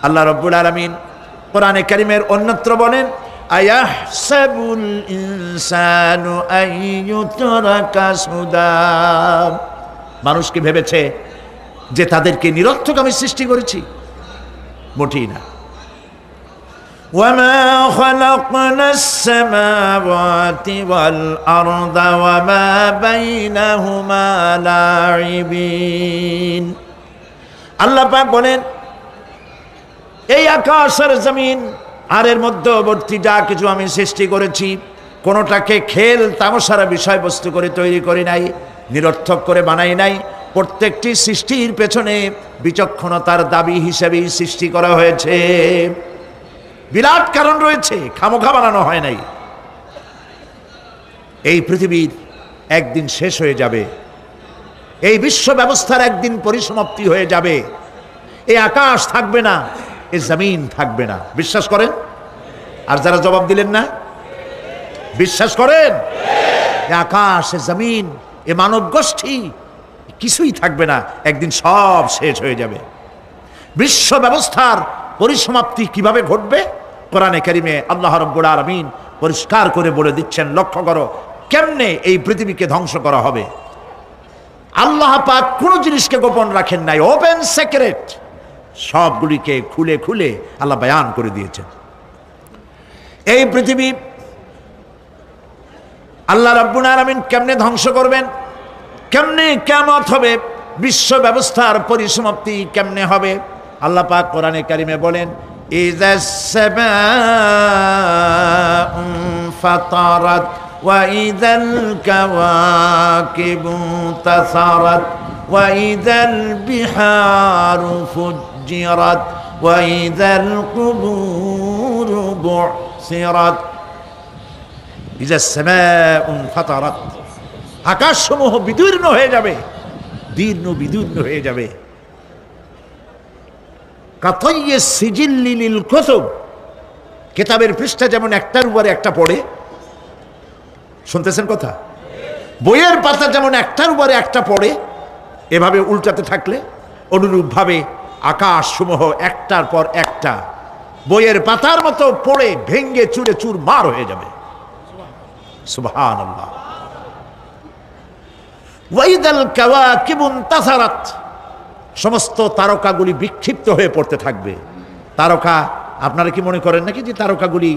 আল্লাহ রাব্বুল আলামিন কোরআনে কারীমের অন্যত্র বলেন, আয়াহসাবুল ইনসানু আইয়ুতরাকা সুদা। মানুষ কি ভেবেছে যে তাদেরকে নিরর্থক আমি সৃষ্টি করেছি? মোটেই না। وما خلقنا السماوات والأرض وما بينهما لاعبين। আল্লাহ পাক বলেন, এই আকাশ আর জমিন আর এর মধ্যবর্তী যা কিছু আমি সৃষ্টি করেছি, কোনোটাকে খেল তামাশার বিষয়বস্তু করে তৈরি করি নাই, নিরর্থক করে বানাই নাই। প্রত্যেকটি সৃষ্টির পেছনে বিচক্ষণতার দাবি হিসেবেই সৃষ্টি করা হয়েছে। বিরাট কারণ রয়েছে, খামোখা বানানো হয় নাই। এই পৃথিবীর একদিন শেষ হয়ে যাবে, এই বিশ্ব ব্যবস্থার একদিন পরিসমাপ্তি হয়ে যাবে। এই আকাশ থাকবে না, এই জমিন থাকবে না। বিশ্বাস করেন? আর যারা জবাব দিলেন না, বিশ্বাস করেন? এই আকাশ, এ জমিন, এ মানব গোষ্ঠী কিছুই থাকবে না, একদিন সব শেষ হয়ে যাবে। বিশ্ব ব্যবস্থার পরিসমাপ্তি কিভাবে ঘটবে? কোরআনে কারিমে আল্লাহ রাব্বুল আলামিন পরিষ্কার করে বলে দিচ্ছেন। লক্ষ্য করো কেমনে এই পৃথিবীকে ধ্বংস করা হবে। আল্লাহ পাক কোন জিনিসকে গোপন রাখেন নাই, ওপেন সিক্রেট, সবগুলিকে খুলে খুলে আল্লাহ বয়ান করে দিয়েছেন। এই পৃথিবী আল্লাহ রাব্বুল আলামিন কেমনে ধ্বংস করবেন, কেমনে কিয়ামত হবে, বিশ্ব ব্যবস্থার পরিসমাপ্তি কেমনে হবে। আল্লাহ পাক কোরআনে কারিমে বলেন, ইযাস সামাউ ফাতারাত ওয়া ইযাল কাওয়াকিবু তাসারাত ওয়া ইযাল বিহারু ফুজ্জিরাত ওয়া ইযাল কুবুরু বুসিরাত। ইযাস সামাউ ফাতারাত, আকাশসমূহ বিদীর্ণ হয়ে যাবে, দীর্ণ বিদীর্ণ হয়ে যাবে। কাতাইয়িস সিজিল্লি লিল কুতুব, কিতাবের পৃষ্ঠা যেমন একটার উপরে একটা পড়ে, শুনতেছেন কথা? বইয়ের পাতা যেমন একটার উপরে একটা পড়ে, এভাবে উল্টাতে থাকলে অনুরূপভাবে আকাশসমূহ একটার পর একটা বইয়ের পাতার মতো পড়ে ভেঙ্গে চুরে চুরমার হয়ে যাবে। সুবহানাল্লাহ। ওয়াইদাল কাওয়াকিবুন তাসারাত, সমস্ত তারকাগুলি বিক্ষিপ্ত হয়ে পড়তে থাকবে। তারকা, আপনারা কি মনে করেন নাকি যে তারকাগুলি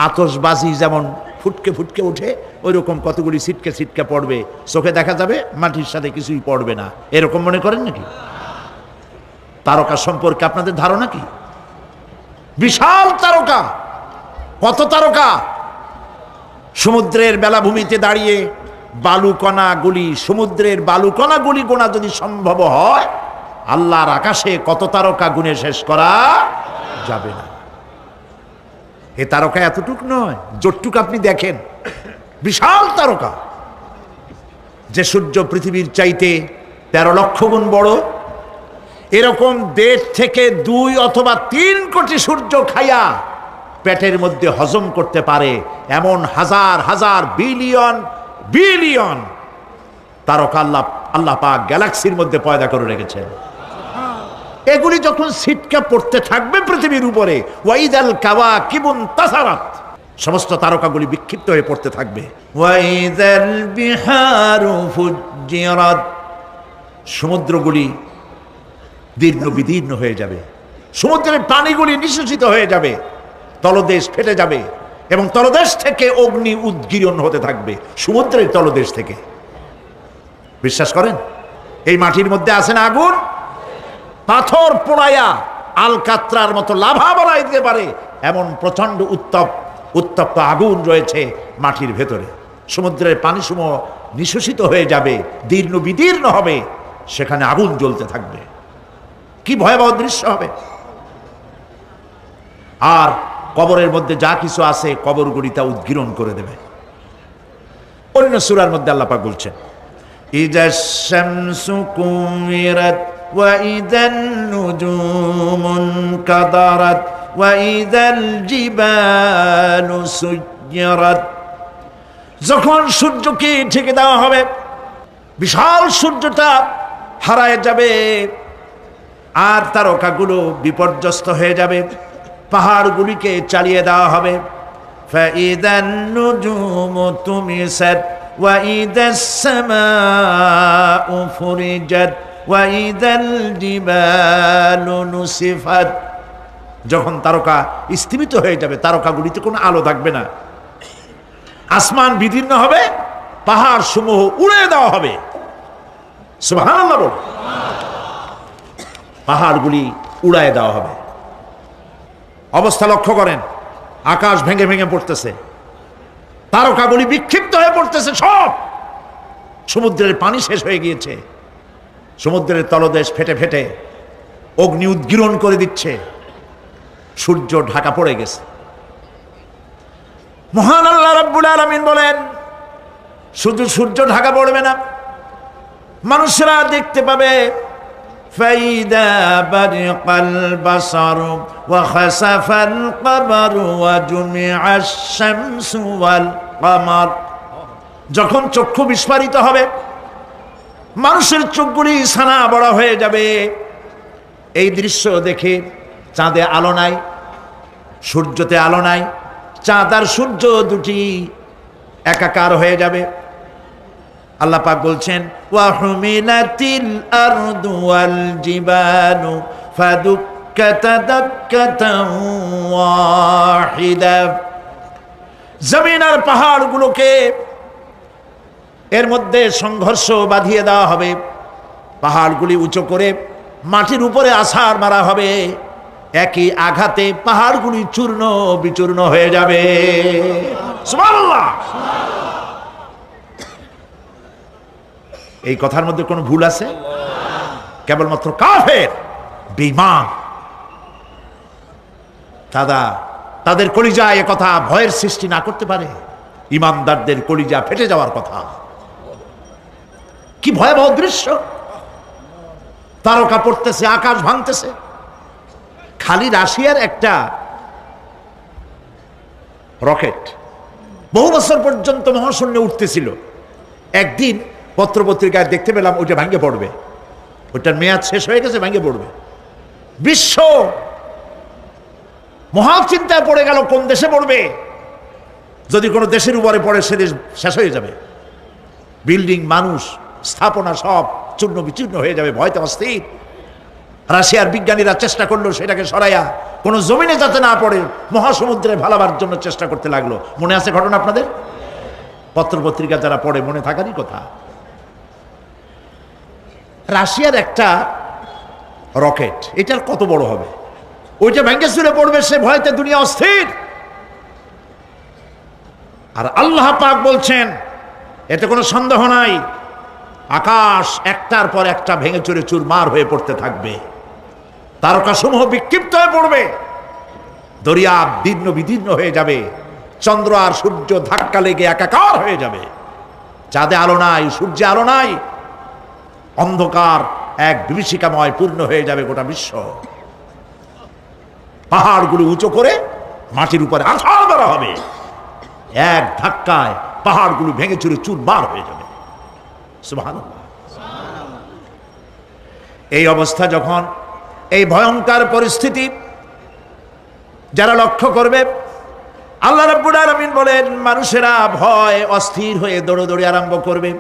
আতশবাজি যেমন ফুটকে ফুটকে ওঠে, ওই রকম কতগুলি ছিটকে ছিটকে পড়বে, চোখে দেখা যাবে, মাটির সাথে কিছুই পড়বে না, এরকম মনে করেন নাকি? তারকা সম্পর্কে আপনাদের ধারণা কি? বিশাল তারকা, কত তারকা! সমুদ্রের বেলাভূমিতে দাঁড়িয়ে বালুকণাগুলি, সমুদ্রের বালুকণাগুলি গোনা যদি সম্ভব হয়, আল্লাহর আকাশে কত তারকা গুণে শেষ করা যাবে না। এ তারকা এতটুক নয়, যতটুক আপনি দেখেন বিশাল তারকা। যে সূর্য পৃথিবীর চাইতে 13 লক্ষ গুণ বড়, এরকম 1.5 থেকে 2 অথবা 3 কোটি সূর্য খাইয়া পেটের মধ্যে হজম করতে পারে এমন হাজার হাজার বিলিয়ন বিলিয়ন তারকা আল্লাহ পাক গ্যালাক্সির মধ্যে পয়দা করে রেখেছেন। এগুলি যখন ছিটকে পড়তে থাকবে পৃথিবীর উপরে, ওয়াইদাল কাওয়াকিবুন তাসারাত, সমস্ত তারকাগুলি বিক্ষিপ্ত হয়ে পড়তে থাকবে। ওয়াইদাল বিহারু ফুজ্জিরাত, সমুদ্রগুলি দীর্ণ বিদীর্ণ হয়ে যাবে, সমুদ্রের পানিগুলি নিঃশেষিত হয়ে যাবে, তলদেশ ফেটে যাবে এবং তলদেশ থেকে অগ্নি উদ্গীরণ হতে থাকবে, সমুদ্রের তলদেশ থেকে। বিশ্বাস করেন? এই মাটির মধ্যে আছে না আগুন, পাথর পোড়াইয়া আলকাত্রার মতো লাভা বানাই দিতে পারে এমন প্রচন্ড উত্তপ্ত আগুন রয়েছে মাটির ভেতরে। সমুদ্রের পানিসমূহ নিঃশেষিত হয়ে যাবে, দীর্ণ বিদীর্ণ হবে, সেখানে আগুন জ্বলতে থাকবে। কি ভয়াবহ দৃশ্য হবে! আর কবরের মধ্যে যা কিছু আছে কবরগুলি তা উদ্গীরণ করে দেবে। অন্য সূরার মধ্যে আল্লাহ পাক বলছেন, ইযাশ শামসু কুমিরাত ওয়া ইযান নুজুমুন কাদারাত ওয়া ইযাল জিবালু সুয়্যিরাত। যখন সূর্যকে ঢেকে দেওয়া হবে, বিশাল সূর্যটা হারায় যাবে। আর তারকাগুলো বিপর্যস্ত হয়ে যাবে, পাহাড়গুলিকে চালিয়ে দেওয়া হবে। فَإِذَا النُّجُومُ طُمِسَتْ وَإِذَا السَّمَاءُ فُرِجَتْ وَإِذَا الْجِبَالُ نُسِفَتْ। যখন তারকা স্থিমিত হয়ে যাবে, তারকাগুলিতে কোনো আলো থাকবে না, আসমান বিদীর্ণ হবে, পাহাড় সমূহ উড়ে দেওয়া হবে। সুবহানাল্লাহ বল। পাহাড়গুলি উড়ায় দেওয়া হবে। অবস্থা লক্ষ্য করেন, আকাশ ভেঙে ভেঙে পড়তেছে, তারকাগুলি বিক্ষিপ্ত হয়ে পড়তেছে, সব সমুদ্রের পানি শেষ হয়ে গিয়েছে, সমুদ্রের তলদেশ ফেটে ফেটে অগ্নি উদ্গীরণ করে দিচ্ছে, সূর্য ঢাকা পড়ে গেছে। মহান আল্লাহ রাব্বুল আলামিন বলেন, শুধু সূর্য ঢাকা পড়বে না, মানুষরা দেখতে পাবে فَإِذَا بَرِقَ الْبَصَرُ وَخَسَفَ الْقَمَرُ وَجُمِعَ الشَّمْسُ وَالْقَمَرُ। যখন চক্ষু বিস্ফারিত হবে, মানুষের চোখগুলি ছানা বড় হয়ে যাবে, এই দৃশ্য দেখে চাঁদে আলো নাই, সূর্যতে আলো নাই, চাঁদ আর সূর্য দুটি একাকার হয়ে যাবে। আল্লাহ পাক বলছেন, ওয়া হুমিলাতিল আরদু ওয়াল জিবালু ফাদুক্কাতা দাক্কাতান ওয়াহিদা। জমিন আর পাহাড়গুলোকে এর মধ্যে সংঘর্ষ বাঁধিয়ে দেওয়া হবে, পাহাড়গুলি উঁচু করে মাটির উপরে আছাড় মারা হবে, একই আঘাতে পাহাড়গুলি চূর্ণ বিচূর্ণ হয়ে যাবে। সুবহানাল্লাহ। এই কথার মধ্যে কোনো ভুল আছে? কেবলমাত্র কাফের, বেঈমান, তাদের কলিজা এ কথা ভয়ের সৃষ্টি না করতে পারে। ইমানদারদের কলিজা ফেটে যাওয়ার কথা। কি ভয়াবহ দৃশ্য! তারকা পড়তেছে, আকাশ ভাঙতেছে। খালি রাশিয়ার একটা রকেট বহু বছর পর্যন্ত মহাশূন্যে উঠতেছিল, একদিন পত্রপত্রিকায় দেখতে পেলাম ওইটা ভাঙে পড়বে, ওইটার মেয়াদ শেষ হয়ে গেছে, ভাঙে পড়বে। বিশ্ব মহাচিন্তায় পড়ে গেল, কোন দেশে পড়বে? যদি কোনো দেশের উপরে পড়ে, সে দেশ শেষ হয়ে যাবে, বিল্ডিং, মানুষ, স্থাপনা সব চূর্ণ বিচূর্ণ হয়ে যাবে, ভয়তে অস্থির। রাশিয়ার বিজ্ঞানীরা চেষ্টা করলো সেটাকে সরাইয়া কোনো জমিনে যাতে না পড়ে মহাসমুদ্রে ভালাবার জন্য চেষ্টা করতে লাগলো। মনে আছে ঘটনা আপনাদের? পত্রপত্রিকা যারা পড়ে মনে থাকারই কথা। রাশিয়ার একটা রকেট, এটার কত বড় হবে? ওইটা ভেঙে চুরে পড়বে, সে ভয়তে দুনিয়া অস্থির। আর আল্লাহ পাক বলছেন, এতে কোনো সন্দেহ নাই, আকাশ একটার পর একটা ভেঙে চুরে চুরমার হয়ে পড়তে থাকবে, তারকাসমূহ বিক্ষিপ্ত হয়ে পড়বে, দরিয়া দীর্ণ বিদীর্ণ হয়ে যাবে, চন্দ্র আর সূর্য ধাক্কা লেগে একাকার হয়ে যাবে, চাঁদে আলো নাই, সূর্যে আলো নাই, অন্ধকার এক বিভীষিকাময় পূর্ণ হয়ে যাবে গোটা বিশ্ব। পাহাড়গুলো উঁচু করে মাটির উপরে আছাড় মারা হবে, এক ধাক্কায় পাহাড়গুলো ভেঙে চুরে চুরমার হয়ে যাবে। সুবহানাল্লাহ। এই অবস্থা যখন, এই ভয়ঙ্কর পরিস্থিতি যারা লক্ষ্য করবে, আল্লাহ রাব্বুল আলামিন বলেন, মানুষেরা ভয় অস্থির হয়ে দৌড়াদৌড়ি আরম্ভ করবে।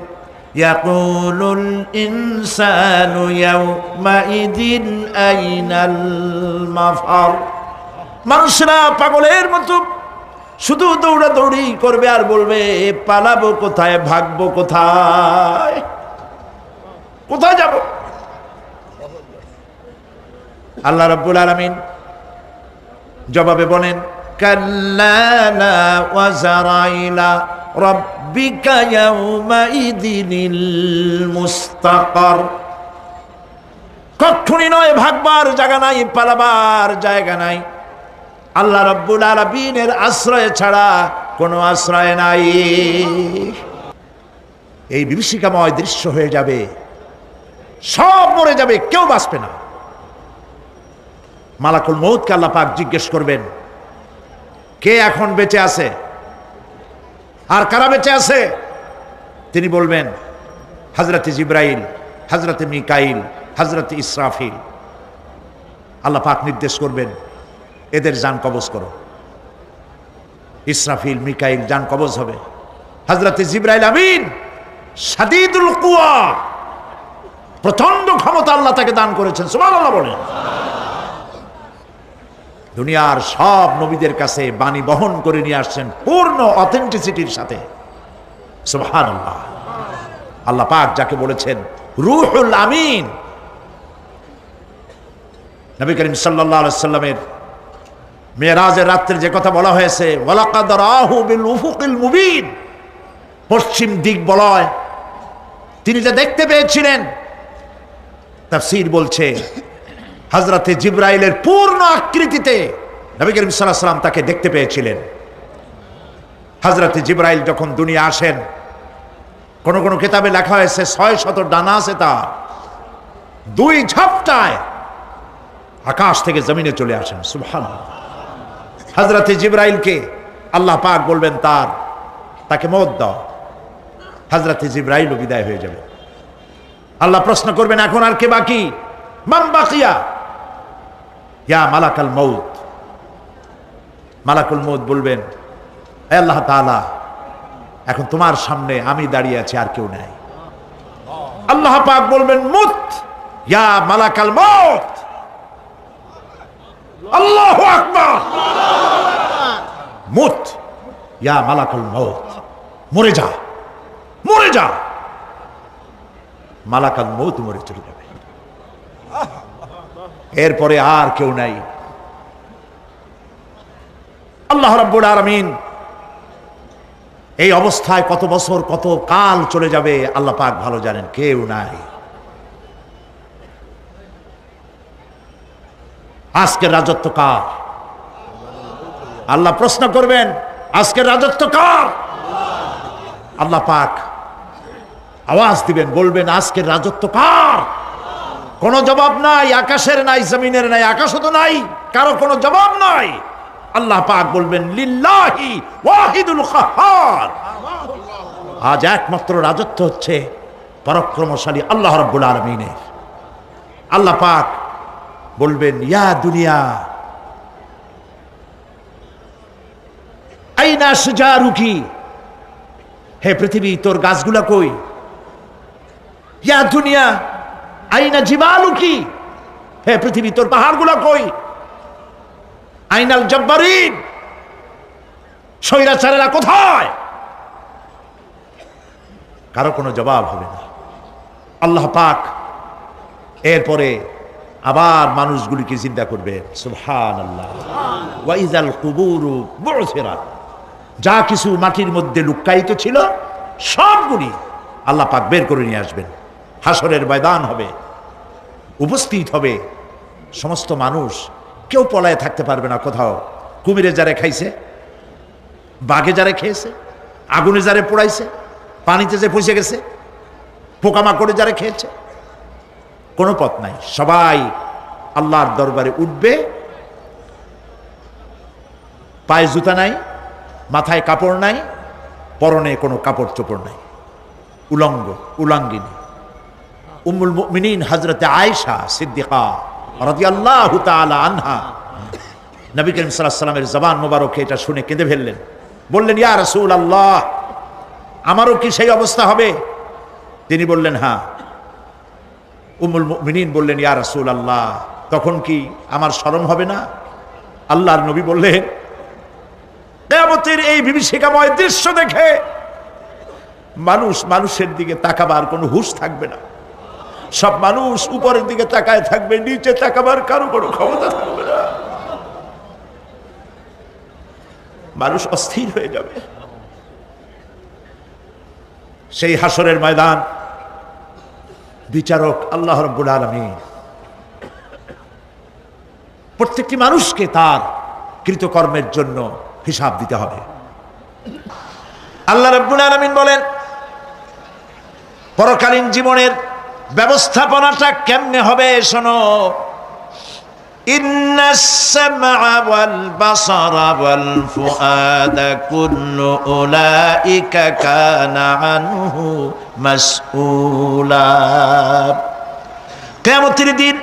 ইয়াকুলুল ইনসানু ইয়াউমাইদিন আইনাল মাফার। মানুষেরা পাগলের মতো শুধু দৌড়াদৌড়ি করবে আর বলবে, পালাবো কোথায়, ভাগবো কোথায়, কোথায় যাব? আল্লাহ রাব্বুল আলামিন জবাবে বলেন, কাল্লা লা ওয়াজরা ইলা রাব্বিকা ইয়াউমাইদিনিল মুস্তাকার। কখনই নয়, ভাগবার জায়গা নাই, পালাবার জায়গা নাই। আল্লাহ রাব্বুল আলামিনের আশ্রয় ছাড়া কোনো আশ্রয় নাই। এই বিভীষিকাময় দৃশ্য হয়ে যাবে, সব মরে যাবে, কেউ বাঁচবে না। মালাকুল মউতকে আল্লাহ পাক জিজ্ঞেস করবেন, কে এখন বেঁচে আছে আর কারা বেঁচে আছে? তিনি বলবেন, হযরতে জিবরাইল, হযরতে মিকাইল, হযরতে ইসরাফিল। আল্লাহ পাক নির্দেশ করবেন, এদের জান কবজ করো। ইসরাফিল, মিকাইল জান কবজ হবে। হযরতে জিবরাইল আমিন শাদীদুল কুওয়া, প্রচন্ড ক্ষমতা আল্লাহ তাকে দান করেছেন, সুবহানাল্লাহ বলেন। দুনিয়ার সব নবীদের কাছে বাণী বহন করে নিয়ে আসছেন পূর্ণ অথেন্টিসিটির সাথে, সুবহানাল্লাহ। আল্লাহ পাক যাকে বলেছেন রূহুল আমিন, নবী করিম সাল্লাল্লাহু আলাইহি সাল্লামের মেরাজের রাত্রে যে কথা বলা হয়েছে, ওয়ালাকাদ রাহু বিল উফুকিল মুবিন, পশ্চিম দিক বলয় তিনি যা দেখতে পেয়েছিলেন, তাফসীর বলছে হযরতে জিবরাইলের পূর্ণ আকৃতিতে নবী করিম সাল্লাল্লাহু আলাইহি সাল্লাম তাকে দেখতে পেয়েছিলেন। হযরতে জিবরাইল যখন দুনিয়া আসেন, কোন কোন কিতাবে লেখা হয়েছে 600 ডানা আছে তার, 2 ঝাপটায় আকাশ থেকে জমিনে চলে আসেন, সুবহানাল্লাহ। হযরতে জিবরাইলকে আল্লাহ পাক বলবেন তাকে মওত দাও, হযরতে জিবরাইলও বিদায় হয়ে যাবে। আল্লাহ প্রশ্ন করবেন, এখন আর কে বাকি? মান বাকিয়া ইয়া মালাকাল মউত। মালাকুল মউত বলবেন, হে আল্লাহ তাআলা, এখন তোমার সামনে আমি দাঁড়িয়ে আছি, আর কেউ নাই। আল্লাহ পাক বলবেন, মুত ইয়া মালাকাল মউত। আল্লাহু আকবার, মুত ইয়া মালাকুল মউত, মরে যা, মরে যা। মালাকাল মউত মরে চলে যাবে, এরপরে আর কেউ নাই। আল্লাহ রাব্বুল আলামিন এই অবস্থায় কত বছর কত কাল চলে যাবে আল্লাহ পাক ভালো জানেন, কেউ নাই। আজকের রাজত্ব কার? আল্লাহ প্রশ্ন করবেন, আজকের রাজত্ব কার? আল্লাহ পাক আওয়াজ দিবেন, বলবেন, আজকের রাজত্ব কার? কোনো জবাব নাই, আকাশের নাই, জমিনের নাই, আকাশও তো নাই, কারো কোনো জবাব নাই। আল্লাহ পাক বলবেন, লিল্লাহি ওয়াহিদুল কাহ্হার। আজ একমাত্র রাজত্ব হচ্ছে পরাক্রমশালী আল্লাহ রাব্বুল আলামিনের। আল্লাহ পাক বলবেন, ইয়া দুনিয়া আইনা শুজারুকি, হে পৃথিবী তোর গাছগুলা কই? ইয়া দুনিয়া আইনা জিবালুকি, হে পৃথিবী তোর পাহাড়গুলা কই? আইনাল জব্বারিন, স্বৈরাচারেরা কোথায়? কারো কোনো জবাব হবে না। আল্লাহ পাক এরপরে আবার মানুষগুলিকে জিন্দা করবে, সুবহানাল্লাহ। ওয়া ইযাল কুবুরু বু'সিরাত, যা কিছু মাটির মধ্যে লুক্কায়িত ছিল সবগুলি আল্লাহ পাক বের করে নিয়ে আসবেন। হাসরের ময়দান হবে, উপস্থিত হবে সমস্ত মানুষ, কেউ পলায়ে থাকতে পারবে না কোথাও। কুমিরে যারে খাইছে, বাঘে যারে খেয়েছে, আগুনে যারে পোড়াইছে, পানিতে যে পচে গেছে, পোকামাকড়ে যারা খেয়েছে, কোনো পথ নাই। সবাই আল্লাহর দরবারে উঠবে, পায়ে জুতা নাই, মাথায় কাপড় নাই, পরনে কোনো কাপড় চোপড় নাই, উলঙ্গ উলাঙ্গিনী। উম্মুল মুমিনিন হযরতে আয়েশা সিদ্দিকা রাদিয়াল্লাহু তাআলা আনহা নবী করিম সাল্লাল্লাহু আলাইহি ওয়াসাল্লামের জবান মোবারকে এটা শুনে কেঁদে ফেললেন, বললেন, ইয়া রাসূলুল্লাহ, আমারও কি সেই অবস্থা হবে? তিনি বললেন, হ্যাঁ। উম্মুল মুমিনিন বললেন, ইয়া রাসূলুল্লাহ, তখন কি আমার শরম হবে না? আল্লাহর নবী বললেন, কিয়ামতের এই বিভীষিকাময় দৃশ্য দেখে মানুষ মানুষের দিকে তাকাবার কোনো হুঁশ থাকবে না। সব মানুষ উপরের দিকে তাকায় থাকবে, নিচে তাকাবার কারো কোনো ক্ষমতা থাকবে না। মানুষ অস্থির হয়ে যাবে। সেই হাসরের ময়দান, বিচারক আল্লাহ রাব্বুল আলামিন প্রত্যেকটি মানুষকে তার কৃতকর্মের জন্য হিসাব দিতে হবে। আল্লাহ রাব্বুল আলামিন বলেন, পরকালীন জীবনের ব্যবস্থাপনাটা কেমনে হবে শোনো। ইন্নাস সামআ ওয়াল বাসারা ওয়াল ফুআদা কুল্লু উলাইকা কানা আনহু মাসউলা। কিয়ামতের দিন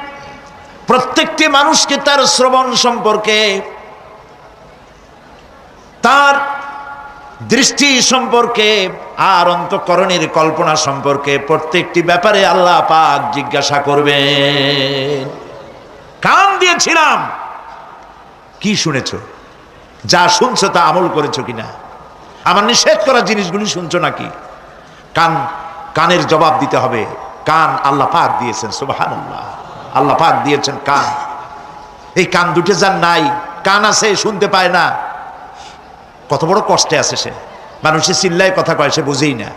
প্রত্যেকটি মানুষকে তার শ্রবণ সম্পর্কে, তার দৃষ্টি সম্পর্কে আর অন্তঃকরণের কল্পনা সম্পর্কে প্রত্যেকটি ব্যাপারে আল্লাহ পাক জিজ্ঞাসা করবেন। কান দিয়েছিলাম, কি শুনেছ? যা শুনছো তা আমল করেছো কিনা? আমার নিষেধ করা জিনিসগুলি শুনছো নাকি? কানের জবাব দিতে হবে। কান আল্লাহ পাক দিয়েছেন, সুবহানাল্লাহ। আল্লাহ পাক দিয়েছেন কান। এই কান দুটো যার নাই, কান আছে শুনতে পায় না, কত বড় কষ্টে আছে সে। মানুষের চিল্লায় কথা কয়, সে বুঝেই না।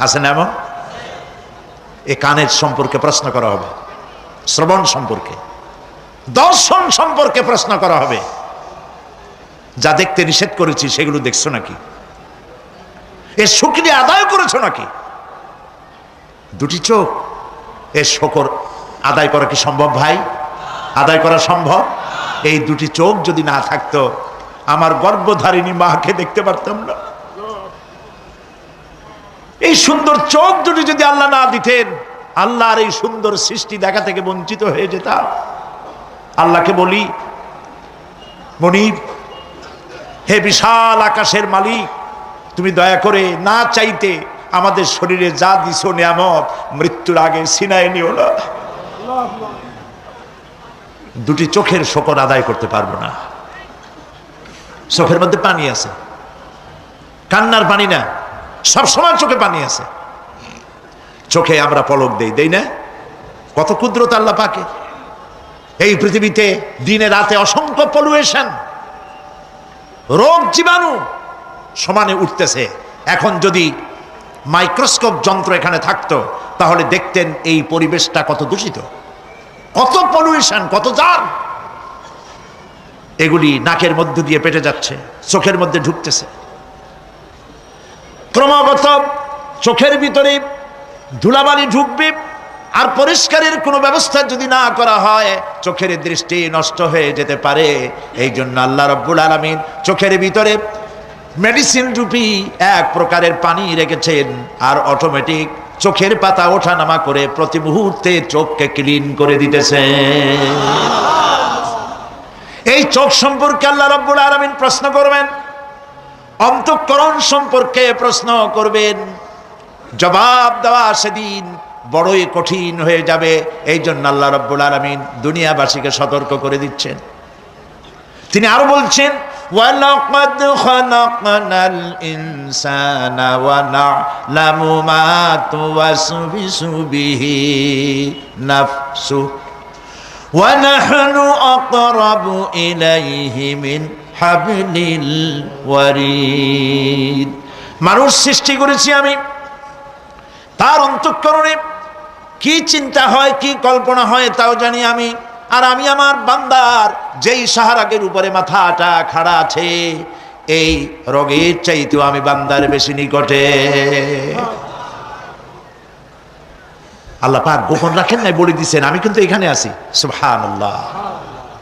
আছে না এমন? এই কানের সম্পর্কে প্রশ্ন করা হবে, শ্রবণ সম্পর্কে, দর্শন সম্পর্কে প্রশ্ন করা হবে। যা দেখতে নিষেধ করেছি সেগুলো দেখছো নাকি? এর শুকরিয়া আদায় করেছো নাকি? দুটি চোখ, এর শুকর আদায় করা কি সম্ভব ভাই? আদায় করা সম্ভব? এই দুটি চোখ যদি না থাকতো, আমার গর্ভধারিণী মাকে দেখতে পারতাম না। এই সুন্দর চোখ দুটি যদি আল্লাহ না দিতেন, আল্লাহর এই সুন্দর সৃষ্টি দেখা থেকে বঞ্চিত হয়ে যেতাম। আল্লাহকে বলি, মনিব, হে বিশাল আকাশের মালিক, তুমি দয়া করে না চাইতে আমাদের শরীরে যা দিছো নিয়ামত, মৃত্যুর আগে ছিনায় নিও না। দুটি চোখের শকর আদায় করতে পারবো না। চোখের মধ্যে পানি আছে, কান্নার পানি না, সবসময় চোখে পানি আছে। চোখে আমরা পলক দেই না? কত কুদরত আল্লাহ পাকে। এই পৃথিবীতে দিনে রাতে অসংখ্য পলুয়েশন, রোগ জীবাণু সমানে উঠতেছে। এখন যদি মাইক্রোস্কোপ যন্ত্র এখানে থাকতো, তাহলে দেখতেন এই পরিবেশটা কত দূষিত, কত পলুয়েশন, কত জার। এগুলি নাকের মধ্য দিয়ে পেটে যাচ্ছে, চোখের মধ্যে ঢুকতেছে। ক্রমাগত চোখের ভিতরে ধুলাবালি ঢুকবে, আর পরিষ্কারের কোনো ব্যবস্থা যদি না করা হয়, চোখের দৃষ্টি নষ্ট হয়ে যেতে পারে। এই জন্য আল্লাহ রাব্বুল আলামিন চোখের ভিতরে মেডিসিন রূপী এক প্রকারের পানি রেখেছেন, আর অটোমেটিক চোখের পাতা ওঠানামা করে প্রতি মুহূর্তে চোখকে ক্লিন করে দিতেছে। এই চোখ সম্পর্কে আল্লাহ রাব্বুল আলামিন প্রশ্ন করবেন, অন্তঃকরণ সম্পর্কে প্রশ্ন করবেন। জবাব দেওয়া সেদিন বড়ই কঠিন হয়ে যাবে। এই জন্য আল্লাহ রাব্বুল আলামিন দুনিয়াবাসীকে সতর্ক করে দিচ্ছেন। তিনি আরো বলছেন, ওয়ালাকাদ খালাকনাল ইনসানা ওয়া না'লামু মা তুওয়াসবিসু বিহি নাফসু ওয়া নাহনু আকরাবু ইলাইহি মিন হাবলিল ওয়ারিদ। মানুষ সৃষ্টি করেছি আমি, তার অন্তঃকরণে কি চিন্তা হয়, কি কল্পনা হয় তাও জানি আমি। আর আমি আমার বান্দার যেই সাহারাগের উপরে মাথাটা খাড়া আছে, এই রোগের চাইতেও আমি বান্দার বেশি নিকটে। আল্লাহ পাক গোপন রাখেন নাই, বলে দিচ্ছেন আমি কিন্তু এখানে আছি। সুবহানাল্লাহ।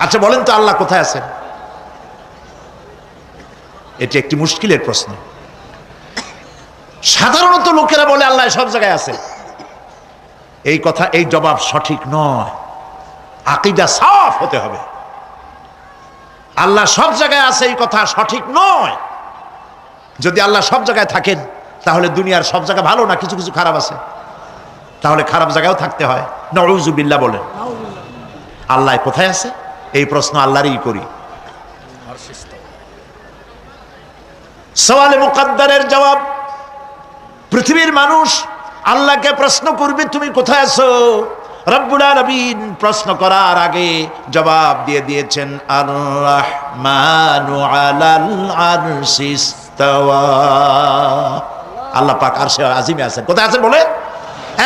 আচ্ছা বলেন তো, আল্লাহ কোথায় আছেন? এটি একটি মুশকিলের প্রশ্ন। সাধারণত লোকেরা বলে আল্লাহ সব জায়গায় আছে। এই কথা, এই জবাব সঠিক নয়। আকীদা সাফ হতে হবে। আল্লাহ সব জায়গায় আছে এই কথা সঠিক নয়। যদি আল্লাহ সব জায়গায় থাকেন, তাহলে দুনিয়ার সব জায়গা ভালো না, কিছু কিছু খারাপ আছে। তাহলে খারাপ জায়গায়ও থাকতে হয়। নাউযুবিল্লাহ বলেন। আল্লাহ কোথায় আছে এই প্রশ্ন আল্লাহরই করি। সওয়ালে মুকদ্দারের জবাব, পৃথিবীর মানুষ আল্লাহকে প্রশ্ন করবে তুমি কোথায় আছো। রব্বুল আলামিন প্রশ্ন করার আগে জবাব দিয়ে দিয়েছেন, আর রাহমানু আলাল আরশি ইস্তাওয়া। আল্লাহ পাক আরশে আজিমে আছেন। কোথায় আছেন বলে?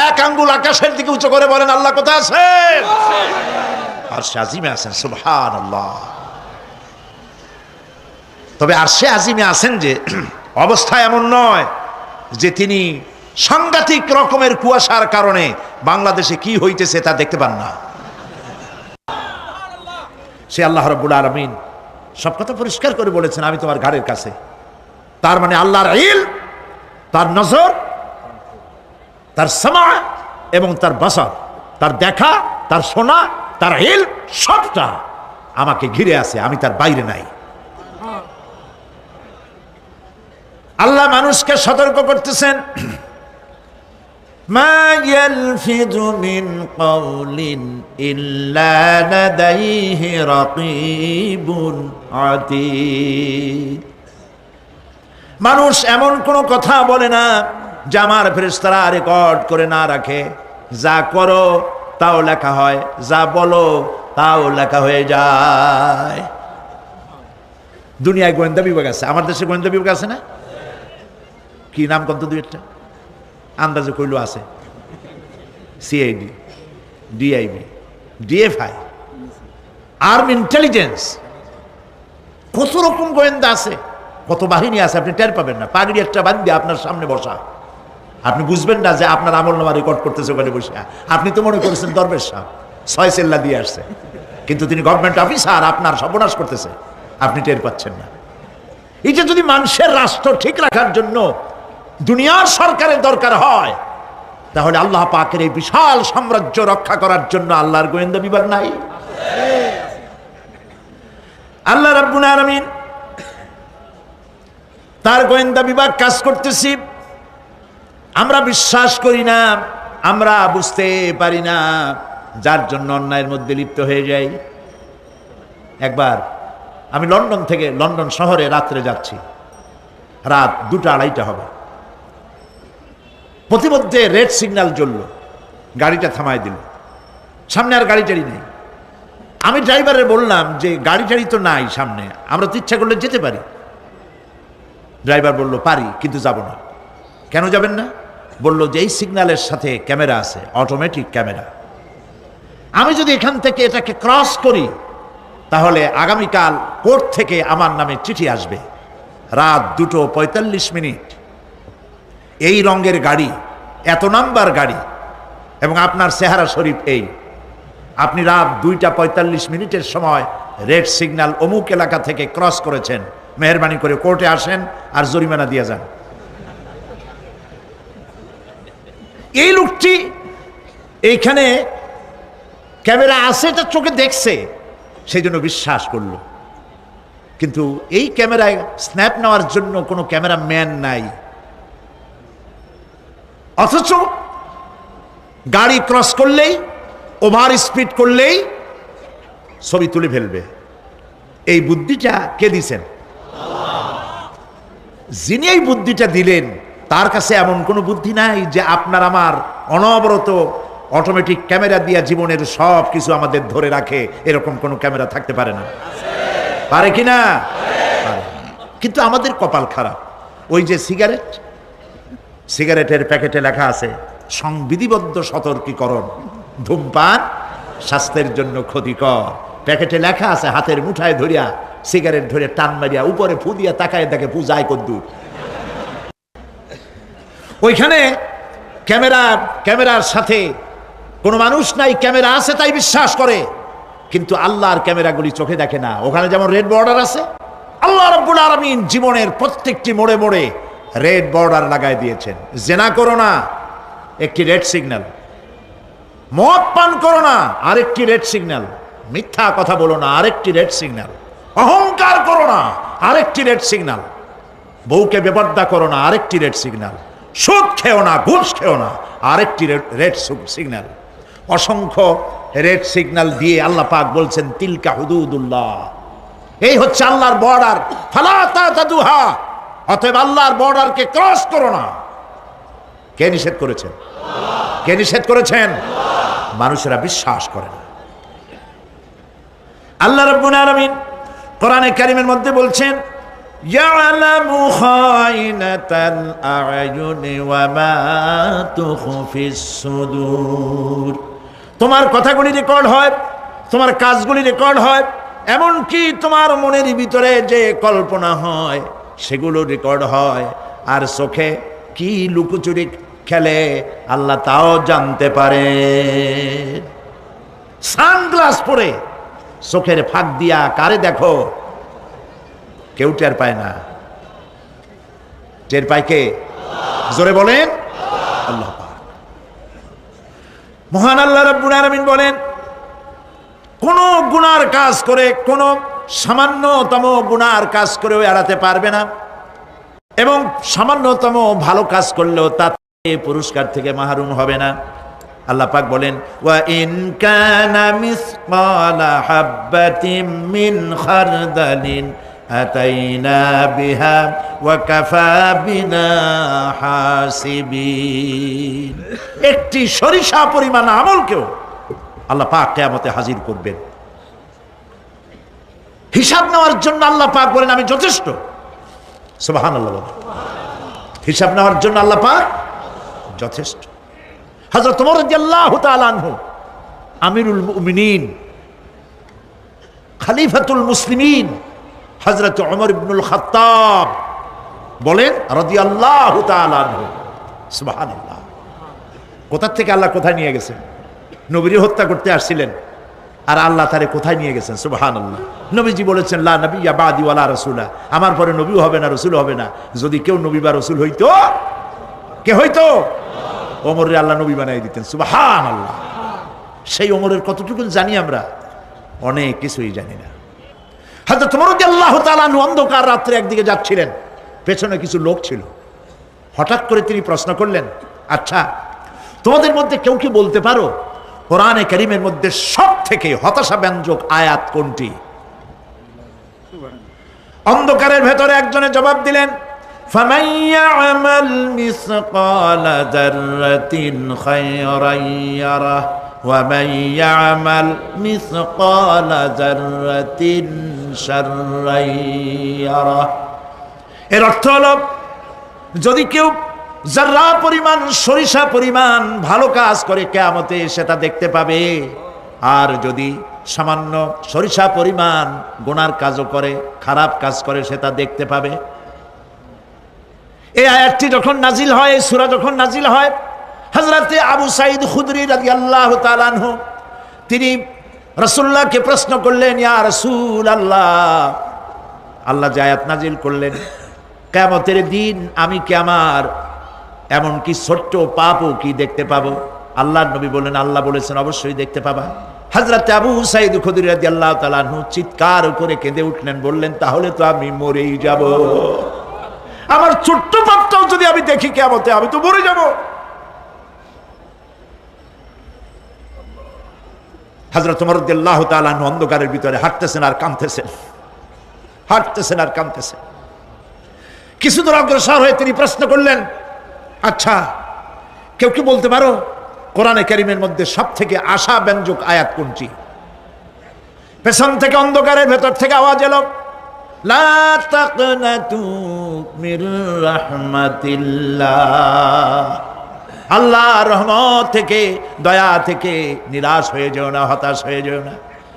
এক আঙ্গুল আকাশের দিকে উঁচু করে বলেন, আল্লাহ কোথায় আছেন? আরশে আজিমে আছেন। সুবহানাল্লাহ। তবে আরশে আজিমে আছেন যে অবস্থা এমন নয় যে তিনি সাংঘাতিক রকমের কুয়াশার কারণে বাংলাদেশে কি হইতেছে তা দেখতে পান না। সে আল্লাহ রাব্বুল আলামিন সব কথা পরিষ্কার করে বলেছেন, আমি তোমার ঘাড়ের কাছে। তার মানে আল্লাহর ইলম, তার নজর, তার সামা এবং তার বাসার, তার দেখা, তার শোনা, তার ইলম সবটা আমাকে ঘিরে আছে, আমি তার বাইরে নাই। আল্লাহ মানুষকে সতর্ক করতেছেন, মা ইয়ালফিযু মিন কাওলিন ইল্লা লাদাইহি রাকীবুন আতীদ। মানুষ এমন কোনো কথা বলে না যা আমার ফেরেশতারা রেকর্ড করে না রাখে। যা করো তাও লেখা হয়, যা বলো তাও লেখা হয়ে যায়। দুনিয়ায় গোয়েন্দা বিভাগ আছে, আমার দেশে গোয়েন্দা বিভাগ আছে না? কি নাম কত দুই একটা আন্দাজে কইলো আছে, CID, DIB, DFI, army intelligence, কত রকম গোয়েন্দা আছে, কত বাহিনী আছে, আপনি টের পাবেন না। পাগড়ি একটা বান্ধি আপনার সামনে বসা, আপনি বুঝবেন না যে আপনার আমলনামা রেকর্ড করতেছে ওখানে বসে। আপনি তো মনে করেছেন দরবেশ সাহেব 6 সেল্লা দিয়ে আসছে, কিন্তু তিনি গভর্নমেন্ট অফিসার, আপনার সর্বনাশ করতেছে, আপনি টের পাচ্ছেন না। এই যে যদি মানুষের রাষ্ট্র ঠিক রাখার জন্য দুনিয়ার সরকারের দরকার হয়, তাহলে আল্লাহ পাকের এই বিশাল সাম্রাজ্য রক্ষা করার জন্য আল্লাহর গোয়েন্দা বিভাগ নাই? আল্লাহ রাব্বুল আলামিন তার গোয়েন্দা বিভাগ কাজ করতেছি, আমরা বিশ্বাস করি না, আমরা বুঝতে পারি না, যার জন্য অন্যায়ের মধ্যে লিপ্ত হয়ে যাই। একবার আমি লন্ডন শহরে রাত্রে যাচ্ছি, রাত 2টা-2:30 হবে। প্রতিমধ্যে রেড সিগন্যাল জ্বলল, গাড়িটা থামায় দিল, সামনে আর গাড়ি টাড়ি নেই। আমি ড্রাইভারে বললাম যে গাড়ি টাড়ি তো নাই সামনে, আমরা তো ইচ্ছা করলে যেতে পারি। ড্রাইভার বলল পারি, কিন্তু যাব না। কেন যাবেন না? বলল যে এই সিগন্যালের সাথে ক্যামেরা আছে, অটোমেটিক ক্যামেরা। আমি যদি এখান থেকে এটাকে ক্রস করি তাহলে আগামীকাল কোর্ট থেকে আমার নামে চিঠি আসবে। রাত 2:45, এই রঙের গাড়ি, এত নাম্বার গাড়ি, এবং আপনার চেহারা শরীফ এই, আপনি রাত 2:45 সময় রেড সিগন্যাল অমুক এলাকা থেকে ক্রস করেছেন, মেহরবানি করে কোর্টে আসেন আর জরিমানা দিয়ে যান। এই লোকটি এইখানে ক্যামেরা আছে, এটা চোখে দেখছে, সেই জন্য বিশ্বাস করলো। কিন্তু এই ক্যামেরায় স্ন্যাপ নেওয়ার জন্য কোনো ক্যামেরা ম্যান নাই, অথচ গাড়ি ক্রস করলেই, ওভার স্পিড করলেই ছবি তুলে ফেলবে। এই বুদ্ধিটা কে দিছেন? যিনি এই বুদ্ধিটা দিলেন তার কাছে এমন কোনো বুদ্ধি নাই যে আপনার আমার অনবরত অটোমেটিক ক্যামেরা দিয়া জীবনের সব কিছু আমাদের ধরে রাখে, এরকম কোনো ক্যামেরা থাকতে পারে না। পারে কিনা? কিন্তু আমাদের কপাল খারাপ। ওই যে সিগারেটের প্যাকেটে লেখা আছে সংবিধিবদ্ধ সতর্কীকরণ, ধূমপান স্বাস্থ্যের জন্য ক্ষতিকর। প্যাকেটে লেখা আছে, হাতের মুঠায় ধরিয়া সিগারেট ধরে টান মারিয়া উপরে ফু দিয়া তাকায় দেখে পূজায় কদ্দুর। ওইখানে ক্যামেরার সাথে কোনো মানুষ নাই, ক্যামেরা আছে তাই বিশ্বাস করে, কিন্তু আল্লাহর ক্যামেরাগুলি চোখে দেখে না। ওখানে যেমন রেড বর্ডার আছে, আল্লাহ রাব্বুল আলামিন জীবনের প্রত্যেকটি মোড়ে মোড়ে রেড বর্ডার লাগাই দিয়েছেন। জেনা করো না, একটি রেড সিগন্যাল। মদ পান করো না, আরেকটি রেড সিগন্যাল। মিথ্যা কথা বলো না, আরেকটি রেড সিগন্যাল। অহংকার করো না, আরেকটি রেড সিগন্যাল। বউকে বেপর্দা করো না, আরেকটি রেড সিগন্যাল। সুদ খেও না, ঘুষ খেও না, আরেকটি রেড সিগন্যাল। অসংখ্য রেড সিগন্যাল দিয়ে আল্লাহ পাক বলছেন তিলকা হুদুদুল্লাহ, এই হচ্ছে আল্লাহর বর্ডার, ফালা তাতাদুহা, অতএব আল্লাহর বর্ডারকে ক্রস করো না। কে নিষেধ করেছেন? কে নিষেধ করেছেন? মানুষেরা বিশ্বাস করে না। আল্লাহ রাব্বুল আলামিন কোরআনে কারীমের মধ্যে বলছেন ইয়ালামু খায়িনাতাল আ'য়ুনি ওয়া মা তুখফিস সুদূর। তোমার কথাগুলি রেকর্ড হয়, তোমার কাজগুলি রেকর্ড হয়, এমনকি তোমার মনের ভিতরে যে কল্পনা হয় সেগুলো রেকর্ড হয়। আর চোখে কি লুকোচুরি খেলে আল্লাহ তাও জানতে পারে। সানগ্লাস পরে চোখের ফাঁক দিয়া কারে দেখো, কেউ টের পায় না। টের পায় কে? জোরে বলেন আল্লাহ পাক। মহান আল্লাহ রাব্বুল আলামিন বলেন কোনো গুনার কাজ করে, কোনো সামান্যতম গুনার কাজ করেও এড়াতে পারবে না, এবং সামান্যতম ভালো কাজ করলেও তাতে পুরস্কার থেকে মাহরুম হবে না। আল্লাহ পাক বলেন, ওয়া ইন কানা মিসকালা হাববাতিন মিন খারদালিন আতাইনা বিহা ওয়া কাফা বিনা হাসিবিন। একটি সরিষা পরিমাণ আমলকেও আল্লাহ পাক কিয়ামতে হাজির করবেন। হিসাব নেওয়ার জন্য আল্লাহ পাক বলেন আমি যথেষ্ট। সুবহানাল্লাহ। হিসাব নেওয়ার জন্য আল্লাহ পাক যথেষ্ট। হযরত ওমর রাদিয়াল্লাহু তাআলা আনহু আমিরুল মুমিনিন, খলিফাতুল মুসলিমিন হযরত ওমর ইবনুল খাত্তাব বলেন রাদিয়াল্লাহু তাআলা আনহু, সুবহানাল্লাহ। কোথা থেকে আল্লাহ কোথায় নিয়ে গেছেন? নবীর হত্যা করতে আসছিলেন, আর আল্লাহ তারে কোথায় নিয়ে গেছেন? সুবহানাল্লাহ। নবীজি বলেছেন, লা নবিয়্যা বাদি ওয়ালা রাসূলা, আমার পরে নবীও হবে না, রাসূল হবে না। যদি কেউ নবী বা রাসূল হইতো, কে হইতো? ওমরের আল্লাহ নবী বানাই দিতেন। সুবহানাল্লাহ। সেই ওমরের কতটুকু জানি আমরা? অনেক কিছুই জানি না। হযরত ওমর রাদিয়াল্লাহু তাআলা অন্ধকার রাত্রে একদিকে যাচ্ছিলেন, পেছনে কিছু লোক ছিল। হঠাৎ করে তিনি প্রশ্ন করলেন, আচ্ছা তোমাদের মধ্যে কেউ কি বলতে পারো কোরআনে কারীমের মধ্যে সব থেকে হতাশাব্যঞ্জক আয়াত কোনটি? অন্ধকারের ভেতরে একজনে জবাব দিলেন, ফামান ইয়ামাল মিসকালা যাররাতিন খায়রান ইয়ারাহ ওয়া মান ইয়ামাল মিসকালা যাররাতিন শাররান ইয়ারাহ। এর অর্থ হলো, যদি কেউ যারা পরিমাণ সরিষা পরিমাণ ভালো কাজ করে কিয়ামতে সেটা দেখতে পাবে, আর যদি সামান্য সরিষা পরিমাণ গুনার কাজও করে, খারাপ কাজ করে, সেটা দেখতে পাবে। এই আয়াতটি যখন নাজিল হয়, এই সূরা যখন নাজিল হয়, হযরতে আবু সাঈদ খুদরি রাদিয়াল্লাহু তাআলা আনহু তিনি রাসূলুল্লাহকে প্রশ্ন করলেন, ইয়া রাসূলুল্লাহ, আল্লাহ যে আয়াত নাজিল করলেন, কিয়ামতের দিন আমি কি আমার এমনকি ছোট্ট পাপও কি দেখতে পাবো? আল্লাহর নবী বললেন, আল্লাহ বলেছেন অবশ্যই দেখতে পাবা। হযরতে আবু সাঈদ খুদরি রাদিয়াল্লাহু তাআলা আনহু চিৎকার করে কেঁদে উঠলেন, বললেন, তাহলে তো আমি মরেই যাব। আমার ছোট্ট পাপটাও যদি আমি দেখি কিয়ামতে, আমি তো মরে যাব। হযরত ওমর রাদিয়াল্লাহু তাআলা আনহু অন্ধকারের ভিতরে হাঁটতেছেন আর কাঁদতেছেন, হাঁটতেছেন আর কাঁদতেছেন। কিছু দূর অগ্রসর হয়ে তিনি প্রশ্ন করলেন, আচ্ছা কেউ কি বলতে পারো কোরআনে কারীমের মধ্যে সব থেকে আশাব্যঞ্জক আয়াত কোনটি? পেছন থেকে অন্ধকারের ভেতর থেকে আওয়াজ এলো, লা তাকনাতু মির রাহমাতিল্লাহ, আল্লাহর রহমত থেকে, দয়া থেকে নিরাশ হয়ে যেও না, হতাশ হয়ে যেও না।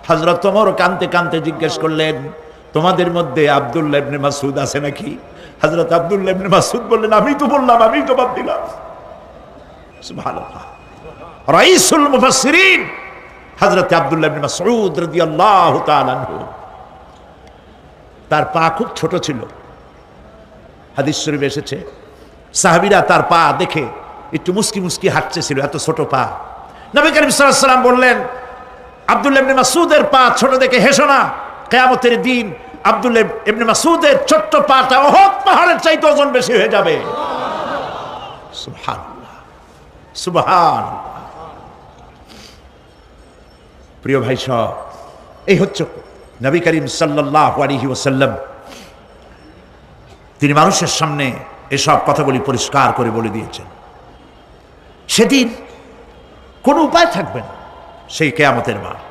হযরত ওমর কাঁদতে কাঁদতে জিজ্ঞেস করলেন, তোমাদের মধ্যে আব্দুল্লাহ ইবনে মাসউদ আছে নাকি? হযরত আব্দুল্লাহ ইবনে মাসউদ বললেন, আমি তো বললাম, আমি জবাব দিলাম। সুবহানাল্লাহ। রাইসুল মুফাসসিরিন হযরত আব্দুল্লাহ ইবনে মাসউদ রাদিয়াল্লাহু তাআলা আনহু, তার পা খুব ছোট ছিল। হাদিস শরীফে এসেছে, সাহাবীরা তার পা দেখে একটু মুস্কি মুস্কি হাঁটতেছিল, এত ছোট পা। নবী করিম সাল্লাল্লাহু আলাইহি ওয়াসাল্লাম বললেন, আব্দুল্লাহ ইবনে মাসউদের পা ছোট দেখে হেসো না, কিয়ামতের দিন আব্দুল্লাহ ইবনে মাসউদের ছোট্ট পাটা উহুদ পাহাড়ের চাইতে ওজন বেশি হয়ে যাবে। সুবহানাল্লাহ, সুবহানাল্লাহ। প্রিয় ভাই সব, এই হচ্ছে নবী করিম সাল্লাল্লাহু আলাইহি ওয়াসাল্লাম। তিনি মানুষের সামনে এসব কথাগুলি পরিষ্কার করে বলে দিয়েছেন। সেদিন কোনো উপায় থাকবে না, সেই কিয়ামতের মাঠ।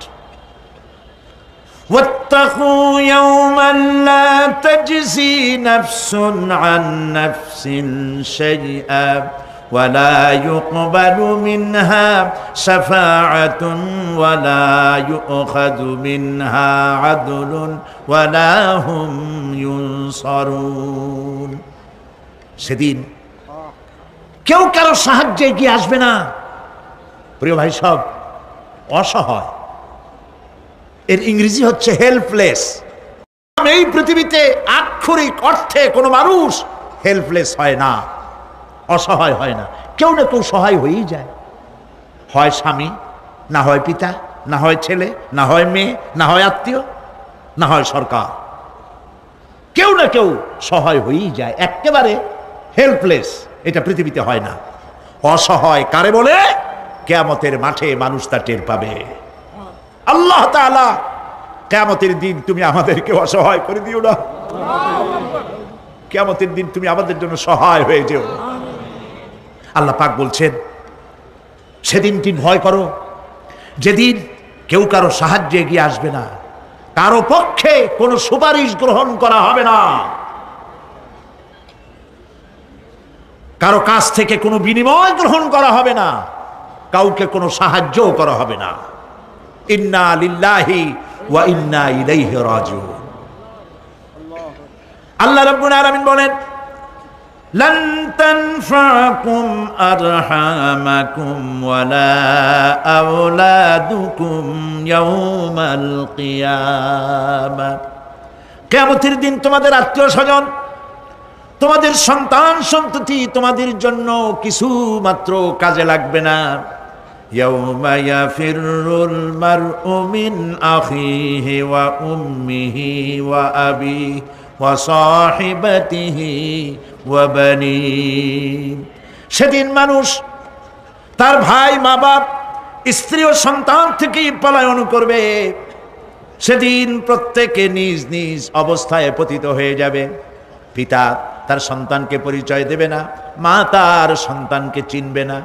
واتقوا يوما لا تجزي نفس عن نفس شيئا ولا يقبل منها شفاعة ولا يؤخذ منها عدل ولا هم ينصرون। সেদিন কেউ কারো সাহায্যে এগিয়ে আসবে না। প্রিয় ভাই সব, অসহায়, এর ইংরেজি হচ্ছে হেল্পলেস। এই পৃথিবীতে আক্ষরিক অর্থে কোনো মানুষ হেল্পলেস হয় না, অসহায় হয় না। কেউ না কেউ সহায় হয়েই যায়, হয় স্বামী, না হয় পিতা, না হয় ছেলে, না হয় মেয়ে, না হয় আত্মীয়, না হয় সরকার। কেউ না কেউ সহায় হয়েই যায়, একেবারে হেল্পলেস এটা পৃথিবীতে হয় না। অসহায় কারে বলে? কিয়ামতের মাঠে মানুষ তা টের পাবে। আল্লাহ তাআলা কিয়ামতের দিন তুমি আমাদেরকে অসহায় করে দিও না, কিয়ামতের দিন তুমি আমাদের জন্য সহায় হয়ে যেও। আল্লাহ পাক বলছেন সেদিনটি ভয় করো যেদিন কেউ কারো সাহায্যে এগিয়ে আসবে না, কারো পক্ষে কোনো সুপারিশ গ্রহণ করা হবে না, কারো কাছ থেকে কোনো বিনিময় গ্রহণ করা হবে না, কাউকে কোনো সাহায্যও করা হবে না। ইন্না লিল্লাহি ওয়া ইন্না ইলাইহি রাজিউন। আল্লাহ রাব্বুল আলামিন বলেন লান তানফাকুম আরহামাকুম ওয়ালা আওলাদুকুম ইয়াউমাল কিয়ামাহ। কিয়ামতের দিন তোমাদের আত্মীয়-স্বজন, তোমাদের সন্তান সন্ততি তোমাদের জন্য কিছু মাত্র কাজে লাগবে না। ইয়াউমা ইয়াফিরুল মারউ মিন আখিহি ওয়া উম্মিহি ওয়া আবিহি ওয়া সাহিবাতিহি ওয়া বানিহি। সেদিন মানুষ তার ভাই, মা বাপ, স্ত্রী ও সন্তান থেকে পলায়ন করবে। সেদিন প্রত্যেকে নিজ নিজ অবস্থায় পতিত হয়ে যাবে। পিতা তার সন্তানকে পরিচয় দেবে না, মা তার সন্তানকে চিনবে না,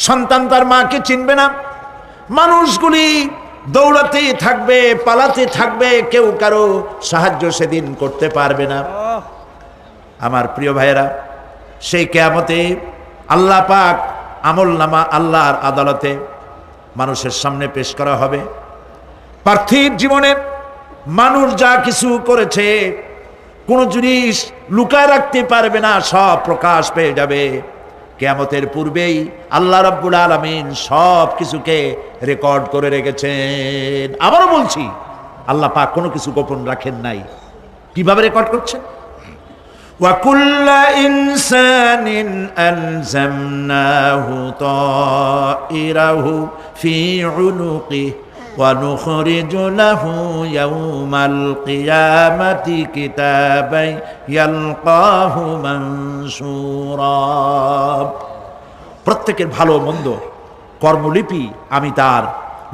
সন্তান তার মাকে চিনবে না। মানুষগুলি দৌড়াতে থাকবে, পালাতে থাকবে, কেউ কারো সাহায্য সেদিন করতে পারবে না। আমার প্রিয় ভাইয়েরা, সেই কিয়ামতে আল্লাহ পাক আমলনামা আল্লাহর আদালতে মানুষের সামনে পেশ করা হবে। পার্থিব জীবনে মানুষ যা কিছু করেছে কোনো জিনিস লুকায় রাখতে পারবে না, সব প্রকাশ পেয়ে যাবে। কিয়ামতের পূর্বেই আল্লাহ রাব্বুল আলামিন সব কিছুকে রেকর্ড করে রেখেছেন। আবারও বলছি, আল্লাহ পাক কোনো কিছু গোপন রাখেন নাই। কিভাবে রেকর্ড করছেন? ওয়া কুল্লা ইনসানিন আলজামনাহু তাইরাহু ফি উনুকিহি ওয়া নুখরিজু লাহু ইয়াউমাল কিয়ামাতি কিতাবান ইয়ালকাহু মানসুরা। প্রত্যেকের ভালো মন্দ কর্মলিপি আমি তার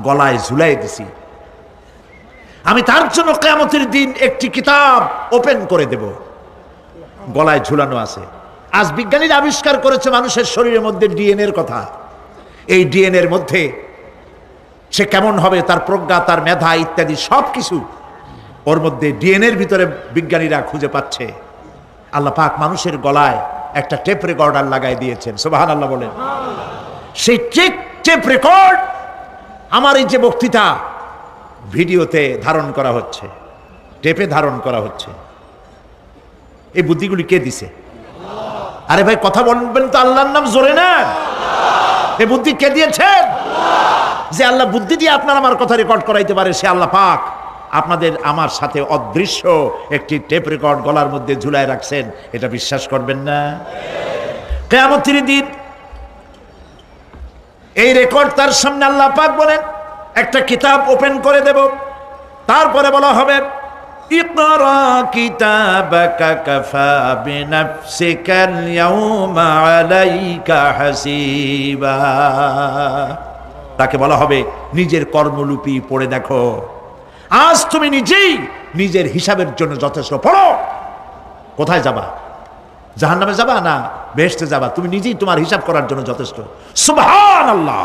গলায় ঝুলাই দিছি। আমি তার জন্য কিয়ামতের দিন একটি কিতাব ওপেন করে দেব, গলায় ঝুলানো আছে। আজ বিজ্ঞানীরা আবিষ্কার করেছে মানুষের শরীরের মধ্যে ডিএনএর কথা। এই ডিএনএর মধ্যে সে কেমন হবে, তার প্রজ্ঞা, তার মেধা ইত্যাদি সব কিছু ওর মধ্যে ডিএনএর ভিতরে বিজ্ঞানীরা খুঁজে পাচ্ছে। আল্লাহ পাক মানুষের গলায় একটা টেপ রেকর্ডার লাগাই দিয়েছেন। সুবহানাল্লাহ বলেন। সেই টেপ রেকর্ড আমার এই যে বক্তৃতা ভিডিওতে ধারণ করা হচ্ছে, টেপে ধারণ করা হচ্ছে। এই বুদ্ধিগুলি কে দিছে? আরে ভাই কথা বলবেন তো আল্লাহর নাম জোরে না। এই বুদ্ধি কে দিয়েছেন? যে আল্লাহ বুদ্ধি দিয়ে আপনার আমার কথা রেকর্ড করাইতে পারে, সে আল্লাহ পাক আপনাদের আমার সাথে অদৃশ্য একটি টেপ রেকর্ড গলার মধ্যে ঝুলায় রাখছেন। এটা বিশ্বাস করবেন না? কিয়ামতের দিন এই রেকর্ড তার সামনে আল্লাহ পাক বলেন একটা কিতাব ওপেন করে দেব। তারপরে বলা হবে ইকরা কিতাবাকা কাফা বিনাফসিকাল ইয়াউমা আলাইকা হাসিবা। তাকে বলা হবে নিজের কর্মলিপি পড়ে দেখো, আজ তুমি নিজেই নিজের হিসাবের জন্য যথেষ্ট। পড়ো, কোথায় যাবা? জাহান্নামে যাবা না বেহেশতে যাবা? তুমি নিজেই তোমার হিসাব করার জন্য যথেষ্ট। সুবহানাল্লাহ।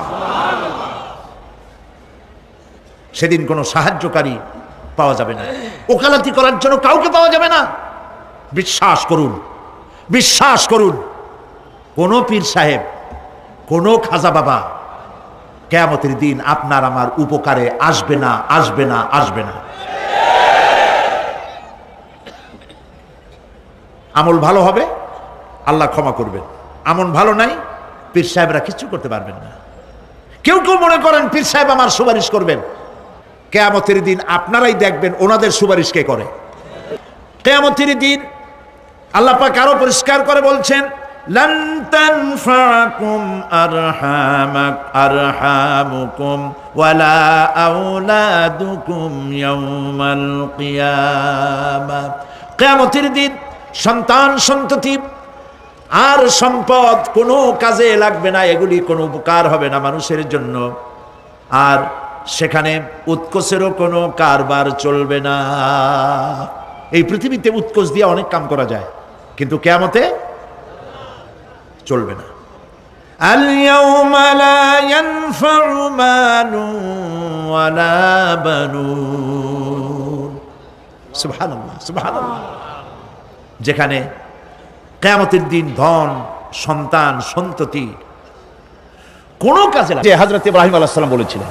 সেদিন কোনো সাহায্যকারী পাওয়া যাবে না, ওকালতি করার জন্য কাউকে পাওয়া যাবে না। বিশ্বাস করুন, বিশ্বাস করুন, কোন পীর সাহেব, কোন খাজা বাবা কিয়ামতের দিন আপনার আমার উপকারে আসবে না, আসবে না, আসবে না। আমল ভালো হবে, আল্লাহ ক্ষমা করবেন। আমল ভালো নাই, পীর সাহেবরা কিছু করতে পারবেন না। কেউ কেউ মনে করেন পীর সাহেব আমার সুপারিশ করবেন। কিয়ামতের দিন আপনারাই দেখবেন ওনাদের সুপারিশ কে করে। কিয়ামতের দিন আল্লাহ পাক আরো পরিষ্কার করে বলছেন লান তানফাকুম আরহামুকুম ওয়ালা আওলাদুকুম ইয়াউমাল কিয়ামা। কিয়ামতের দিন সন্তান সন্ততি আর সম্পদ কোনো কাজে লাগবে না, এগুলি কোনো উপকার হবে না মানুষের জন্য। আর সেখানে উৎকোচেরও কোনো কারবার চলবে না। এই পৃথিবীতে উৎকোচ দিয়ে অনেক কাম করা যায়, কিন্তু কিয়ামতে চলবে না। আল ইয়াউমা লা ইয়ানফাউ মালুন ওয়ালা বানুন। সুবহানাল্লাহ, সুবহানাল্লাহ। যেখানে কিয়ামতের দিন ধন, সন্তান, সন্ততি কোনো কাজে লাগে। হযরত ইব্রাহিম আলাইহিস সালাম বলেছিলেন,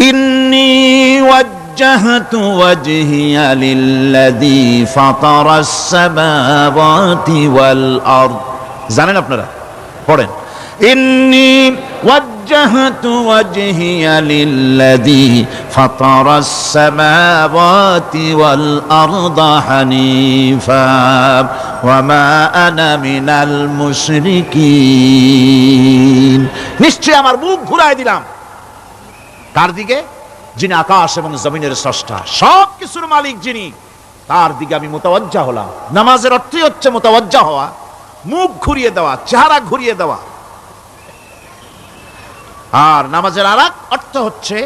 ইন্নী ওয়াজ্জাহতু ওয়াজহিয়া লিল্লাযী ফাতারাস সামাওয়াতি ওয়াল আরদ। জানেন আপনারা? পড়েন, ইন্নী ওয়াজ্জাহতু ওয়াজহিয়া লিল্লাযী ফাতারাস সামাওয়াতি ওয়াল আরদা হানিফা ওয়া মা আনা মিনাল মুশরিকিন। নিশ্চয় আমার মুখ ঘুরায় দিলাম কার দিকে? যিনি আকাশ এবং জমিনের স্রষ্টা, সব কিছুর মালিক যিনি, তার দিকে আমি মুতাওয়াজ্জা হলাম। নামাজের অর্থই হচ্ছে মুতাওয়াজ্জা হওয়া, মুখ ঘুরিয়ে দেওয়া, চেহারা ঘুরিয়ে দেওয়া। আর নামাজের আরেক অর্থ হচ্ছে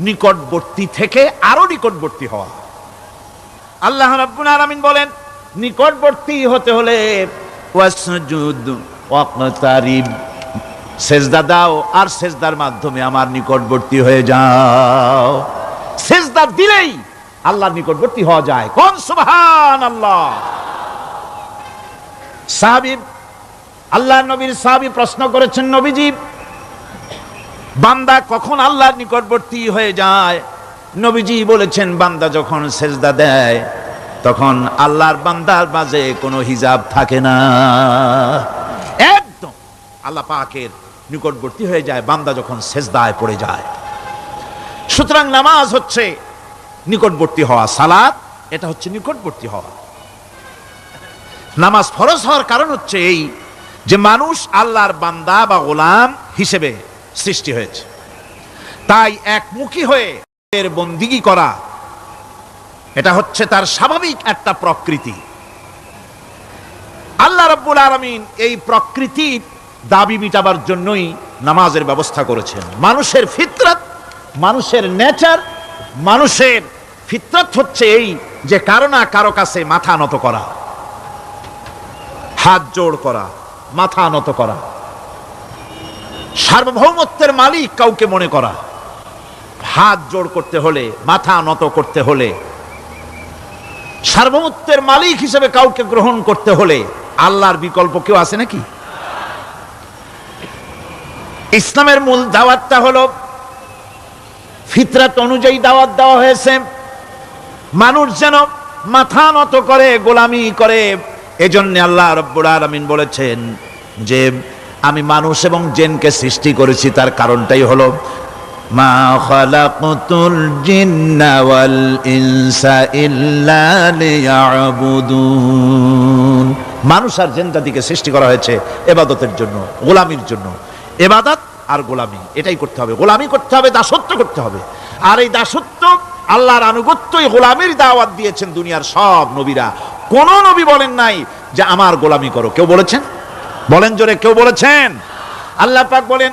নিকটবর্তী থেকে আরো নিকটবর্তী হওয়া। আল্লাহ রাব্বুল আলামিন বলেন, নিকটবর্তী হতে হলে ওয়াসজুদ ওয়াকতারিব, সেজদা দাও আর সেজদার মাধ্যমে আমার নিকটবর্তী হয়ে যাও। সেজদা দিলেই আল্লাহর নিকটবর্তী হওয়া যায়। কোন সুবহানাল্লাহ। সাহাবী, আল্লাহর নবীর সাহাবী প্রশ্ন করেছেন, নবীজি বান্দা কখন আল্লাহর নিকটবর্তী হয়ে যায়? নবীজি বলেছেন, বান্দা যখন সেজদা দেয় তখন আল্লাহর বান্দার মাঝে কোনো হিজাব থাকে না, একদম আল্লাহ পাকের নিকটবর্তী হয়ে যায় বান্দা যখন সেজদায় পড়ে যায়। সুতরাং নামাজ হচ্ছে নিকটবর্তী হওয়া, সালাত এটা হচ্ছে নিকটবর্তী হওয়া। নামাজ ফরজ হওয়ার কারণ হচ্ছে এই যে মানুষ আল্লাহর বান্দা বা গোলাম হিসেবে সৃষ্টি হয়েছে, তাই একমুখী হয়ে এর বন্দিগি করা এটা হচ্ছে তার স্বাভাবিক একটা প্রকৃতি। আল্লাহ রাব্বুল আলামিন এই প্রকৃতির দাবি মিটাবার জন্যই নামাজের ব্যবস্থা করেছেন। মানুষের ফিতরত, মানুষের নেচার, মানুষের ফিতরত হচ্ছে এই যে কারো না কারো কাছে মাথা নত করা, হাত জোড় করা, মাথা নত করা, সার্বভৌমত্বের মালিক কাউকে মনে করা। হাত জোড় করতে হলে, মাথা নত করতে হলে, সার্বভৌমত্বের মালিক হিসেবে কাউকে গ্রহণ করতে হলে আল্লাহর বিকল্প কেউ আছে নাকি? ইসলামের মূল দাওয়াতটা হলো ফিতরাত অনুযায়ী দাওয়াত দেওয়া হয়েছে, মানুষ যেন মাথা নত করে, গোলামি করে। এজন্য আল্লাহ রাব্বুল আলামিন বলেছেন যে আমি মানুষ এবং জিনকে সৃষ্টি করেছি, তার কারণটাই হলো মা খালাকতুল জিন্না ওয়াল ইনসা ইল্লা লিয়াবুদুন। মানুষ আর জিন জাতিকে সৃষ্টি করা হয়েছে ইবাদতের জন্য, গোলামির জন্য। ইবাদত আর গোলামি এটাই করতে হবে, গোলামি করতে হবে, দাসত্ব করতে হবে। আর এই দাসত্ব, আল্লাহর আনুগত্যই গোলামির দাওয়াত দিয়েছেন দুনিয়ার সব নবীরা। কোন নবী বলেন নাই যে আমার গোলামি করো। কেউ বলেছেন? বলেন জোরে, কেউ বলেছেন? আল্লাহ পাক বলেন,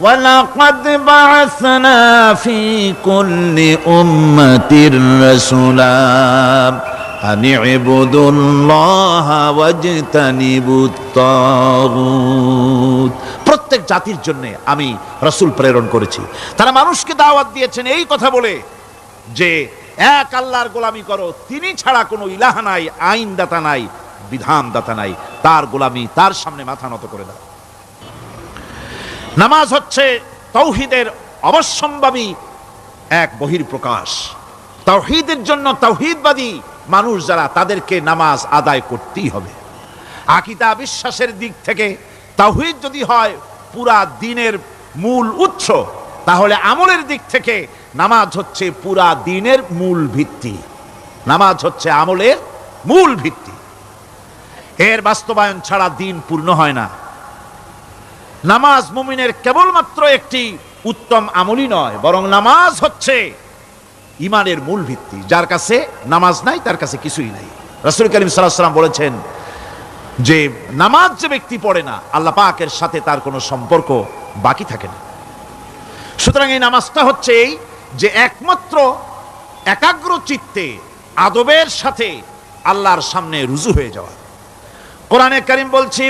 ওয়ালাকাদ বা'আসনা ফি কুল্লি উম্মাতির রাসূলা আন ইবুদুল্লাহা ওয়াজতানিবুত তাগুত। প্রত্যেক জাতির জন্য আমি রাসূল প্রেরণ করেছি, তারা মানুষকে দাওয়াত দিয়েছেন এই কথা বলে যে এক আল্লাহর গোলামি করো, তিনি ছাড়া কোনো ইলাহ নাই, আইনদাতা নাই, বিধানদাতা নাই, তার গোলামি, তার সামনে মাথা নত করে দাও। নামাজ হচ্ছে তাওহীদের অবশ্যম্ভাবী এক বহির্প্রকাশ। তাওহীদের জন্য তাওহীদবাদী মানুষ যারা, তাদেরকে নামাজ আদায় করতেই হবে। আকীদা বিশ্বাসের দিক থেকে তাওহীদ যদি হয় পুরা দ্বীনের মূল উৎস, তাহলে আমলের দিক থেকে নামাজ হচ্ছে পুরা দ্বীনের মূল ভিত্তি। নামাজ হচ্ছে আমলের মূল ভিত্তি। এর বাস্তবায়ন ছাড়া দিন পূর্ণ হয় না। নামাজ মুমিনের কেবলমাত্র একটি উত্তম আমলই নয়, বরং নামাজ হচ্ছে ইমানের মূল ভিত্তি। যার কাছে নামাজ নাই তার কাছে কিছুই নাই। রাসূল করিম সাল্লাল্লাহু আলাইহি ওয়াসাল্লাম বলেছেন যে নামাজ যে ব্যক্তি পড়ে না, আল্লাহ পাকের সাথে তার কোনো সম্পর্ক বাকি থাকে না। সুতরাং এই নামাজটা হচ্ছে এই যে একমাত্র একাগ্র চিত্তে আদবের সাথে আল্লাহর সামনে রুজু হয়ে যাওয়া। কোরআনে কারীম বলছে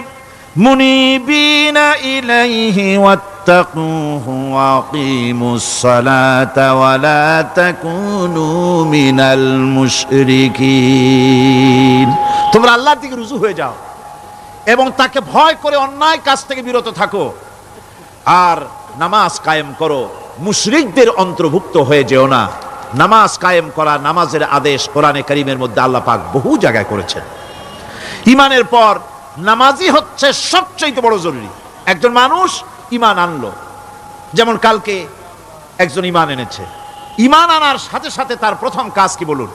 মুনিবিনা ইলাইহি ওয়াত্তাকুহু ওয়া আকিমুস সালাতা ওয়া লা তাকুনু মিনাল মুশরিকিন। তোমরা আল্লাহর দিকে রুজু হয়ে যাও এবং তাকে ভয় করে অন্যায় কাজ থেকে বিরত থাকো, আর নামাজ কায়েম করো, মুশরিকদের অন্তর্ভুক্ত হয়ে যেও না। নামাজ কায়েম করা, নামাজের আদেশ কোরআনে কারীমের মধ্যে আল্লাহ পাক বহু জায়গায় করেছেন। ঈমানের পর নামাজই হচ্ছে সবচেয়ে বড় জরুরি। একজন মানুষ ঈমান আনলো, যেমন কালকে একজন ঈমান এনেছে, ঈমান আনার সাথে সাথে তার প্রথম কাজ কি বলুন?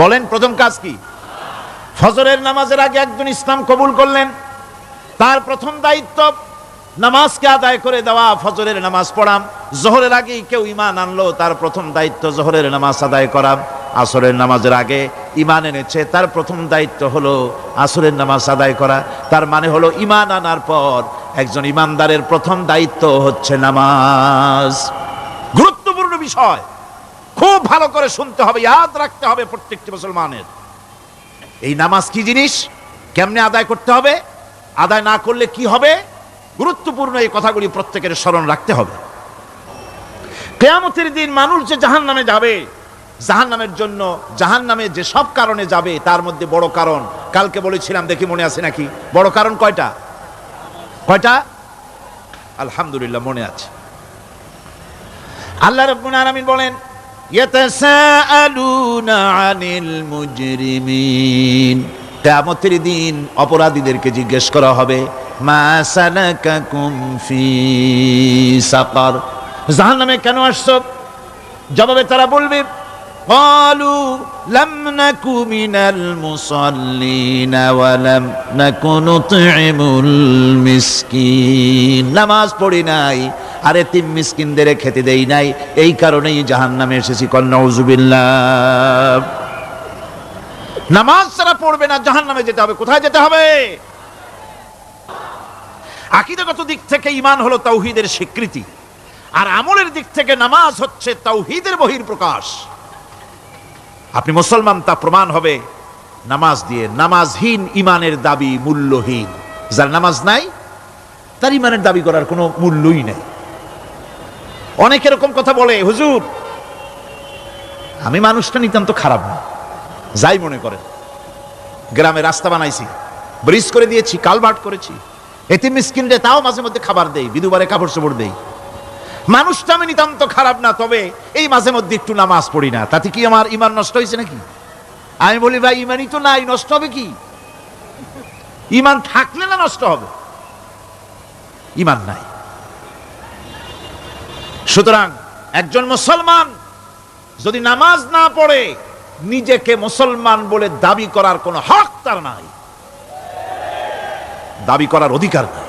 বলেন প্রথম কাজ কি? ফজরের নামাজের আগে একজন ইসলাম কবুল করলেন, তার প্রথম দায়িত্ব নামাজকে আদায় করে দেওয়া, ফজরের নামাজ পড়াম। জোহরের আগেই কেউ ঈমান আনলো, তার প্রথম দায়িত্ব জোহরের নামাজ আদায় করা। আসরের নামাজের আগে ঈমান এনেছে, তার প্রথম দায়িত্ব হলো আসরের নামাজ আদায় করা। তার মানে হলো ঈমান আনার পর একজন ঈমানদারের প্রথম দায়িত্ব হচ্ছে নামাজ। গুরুত্বপূর্ণ বিষয়, খুব ভালো করে শুনতে হবে, ইয়াদ রাখতে হবে প্রত্যেকটি মুসলমানের। এই নামাজ কি জিনিস, কেমনে আদায় করতে হবে, আদায় না করলে কি হবে, গুরুত্বপূর্ণ এই কথাগুলি প্রত্যেকের স্মরণ রাখতে হবে। কিয়ামতের দিন মানুষ যে জাহান্নামে যাবে, জাহান্নামের জন্য, জাহান্নামে যে সব কারণে যাবে তার মধ্যে বড় কারণ কালকে বলেছিলাম, দেখি মনে আছে নাকি? বড় কারণ কয়টা? কয়টা? আলহামদুলিল্লাহ মনে আছে। আল্লাহ রাব্বুল আলামিন বলেন ইয়াতাসাআলুনা আনিল মুজরিমিন, কিয়ামতের দিন অপরাধীদেরকে জিজ্ঞেস করা হবে মা সালাকাকুম ফি সাকার, জাহান্নামে কেন আসছো? জবাবে তারা বলবে ক্বালু লাম নাকু মিনাল মুসাল্লিনা ওয়া লাম নাকু নুতঈমুল মিসকিন, নামাজ পড়ি নাই আর এতিম মিসকিনদের খেতে দেই নাই, এই কারণেই জাহান্নামে এসেছি। কল নাউযুবিল্লাহ। নামাজ যারা পড়বে না জাহান্নামে যেতে হবে। কোথায় যেতে হবে? আকীদাগত দিক থেকে ঈমান হলো তাওহীদের স্বীকৃতি, আর আমলের দিক থেকে নামাজ হচ্ছে তাওহীদের বহিঃপ্রকাশ। আপনি মুসলমান তা প্রমাণ হবে নামাজ দিয়ে। নামাজহীন ঈমানের দাবি মূল্যহীন। যার নামাজ নাই তার ঈমানের দাবি করার কোনো মূল্যই নেই। অনেক এরকম কথা বলে, হুজুর আমি মানুষটা নিতান্ত খারাপ না, যাই মনে করেন, গ্রামে রাস্তা বানাইছি, ব্রিজ করে দিয়েছি, কালভার্ট করেছি, এতিম মিসকিনদের তাও মাঝে মধ্যে খাবার দেই, বিধবারে কাপড় চোপড় দেই, মানুষটা আমি নিতান্ত খারাপ না, তবে এই মাঝে মধ্যে একটু নামাজ পড়ি না, তাতে কি আমার ঈমান নষ্ট হয়েছে নাকি? আমি বলি ভাই ঈমানই তো নাই, নষ্ট হবে কি? ঈমান থাকলে না নষ্ট হবে? ঈমান নাই। সুতরাং একজন মুসলমান যদি নামাজ না পড়ে নিজেকে মুসলমান বলে দাবি করার কোনো হক তার নাই, দাবি করার অধিকার নাই।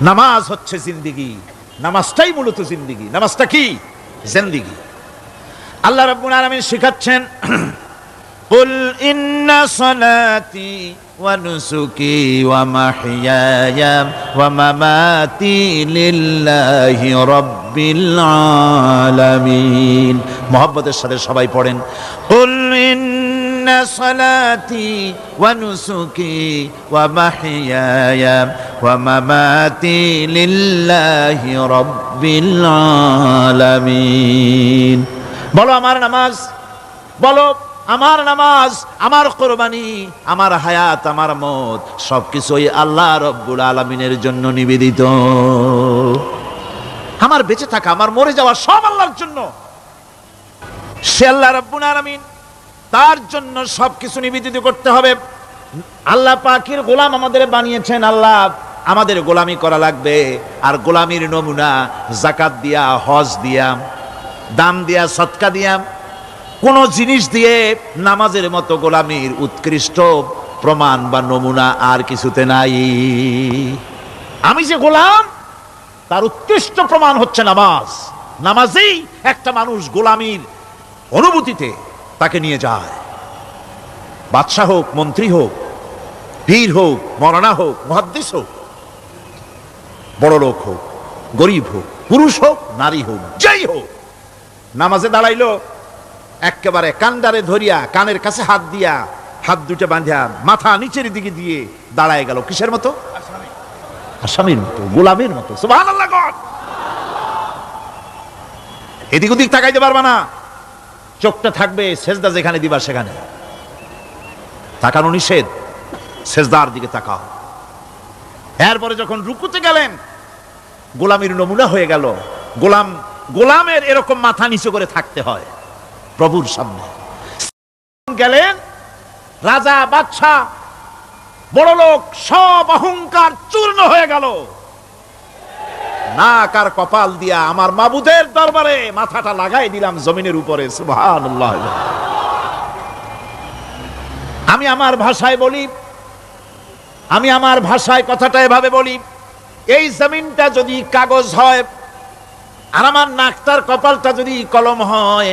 নামাজ হচ্ছে জিন্দেগি, নামাজটাই মূলত জিন্দেগি। নামাজটা কি? জিন্দেগি। আল্লাহ রাব্বুল আলামিন শিখাচ্ছেন কুল ইন্না সালাতি ওয়া নুসুকি ওয়া মাহইয়ায়া ওয়া মামাতি লিল্লাহি রাব্বিল আলামিন। মুহাব্বতের সাথে সবাই পড়েন কুল ইন্না সালাতি ওয়া নুসুকি ওয়া মাহইয়ায়া ওয়া মামাতি লিল্লাহি রাব্বিল আলামিন। বলো আমার নামাজ, বলো আমার নামাজ, আমার কোরবানি, আমার হায়াত, আমার মত সবকিছুই আল্লাহ রব্বুল আলামিনের জন্য নিবেদিত। আমার বেঁচে থাকা, আমার মরে যাওয়া সব আল্লাহর জন্য। সে আল্লাহ রব্বুল আলামিন, তার জন্য সবকিছু নিবেদিত করতে হবে। আল্লাহ পাকের গোলাম আমাদের বানিয়েছেন, আল্লাহ আমাদের গোলামি করা লাগবে। আর গোলামির নমুনা জাকাত দিয়া, হজ দিয়া, দান দিয়া, সদকা দিয়া, কোন জিনিস দিয়ে নামাজের মতো গোলামীর উৎকৃষ্ট প্রমাণ বা নমুনা আর কিছুতে নাই। আমি যে গোলাম তার উৎকৃষ্ট প্রমাণ হচ্ছে নামাজ। নামাজেই একটা মানুষ গোলামীর অনুভূতিতে তাকে নিয়ে যায়। বাদশাহ হোক, মন্ত্রী হোক, পীর হোক, মৌলানা হোক, মুহাদ্দিস হোক, বড় লোক হোক, গরিব হোক, পুরুষ হোক, নারী হোক, যাই হোক, নামাজে দাঁড়াইলো, একেবারে কান্ডারে ধরিয়া কানের কাছে হাত দিয়া, হাত দুটো বাঁধিয়া মাথা নিচের দিকে দিয়ে দাঁড়ায় গেল। কিসের মতো? আসামির মতো, গোলামের মতো। সুবহানাল্লাহ। এদিক ওদিক তাকাইতে পারবা না, চোখটা থাকবে সেজদা যেখানে দিবা সেখানে। তাকানো নিষেধ, সেজদার দিকে তাকাও। এরপরে যখন রুকুতে গেলেন, গোলামের নমুনা হয়ে গেল। গোলামের এরকম মাথা নিচু করে থাকতে হয় প্রভুর সামনে। গেলেন, রাজা, বাদশা, বড় লোক, সব অহংকার চূর্ণ হয়ে গেল। নাক আর কপাল দিয়া আমার মাবুদের দরবারে মাথাটা লাগাই দিলাম জমিনের উপরে। সুবহানাল্লাহ। আমি আমার ভাষায় বলি, আমি আমার ভাষায় কথাটা এভাবে বলি, এই জমিনটা যদি কাগজ হয় আর আমার নাকটার কপালটা যদি কলম হয়,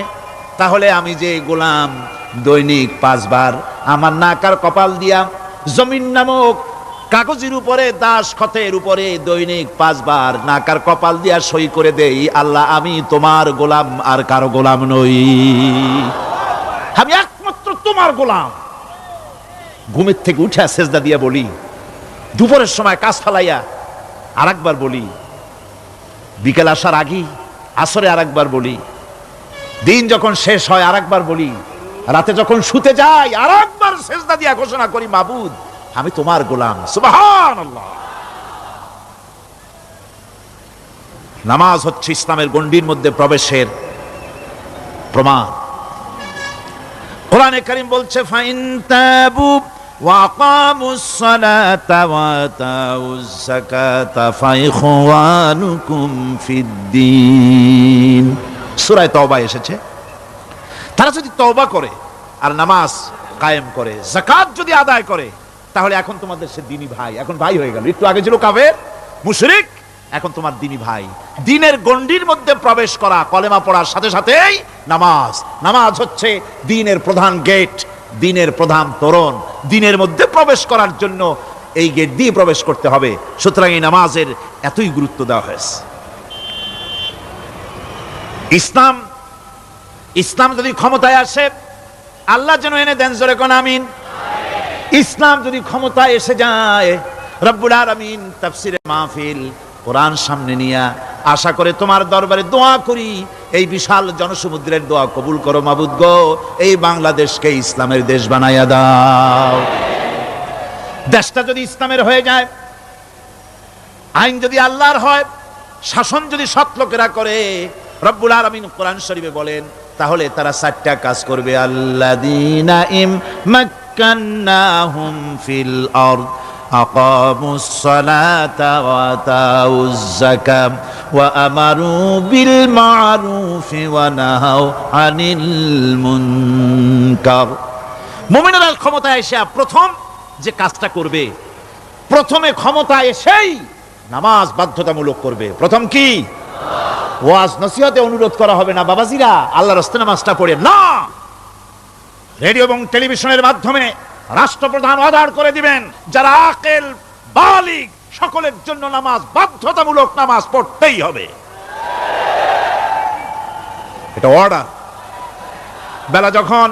তাহলে আমি যে গোলাম দৈনিক 5 বার আমার নাক আর কপাল দিয়া জমিন নামক কাগজের উপরে, দাস খতের উপরে দৈনিক 5 বার নাক আর কপাল দিয়া সই করে দেই, আল্লাহ আমি তোমার গোলাম আর কারো গোলাম নই, আমি একমাত্র তোমার গোলাম। ঘুমের থেকে উঠে সেজদা দিয়া বলি, দুপুরের সময় কাজ ফালাইয়া আরেকবার বলি, বিকেল আসার আগে আসরে আরেকবার বলি, দিন যখন শেষ হয় আরেকবার বলি, রাতে যখন শুতে যাই আরেকবার সেজদা দিয়া ঘোষণা করি, মাবুদ আমি তোমার গোলাম। সুবহানাল্লাহ। নামাজ হচ্ছে ইসলামের গণ্ডির মধ্যে প্রবেশের প্রমাণ। কোরআনে কারীম বলছে, ফাইন তাবু ওয়া আকামুস সালাতা ওয়া আতাউজ যাকাতা ফাইখওয়ানুকুম ফিদ্দীন। সূরা তওবা এসেছে। তারা যদি তওবা করে আর নামাজ কায়েম করে, যাকাত যদি আদায় করে, তাহলে এখন তোমাদের সে দ্বীনি ভাই, এখন ভাই হয়ে গেল। একটু আগে ছিল কাফের, মুশরিক, এখন তোমার দ্বীনি ভাই। দ্বীনের গণ্ডির মধ্যে প্রবেশ করা, কলেমা পড়ার সাথে সাথেই নামাজ। নামাজ হচ্ছে দ্বীনের প্রধান গেট, দ্বীনের প্রধান তোরণ। দ্বীনের মধ্যে প্রবেশ করার জন্য এই গেট দিয়ে প্রবেশ করতে হবে। সুতরাং এই নামাজের এতই গুরুত্ব দেওয়া হয়েছে। ইসলাম যদি ক্ষমতায় আসে, আল্লাহ যেন এনে দেন, জোরে কোন আমিন। ইসলাম যদি ক্ষমতায় এসে যায়, রব্বুল আলামিন তাফসীরে মাহফিল, কোরআন সামনে নিয়া আশা করে তোমার দরবারে দোয়া করি, এই বিশাল জনসমুদ্রের দোয়া কবুল করো মাবুদ গো, এই বাংলাদেশকে ইসলামের দেশ বানাইয়া দাও। দেশটা যদি ইসলামের হয়ে যায়, আইন যদি আল্লাহর হয়, শাসন যদি সৎ লোকেরা করে, রব্বুল আলামিন কোরআন শরীফে বলেন, তাহলে তারা 4টা কাজ করবে। আল্লাযীনা ইম্মাক্কান্নাহুম ফিল আরদ আকামুস সালাতা ওয়া আতাউজ যাকাত ওয়া আমারু বিল মা'রুফি ওয়া নাহাউ আনিল মুনকার। মুমিনেরা ক্ষমতায় এসে প্রথম যে কাজটা করবে, প্রথমে ক্ষমতায় এসেই নামাজ বাধ্যতামূলক করবে। প্রথম কি? ওয়াজ নসিহতে অনুরোধ করা হবে না, বাবাজিরা আল্লাহর রাস্তায় নামাজটা পড়ে না। রেডিও এবং টেলিভিশনের মাধ্যমে রাষ্ট্রপ্রধান অর্ডার করে দিবেন, যারা আকেল বালিগ সকলের জন্য নামাজ বাধ্যতামূলক, নামাজ পড়তেই হবে, এটা অর্ডার। বেলা যখন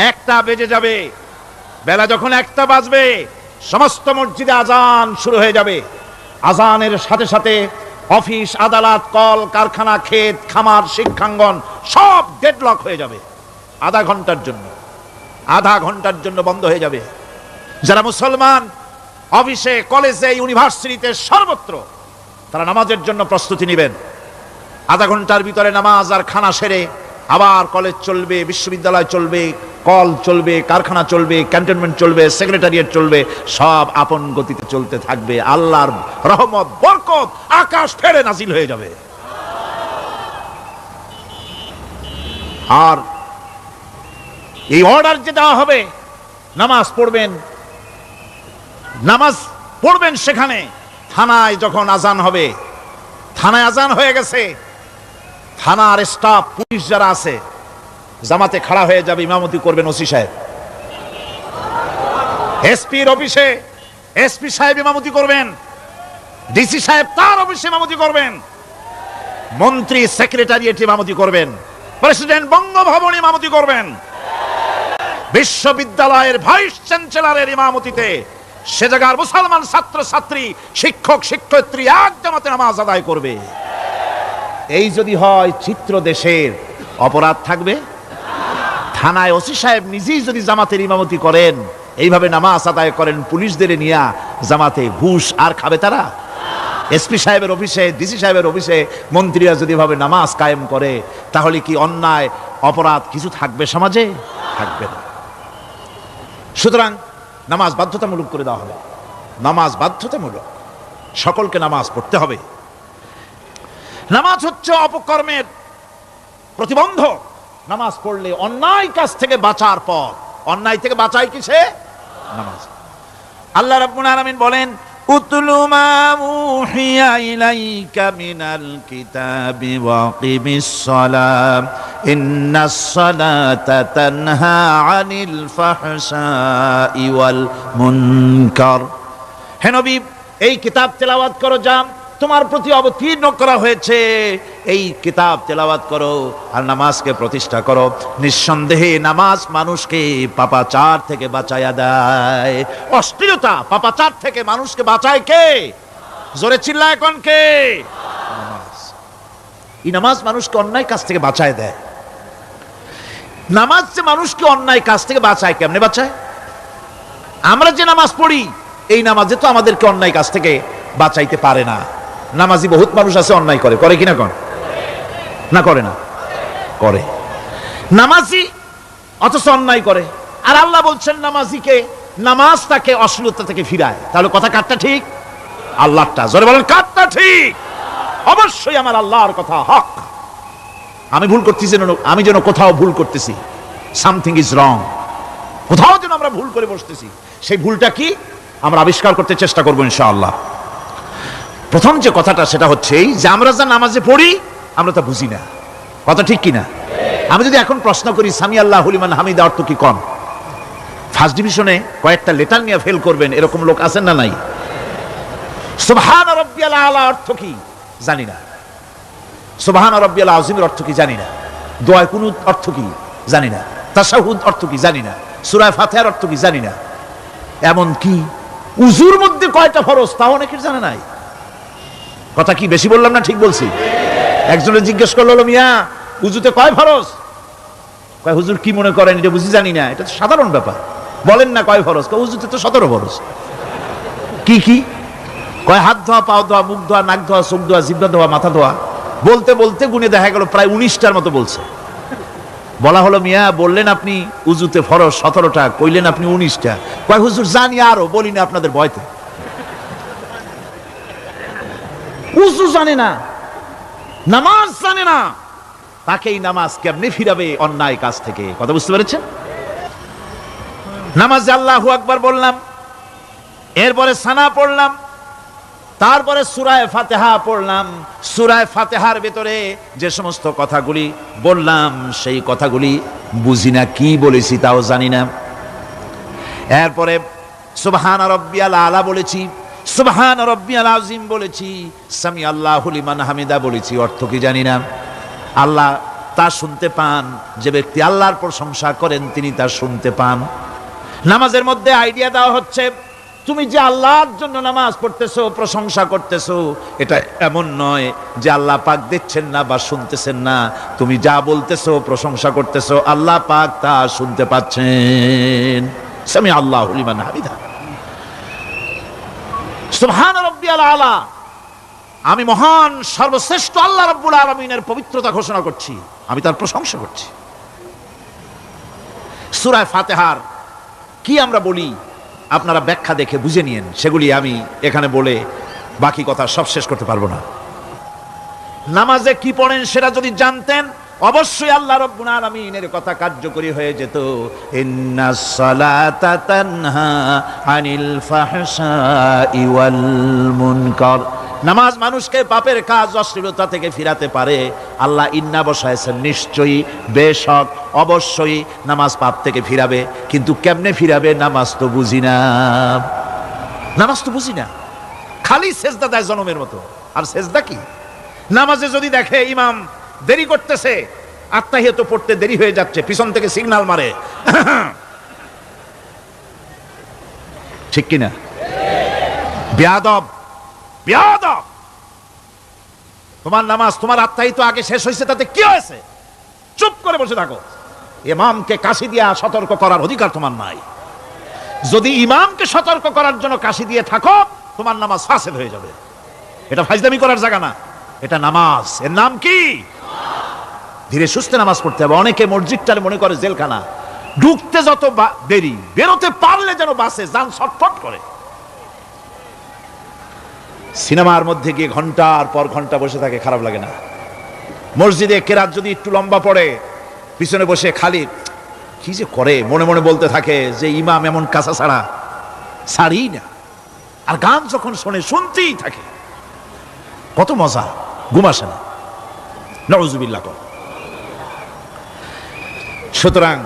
1টা বেজে যাবে, বেলা যখন 1টা বাজবে, সমস্ত মসজিদে আজান শুরু হয়ে যাবে। আজানের সাথে সাথে অফিস, আদালত, কল কারখানা, ক্ষেত খামার, শিক্ষাঙ্গন সব ডেডলক হয়ে যাবে। আধা ঘন্টার জন্য বন্ধ হয়ে যাবে। যারা মুসলমান অফিসে, কলেজে, ইউনিভার্সিটিতে, সর্বত্র তারা নামাজের জন্য প্রস্তুতি নেবেন। আধা ঘন্টার ভিতরে নামাজ আর খানা সেরে আবার কলেজ চলবে, বিশ্ববিদ্যালয় চলবে, কল চলবে, কারখানা চলবে, ক্যান্টনমেন্ট চলবে, সেক্রেটারিয়েট চলবে, সব আপন গতিতে চলতে থাকবে। আল্লাহর রহমত, বরকত আকাশ ফেরে নাজিল হয়ে যাবে। আর এই অর্ডার যে দেওয়া হবে, নামাজ পড়বেন, নামাজ পড়বেন সেখানে। থানায় যখন আজান হবে, থানায় আজান হয়ে গেছে, থানার স্টাফ পুলিশ যারা আছে জামাতে খাড়া হয়ে যাবে, ইমামতি করবেন ওসি সাহেব। এসপির অফিসে এসপি সাহেব ইমামতি করবেন, ডিসি সাহেব তার অফিসে ইমামতি করবেন, মন্ত্রী সেক্রেটারিয়েট ইমামতি করবেন, প্রেসিডেন্ট বঙ্গভবন ইমামতি করবেন, বিশ্ববিদ্যালয়ের ভাইস চ্যান্সেলরের ইমামতিতে সে জায়গার মুসলমান ছাত্র ছাত্রী, শিক্ষক শিক্ষয়িত্রী এক জামাতে নামাজ আদায় করবে। এই যদি হয় চিত্র দেশের, অপরাধ থাকবে? থানায় ওসি সাহেব নিজেই যদি জামাতের ইমামতি করেন, এইভাবে নামাজ আদায় করেন পুলিশদের নিয়ে জামাতে, ঘুষ আর খাবে তারা? এসপি সাহেবের অফিসে, ডিসি সাহেবের অফিসে মন্ত্রীরা যদি ভাবে নামাজ কায়েম করে, তাহলে কি অন্যায় অপরাধ কিছু থাকবে সমাজে? থাকবে না। সুতরাং নামাজ বাধ্যতামূলক করে দেওয়া হবে। নামাজ বাধ্যতামূলক, সকলকে নামাজ পড়তে হবে। নামাজ হচ্ছে অপকর্মের প্রতিবন্ধক। নামাজ পড়লে অন্যায় কাজ থেকে বাঁচার পথ। অন্যায় থেকে বাঁচায় কিসে? নামাজ। আল্লাহ রাব্বুল আলামিন বলেন, উতলু মা উহিয়া ইলাইকা মিনাল কিতাবি ওয়াকিমিস সালাম ইন্নাস সালাতা তানহা আনিল ফাহশাই ওয়াল মুনকার। হে নবী, এই কিতাব তেলাওয়াত করো, যা তোমার প্রতি অবতীর্ণ করা হয়েছে, এই কিতাব তেলাওয়াত করো আর নামাজকে প্রতিষ্ঠা করো। নিঃসন্দেহে নামাজ মানুষকে পাপাচার থেকে বাঁচায়া দেয়। অশ্লীলতা, পাপাচার থেকে মানুষকে বাঁচায় কে? জোরে চিল্লায় কোন কে? নামাজ। এই নামাজ মানুষকে অন্যায় কাজ থেকে বাঁচায় দেয়। নামাজ যে মানুষকে অন্যায় কাজ থেকে বাঁচায়, কেমনে বাঁচায়? আমরা যে নামাজ পড়ি, এই নামাজে তো আমাদেরকে অন্যায় কাজ থেকে বাঁচাইতে পারে না। নামাজি বহুত মানুষ আছে অন্যায় করে, করে কিনা কোন? না করে না? করে। নামাজি অথচ অন্যায় করে। আর আল্লাহ বলছেন নামাজিকে, নামাজ তাকে অশ্লীলতা থেকে ফিরায়। তাহলে কথা কারটা ঠিক? আল্লাহরটা। জোরে বলেন কারটা ঠিক? অবশ্যই আমার আল্লাহর কথা হক। আমি ভুল করতেছি, আমি যেন কোথাও ভুল করতেছি, সামথিং ইজ রং, কোথাও যেন আমরা ভুল করে বসতেছি। সেই ভুলটা কি আমরা আবিষ্কার করতে চেষ্টা করবো ইনশাআল্লাহ। প্রথম যে কথাটা সেটা হচ্ছে এই যে আমরা যা নামাজে পড়ি আমরা তা বুঝি না। কথা ঠিক কিনা? আমি যদি এখন প্রশ্ন করি সামি আল্লাহু লিমান হামিদা অর্থ কি, কন? ফার্স্ট ডিভিশনে কয়েকটা লেটার নিয়ে ফেল করবেন এরকম লোক আছেন না নাই? সুবহান রাব্বিয়াল আলা অর্থ কি জানি না, সুবহান রাব্বিয়াল আযীমের অর্থ কি জানি না, দোয়া কুনুত অর্থ কি জানি না, তাশাহুদ অর্থ কি জানি না, সূরা ফাতিহার অর্থ কি জানি না। এমন কি উজুর মধ্যে কয়টা ফরজ তাও অনেকের জানা নাই। কথা কি বেশি বললাম না ঠিক বলছি? একজনে জিজ্ঞেস করলো, মিয়া উজুতে কয় ফরজ? কয় হুজুর কি মনে করেন এটা বুঝি জানি না, এটা তো সাধারণ ব্যাপার, বলেন না কয় ফরজ? কয় উজুতে তো 17 ফরজ। কি কি? কয় হাত ধোয়া, পাও ধোয়া, মুখ ধোয়া, নাক ধোয়া, চোখ ধোয়া, জিহ্বা ধোয়া, মাথা ধোয়া। বলতে বলতে গুনে দেখা গেল প্রায় 19টার মতো বলছে। বলা হলো, মিয়া বললেন আপনি উজুতে ফরজ 17টা, কইলেন আপনি 19টা। কয় হুজুর জানি আরো, বলি না আপনাদের ভয়তে। উজু জানে না, নামাজ জানে না, তাকে এই নামাজ কেমনে ফিরাবে অন্যায় কাজ থেকে? কথা বুঝতে পেরেছেন? নামাজে আল্লাহু আকবার বললাম, এরপরে সানা পড়লাম, তারপরে সূরা ফাতিহা পড়লাম। সূরা ফাতিহার ভিতরে যে সমস্ত কথাগুলি বললাম সেই কথাগুলি বুঝি না, কি বলেছি তাও জানি না। এরপরে সুবহান রাব্বিয়াল আলা বলেছি, সুবহান রাব্বিয়াল আযীম বলেছি, সামি আল্লাহু লিমান হামিদা বলেছি, অর্থ কি জানি না। আল্লাহ তা শুনতে পান, যে ব্যক্তি আল্লাহর প্রশংসা করেন তিনি তা শুনতে পান। নামাজের মধ্যে আইডিয়া দেওয়া হচ্ছে, তুমি যে আল্লাহর জন্য নামাজ পড়তেছো, প্রশংসা করতেছো, এটা এমন নয় যে আল্লাহ পাক দেখছেন না বা শুনতেছেন না। তুমি যা বলতেছো, প্রশংসা করতেছো, আল্লাহ পাক তা শুনতে পাচ্ছেন। সামি আল্লাহু লিমান হামিদা। সুবহান রাব্বিয়াল আলা, আমি মহান সর্বশ্রেষ্ঠ আল্লাহ রাব্বুল আলামিনের পবিত্রতা ঘোষণা করছি, আমি তার প্রশংসা করছি। সূরা ফাতিহার কি আমরা বলি আপনারা ব্যাখ্যা দেখে বুঝে নিয়েন, সেগুলি আমি এখানে বলে বাকি কথা সব শেষ করতে পারবো না। নামাজে কি পড়েন সেটা যদি জানতেন অবশ্যই আল্লাহ রাব্বুল আলামিনের কথা কার্যকরী হয়ে যেত। ইন্নাস সালাতা তানহা আনিল ফাহশাই ওয়াল মুনকার। নামাজ মানুষকে পাপের কাজ অশ্লীলতা থেকে ফিরাতে পারে। আল্লাহ ইন্না বসায়ছেন, নিশ্চয়ই, বেশক, অবশ্যই নামাজ পাপ থেকে ফিরাবে। কিন্তু কেমনে ফিরাবে নামাজ তো বুঝি না, নামাজ তো বুঝি না। খালি সেজদা দেয় জনমের মতো। আর সেজদা কি? নামাজে যদি দেখে ইমাম দেরি করতেছে, আত্তাহিয়াত পড়তে দেরি হয়ে যাচ্ছে, পিছন থেকে সিগন্যাল মারে, ঠিক কিনা? বেয়াদব, বেয়াদব। তোমার নামাজ, তোমার আত্তাহিয়াত আগে শেষ হয়েছে, তাতে কি হয়েছে? চুপ করে বসে থাকো। ইমামকে কাশি দিয়া সতর্ক করার অধিকার তোমার নাই। যদি ইমামকে সতর্ক করার জন্য কাশি দিয়ে থাকো, তোমার নামাজ ফাসেদ হয়ে যাবে। এটা ফাজলামি করার জায়গা না, এটা নামাজ। এর নাম কি? ধীরে সুস্থে নামাজ পড়তে হবে। অনেকে মসজিদটার মনে করে জেলখানা, ঢুকতে যত দেরি, বেরোতে পারলে যেন বাসে যান ছটফট করে। সিনেমার মধ্যে গিয়ে ঘন্টার পর ঘন্টা বসে থাকে, খারাপ লাগে না? মসজিদে কেরাত যদি একটু লম্বা পড়ে, পিছনে বসে খালি কি যে করে মনে মনে বলতে থাকে যে ইমাম এমন কাঁচা ছাড়া ছাড়ি না। আর গান যখন শোনে শুনতেই থাকে, কত মজা, ঘুম আসে না। নাউযুবিল্লাহ। সুতরাং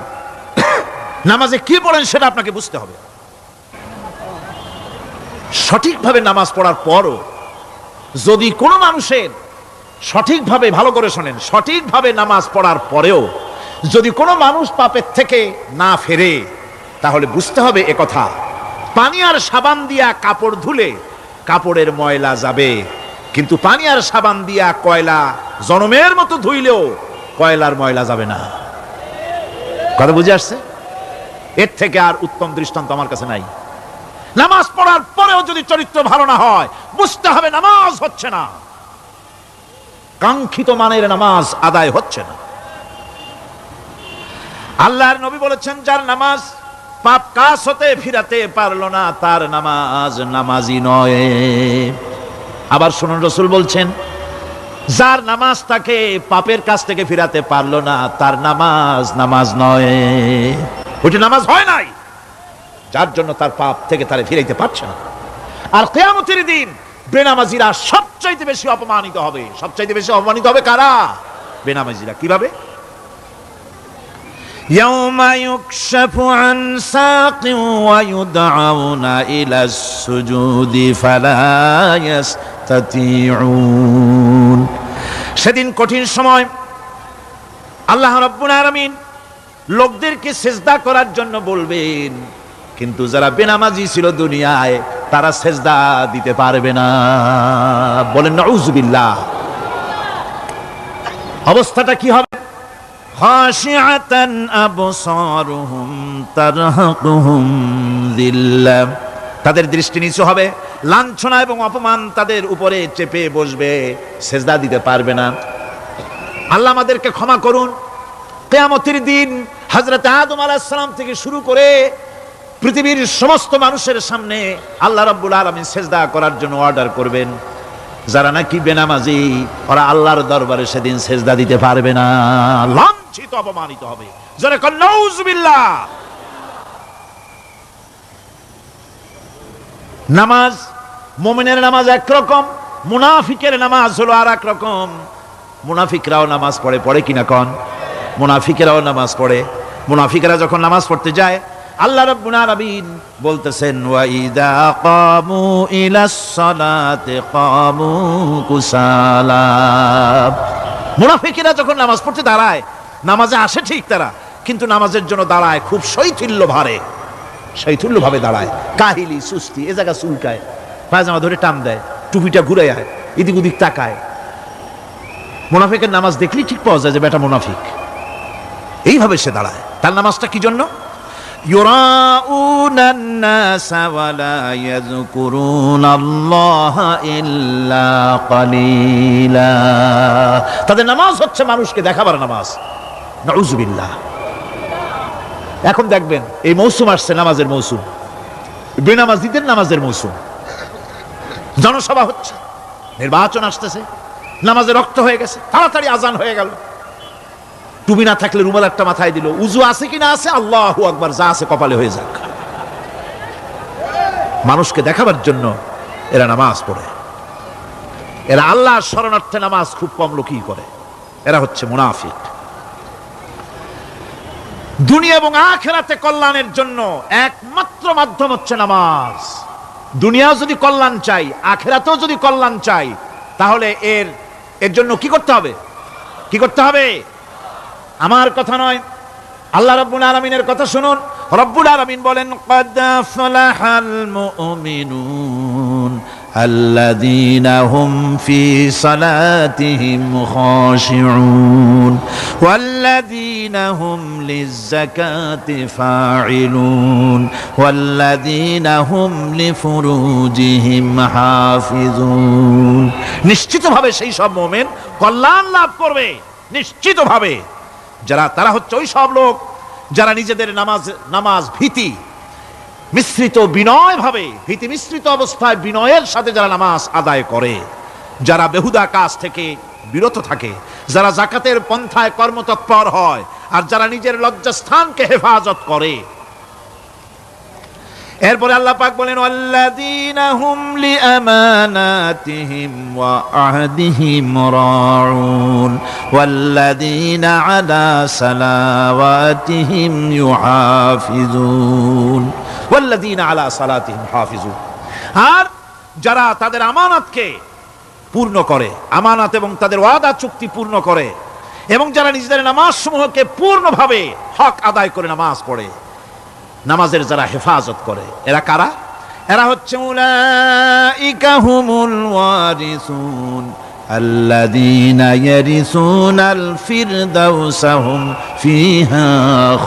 নামাজে কি পড়েন সেটা আপনাকে বুঝতে হবে। সঠিকভাবে নামাজ পড়ার পরও যদি কোনো মানুষের সঠিকভাবে, ভালো করে শোনেন, সঠিকভাবে নামাজ পড়ার পরেও যদি কোনো মানুষ পাপের থেকে না ফেরে, তাহলে বুঝতে হবে একথা, পানি আর সাবান দিয়া কাপড় ধুলে কাপড়ের ময়লা যাবে, কিন্তু পানি আর সাবান দিয়া কয়লা জনমের মতো ধুইলেও কয়লার ময়লা যাবে না। কথা বুঝে আসছে? এর থেকে আর উত্তম দৃষ্টান্ত আমার কাছে নাই। নামাজ পড়ার পরেও যদি চরিত্র ভালো না হয়, বুঝতে হবে নামাজ হচ্ছে না, কাঙ্ক্ষিত মানের নামাজ আদায় হচ্ছে না। আল্লাহর নবী বলেছেন, যার নামাজ পাপ কাজ হতে ফিরাতে পারলো না, তার নামাজ নামাজি নয়। আবার শুনুন, রাসূল বলছেন, যার নামাজ তাকে পাপের কাছ থেকে ফিরাতে পারলো না, তার নামাজ নামাজ নয়। ওইটা নামাজ হয় নাই, যার জন্য তার পাপ থেকে তারে ফিরাইতে পারছে না। আর কিয়ামতের দিন বেনামাজিরা সবচাইতে বেশি অপমানিত হবে। সবচাইতে বেশি অপমানিত হবে কারা? বেনামাজিরা। কিভাবে? ইয়াউমা ইউকশাফু আন সাকিন ওয়া ইউদআউনা ইলাস সুজুদি ফালা ইয়াস্তাতিউন। সেদিন কঠিন সময়, আল্লাহ রাব্বুল আলামিন লোকদেরকে সিজদা করার জন্য বলবেন, কিন্তু যারা বেনামাজি ছিল দুনিয়ায়, তারা সিজদা দিতে পারবে না। বলেন নাউযুবিল্লাহ। অবস্থাটা কি হবে? খাশিআতান আবসারুহুম তারহাকুহুম যিল্লাহ। তাদের দৃষ্টি নিচু হবে, লাঞ্ছনা এবং অপমান তাদের উপরে চেপে বসবে, সিজদা দিতে পারবে না। আল্লাহ আমাদেরকে ক্ষমা করুন। কিয়ামতের দিন হযরত আদম আলাইহিস সালাম থেকে শুরু করে পৃথিবীর সমস্ত মানুষের সামনে আল্লাহ রাব্বুল আলামিন সিজদা করার জন্য অর্ডার করবেন। যারা নাকি বেনামাজি, ওরা আল্লাহর দরবারে সেদিন সিজদা দিতে পারবে না, লাঞ্ছিত, অপমানিত হবে। যারা কন নাউযুবিল্লাহ। নামাজ, মুমিনের নামাজ একরকম, মুনাফিকের নামাজ হলো আর এক রকম। মুনাফিকরাও নামাজ পড়ে, পড়ে কিনা কন? মুনাফিকেরাও নামাজ পড়ে। মুনাফিকেরা যখন নামাজ পড়তে যায়, আল্লাহ রাব্বুল আলামিন বলতেছেন, ওয়া ইযা কামু ইলাস সালাতি কামু কুসালা। মুনাফিকেরা যখন নামাজ পড়তে দাঁড়ায়, নামাজে আসে ঠিক তারা, কিন্তু নামাজের জন্য দাঁড়ায় খুব শৈথিল্য ভারে, শৈথিল্যভাবে দাঁড়ায়, কাহিলি, সুস্তি, এ জায়গা চুলকায়, পায়জামা ধরে টান দেয়, টুপিটা ঘুরে যায়, এদিক ওদিক তাকায়। মুনাফিকের নামাজ দেখলেই ঠিক পাওয়া যায় যে বেটা মুনাফিক। এইভাবে সে দাঁড়ায়। তার নামাজটা কি জন্য? ইউরাউনান নাসা ওয়া লা ইয়াযকুরুনাল্লাহা ইল্লা কালিলা। তাদের নামাজ হচ্ছে মানুষকে দেখাবার নামাজ। নাউযুবিল্লাহ। এখন দেখবেন এই মৌসুম আসছে, নামাজের মৌসুম, বেনামাজিদের নামাজের মৌসুম। জনসভা হচ্ছে, নির্বাচন আসতেছে, নামাজে রক্ত হয়ে গেছে, তাড়াতাড়ি আজান হয়ে গেল, টুপি না থাকলে রুমাল একটা মাথায় দিল, উজু আছে কি না আছে, আল্লাহু আকবার, যা আছে কপালে হয়ে যাক। মানুষকে দেখাবার জন্য এরা নামাজ পড়ে। এরা আল্লাহর শরণার্থে নামাজ খুব কম লোকই করে। এরা হচ্ছে মুনাফিক। দুনিয়া এবং আখিরাতে কল্যাণের জন্য একমাত্র মাধ্যম হচ্ছে নামাজ। দুনিয়া যদি কল্যাণ চাই, আখিরাতেও যদি কল্যাণ চাই, তাহলে এর জন্য কি করতে হবে? কি করতে হবে? আমার কথা নয়, আল্লাহ রাব্বুল আলামিনের কথা শুনুন। রব্বুল আলামিন বলেন, ক্বাদ আফলাহাল মুমিনুন আল্লাযীনা হুম ফি সালাতিহিম খাশিউন ওয়াল্লাযীনা হুম লিয-যাকাতি ফাঈলুন ওয়াল্লাযীনা হুম লিফুরুজিহিম হাফিজুন। নিশ্চিতভাবে সেই সব মুমিন কল্যাণ লাভ করবে, নিশ্চিতভাবে। তারা হচ্ছে ওই সব লোক যারা নিজেদের নামাজ ভীতি মিশ্রিত বিনয় ভাবে, ভীতি মিশ্রিত অবস্থায় বিনয়ের সাথে যারা নামাজ আদায় করে, যারা বেহুদা কাজ থেকে বিরত থাকে, যারা যাকাতের পন্থায় কর্মতৎপর হয়, আর যারা নিজের লজ্জাস্থানকে হেফাজত করে। এরপরে আল্লাহ পাক বলেন, ওয়াল্লাযীনা হুম লিআমানাতিহিম ওয়া আহদিহিম রাউন ওয়াল্লাযীনা আলা সালাওয়াতিহিম ইউহাফিজুন ওয়াল্লাযীনা আলা সালাতিহিম হাফিজুন। আর যারা তাদের আমানতকে পূর্ণ করে, আমানত এবং তাদের ওয়াদা চুক্তি পূর্ণ করে, এবং যারা নিজেদের নামাজ সমূহকে পূর্ণভাবে হক আদায় করে নামাজ পড়ে, নামাজের যারা হেফাজত করে, এরা কারা? এরা হচ্ছে উলাইকা হুমুল ওয়ারিসুন আল্লাযীনা ইয়ারিসুনাল ফিরদাউসা হুম ফিহা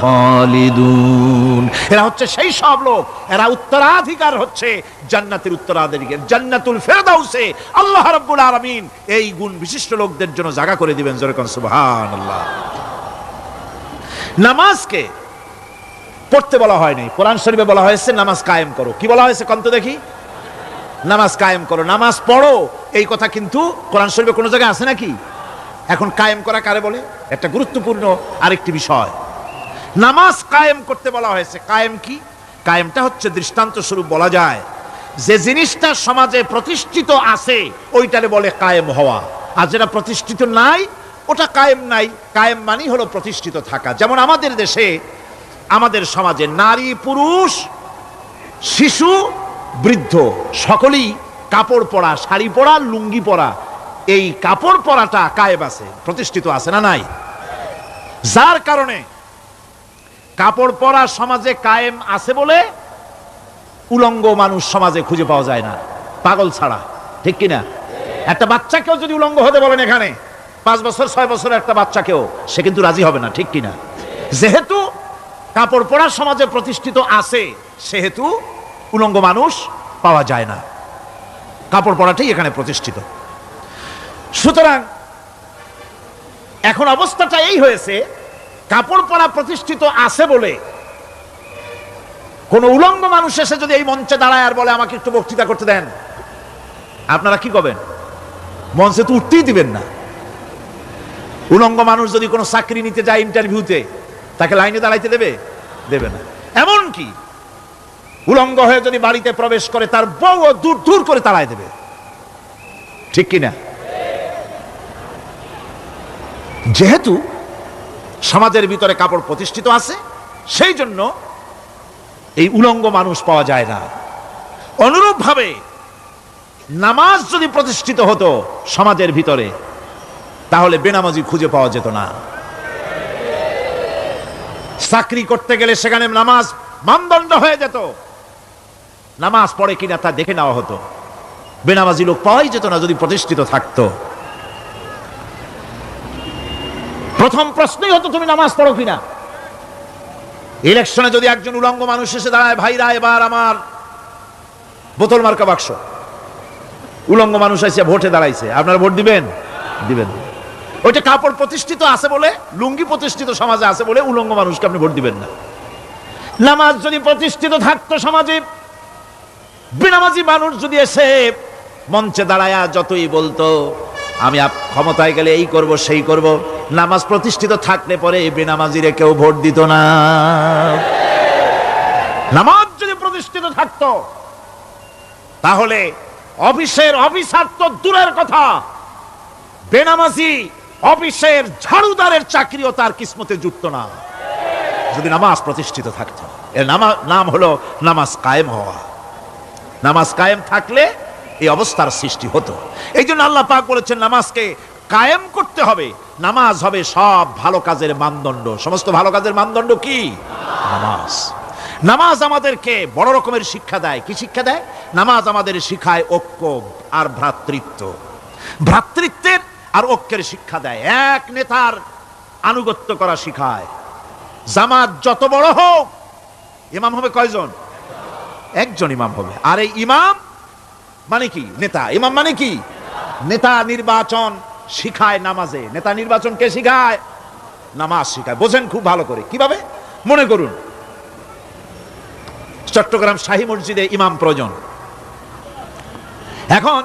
খালিদুন। এরা হচ্ছে সেই সব লোক, এরা উত্তরাধিকার হচ্ছে জান্নাতের উত্তরাধিকার, জান্নাতুল ফিরদাউসে আল্লাহ রাব্বুল আলামিন এই গুণ বিশিষ্ট লোকদের জন্য জায়গা করে দিবেন। জোরে কোন সুবহানাল্লাহ। নামাজকে পড়তে বলা হয়নি, কোরআন শরীফে বলা হয়েছে নামাজ কায়েম করো। কি বলা হয়েছে কন্ত দেখি? নামাজ কায়েম করো, নামাজ পড়ো, এই কথা কিন্তু কোরআন শরীফে কোনো জায়গায় আছে নাকি? এখন কায়েম করা কারে বলে? একটা গুরুত্বপূর্ণ আরেকটি বিষয়। নামাজ কায়েম করতে বলা হয়েছে। কায়েম কি? কায়েমটা হচ্ছে দৃষ্টান্ত স্বরূপ বলা যায় যে জিনিসটা সমাজে প্রতিষ্ঠিত আছে ওইটারে বলে কায়েম হওয়া, আর যেটা প্রতিষ্ঠিত নাই ওটা কায়েম নাই। কায়েম মানেই হলো প্রতিষ্ঠিত থাকা। যেমন আমাদের দেশে, আমাদের সমাজে নারী পুরুষ শিশু বৃদ্ধ সকলেই কাপড় পরা, শাড়ি পরা, লুঙ্গি পরা, এই কাপড় পরাটা কায়েম আছে, প্রতিষ্ঠিত আছে না নাই? যার কারণে কাপড় পরা সমাজে কায়েম আছে বলে উলঙ্গ মানুষ সমাজে খুঁজে পাওয়া যায় না, পাগল ছাড়া। ঠিক কিনা? একটা বাচ্চাকেও যদি উলঙ্গ হতে বলেন এখানে, 5 বছর 6 বছরের একটা বাচ্চাকেও, সে কিন্তু রাজি হবে না। ঠিক কিনা? যেহেতু কাপড় পরা সমাজে প্রতিষ্ঠিত আছে সেহেতু উলঙ্গ মানুষ পাওয়া যায় না, কাপড় পরাটাই এখানে প্রতিষ্ঠিত। সুতরাং এখন অবস্থাটা এই হয়েছে, কাপড় পরা প্রতিষ্ঠিত আছে বলে কোন উলঙ্গ মানুষ এসে যদি এই মঞ্চে দাঁড়ায় আর বলে আমাকে একটু বক্তৃতা করতে দেন, আপনারা কি করবেন? মঞ্চে তো উঠতেই দিবেন না। উলঙ্গ মানুষ যদি কোনো চাকরি নিতে যায় ইন্টারভিউতে, তাকে লাইনে দাঁড়াইতে দেবে? দেবে না। এমনকি উলঙ্গ হয়ে যদি বাড়িতে প্রবেশ করে, তার বউ দূর দূর করে তাড়ায় দেবে। ঠিক কিনা? যেহেতু সমাজের ভিতরে কাপড় প্রতিষ্ঠিত আছে, সেই জন্য এই উলঙ্গ মানুষ পাওয়া যায় না। অনুরূপ ভাবে নামাজ যদি প্রতিষ্ঠিত হতো সমাজের ভিতরে, তাহলে বেনামাজি খুঁজে পাওয়া যেত না। চাকরি করতে গেলে সেখানে নামাজ মানদণ্ড হয়ে যেত, নামাজ পড়ে কিনা তা দেখে নেওয়া হতো। বেনামাজি লোক পাওয়াই যেত না যদি প্রতিষ্ঠিত থাকতো। প্রথম প্রশ্নই হতো তুমি নামাজ পড়ো কিনা। ইলেকশনে যদি একজন উলঙ্গ মানুষ এসে দাঁড়ায়, ভাইরা এবার আমার বোতল মার্কা বাক্স, উলঙ্গ মানুষ এসে ভোটে দাঁড়াইছে, আপনারা ভোট দিবেন? দিবেন। ওইটা কাপড় প্রতিষ্ঠিত আছে বলে, লুঙ্গি প্রতিষ্ঠিত সমাজে আছে বলে উলঙ্গ মানুষকে আপনি ভোট দিবেন না। নামাজ যদি প্রতিষ্ঠিত থাকতো সমাজে, বেনামাজি মানুষ যদি এসে মঞ্চে দাঁড়ায়া যতই বলতো আমি ক্ষমতায় গেলে এই করব সেই করব, নামাজ প্রতিষ্ঠিত থাকলে পরে বেনামাজিরে কেউ ভোট দিত না। নামাজ যদি প্রতিষ্ঠিত থাকতো তাহলে অফিসের অফিসার তো দূরের কথা, বেনামাজি অফিসের ঝাড়ুদারের চাকরিও তার কিসমতে জুটতো না যদি নামাজ প্রতিষ্ঠিত থাকতো। এর নাম হলো নামাজ কায়েম হওয়া। নামাজ কায়েম থাকলে এই অবস্থার সৃষ্টি হতো। এই জন্য আল্লাহ পাক বলেছেন নামাজকে কায়েম করতে হবে। নামাজ হবে সব ভালো কাজের মানদণ্ড। সমস্ত ভালো কাজের মানদণ্ড কি? নামাজ। নামাজ আমাদেরকে বড় রকমের শিক্ষা দেয়। কি শিক্ষা দেয়? নামাজ আমাদের শিখায় ঐক্য আর ভ্রাতৃত্ব, ভ্রাতৃত্বের আর ঐক্যের শিক্ষা দেয়। এক নেতার আনুগত্য করা শিখায়। জামাত যত বড় হোক, ইমাম হবে কয়জন? একজন ইমাম হবে। আর এই ইমাম মানে কি? নেতা। ইমাম মানে কি? নেতা নির্বাচন শিখায় নামাজে। নেতা নির্বাচন কে শিখায়? নামাজ শিখায়। বোঝেন খুব ভালো করে। কিভাবে? মনে করুন চট্টগ্রাম শাহী মসজিদে ইমাম প্রয়োজন। এখন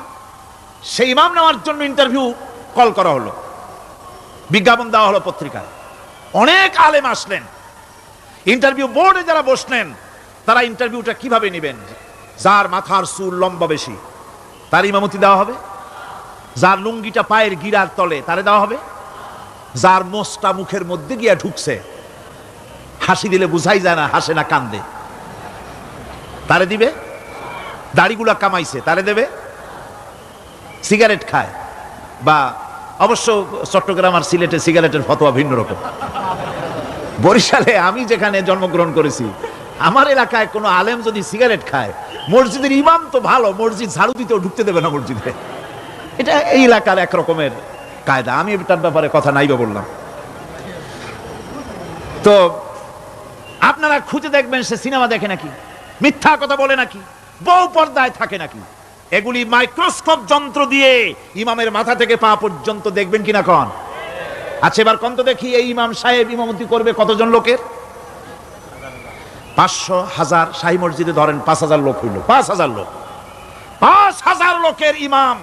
সেই ইমাম নেওয়ার জন্য ইন্টারভিউ কল করা হলো, বিজ্ঞাপন দেওয়া হলো পত্রিকায়। অনেক আলেম আসলেন। ইন্টারভিউ বোর্ডে যারা বসলেন তারা ইন্টারভিউটা কিভাবে নেবেন? যার মাথার চুল লম্বা বেশি তার ইমামতি দেওয়া হবে, যার লুঙ্গিটা পায়ের গিরার তলে তারে দেওয়া হবে, যার মোষটা মুখের মধ্যে গিয়া ঢুকছে, হাসি দিলে বুঝাই যায় না হাসে না কান্দে, তারে দিবে। দাড়িগুলা কামাইছে তারে দেবে। সিগারেট খায় বা অবশ্য চট্টগ্রাম আর সিলেটে সিগারেটের ফতোয়া ভিন্ন রকম। বরিশালে আমি যেখানে জন্মগ্রহণ করেছি, আমার এলাকায় কোনো আলেম যদি সিগারেট খায়, মসজিদের ইমাম তো ভালো, মসজিদ ঝাড়ু দিতেও ঢুকতে দেবে না মসজিদে। এটা এই এলাকার এক রকমের কায়দা। আমি এটার ব্যাপারে কথা নাইবা বললাম। তো আপনারা খুঁজে দেখবেন সে সিনেমা দেখে নাকি, মিথ্যা কথা বলে নাকি, বউ পর্দায় থাকে নাকি। এগুলি মাইক্রোস্কোপ যন্ত্র দিয়ে ইমামের মাথা থেকে পা পর্যন্ত দেখবেন কিনা কন? আচ্ছা এবার কত দেখি এই ইমাম সাহেব ইমামতি করবে কতজন লোকের? 500, 1000। শাহী মসজিদে ধরেন 5000 লোক হইল। 5000 লোক, 5000 লোকের ইমাম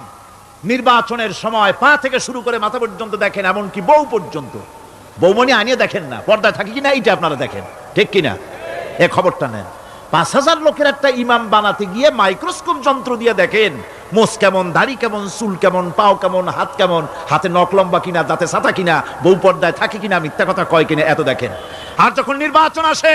নির্বাচনের সময় পা থেকে শুরু করে মাথা পর্যন্ত দেখেন, এমনকি বউ পর্যন্ত। বৌমনি আনিয়ে দেখেন না, পর্দায় থাকে কিনা এইটা আপনারা দেখেন, ঠিক কিনা? এ খবরটা নেন। 5000 লোকের একটা ইমাম বানাতে গিয়ে মাইক্রোস্কোপ যন্ত্র দিয়ে দেখেন মোষ কেমন, দাড়ি কেমন, চুল কেমন, পাও কেমন, হাত কেমন, হাতে নখ লম্বা কিনা, দাঁতে ছাতা কিনা, বউ পর্দায় থাকে কিনা, মিথ্যা কথা কয় কিনা, এত দেখেন। আর যখন নির্বাচন আসে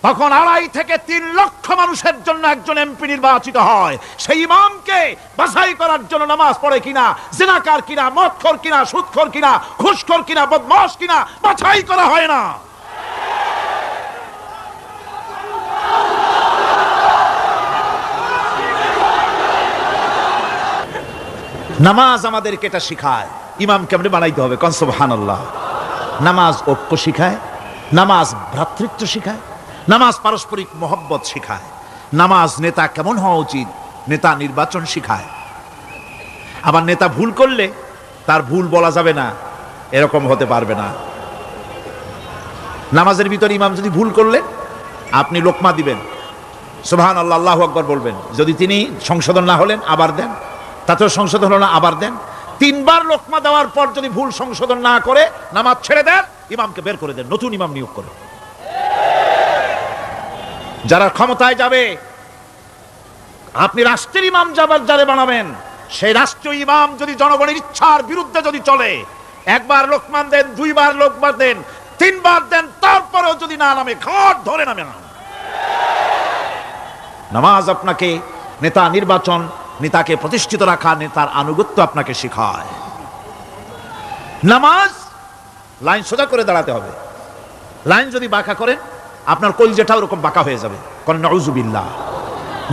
তখন 2.5 থেকে 3 লক্ষ মানুষের জন্য একজন এমপি নির্বাচিত হয়। সেই ইমামকে বাছাই করার জন্য নামাজ পড়ে কিনা, জিনাকার কিনা, মদখোর কিনা, সুদখোর কিনা, ঘুষখোর কিনা, বদমাশ কিনা বাছাই করা হয় না। নামাজ আমাদেরকে এটা শিখায় ইমাম কেমনে বানাইতে হবে। কোন সুবহানাল্লাহ। নামাজ ঐক্য শিখায়, নামাজ ভ্রাতৃত্ব শিখায়, নামাজ পারস্পরিক মহব্বত শিখায়, নামাজ নেতা কেমন হওয়া উচিত, নেতা নির্বাচন শিখায়। আবার নেতা ভুল করলে তার ভুল বলা যাবে না, এরকম হতে পারবে না। নামাজের ভিতরে ইমাম যদি ভুল করলে আপনি লোকমা দিবেন, সুবহানাল্লাহ, আল্লাহু আকবার বলবেন। যদি তিনি সংশোধন না হলেন আবার দেন, তাতেও সংশোধন হলো না আবার দেন। 3 বার লোকমা দেওয়ার পর যদি ভুল সংশোধন না করে নামাজ ছেড়ে দেন, ইমামকে বের করে দেন, নতুন ইমাম নিয়োগ করে। যারা ক্ষমতায় যাবে, আপনি রাষ্ট্রের ইমাম যারে বানাবেন, সেই রাষ্ট্রীয় ইমাম যদি জনগণের ইচ্ছার বিরুদ্ধে যদি চলে, 1 বার লোকমান দেন, 2 বার লোকমান দেন, 3 বার দেন, তারপরেও যদি না নামে, ঘাট ধরে নামে না। নামাজ আপনাকে নেতা নির্বাচন, নেতাকে প্রতিষ্ঠিত রাখা, নেতার আনুগত্য আপনাকে শেখায়। নামাজ লাইন সোজা করে দাঁড়াতে হবে। লাইন যদি বাঁকা করেন আপনার কলজেটা ওরকম বাঁকা হয়ে যাবে। কোন নাউযুবিল্লাহ।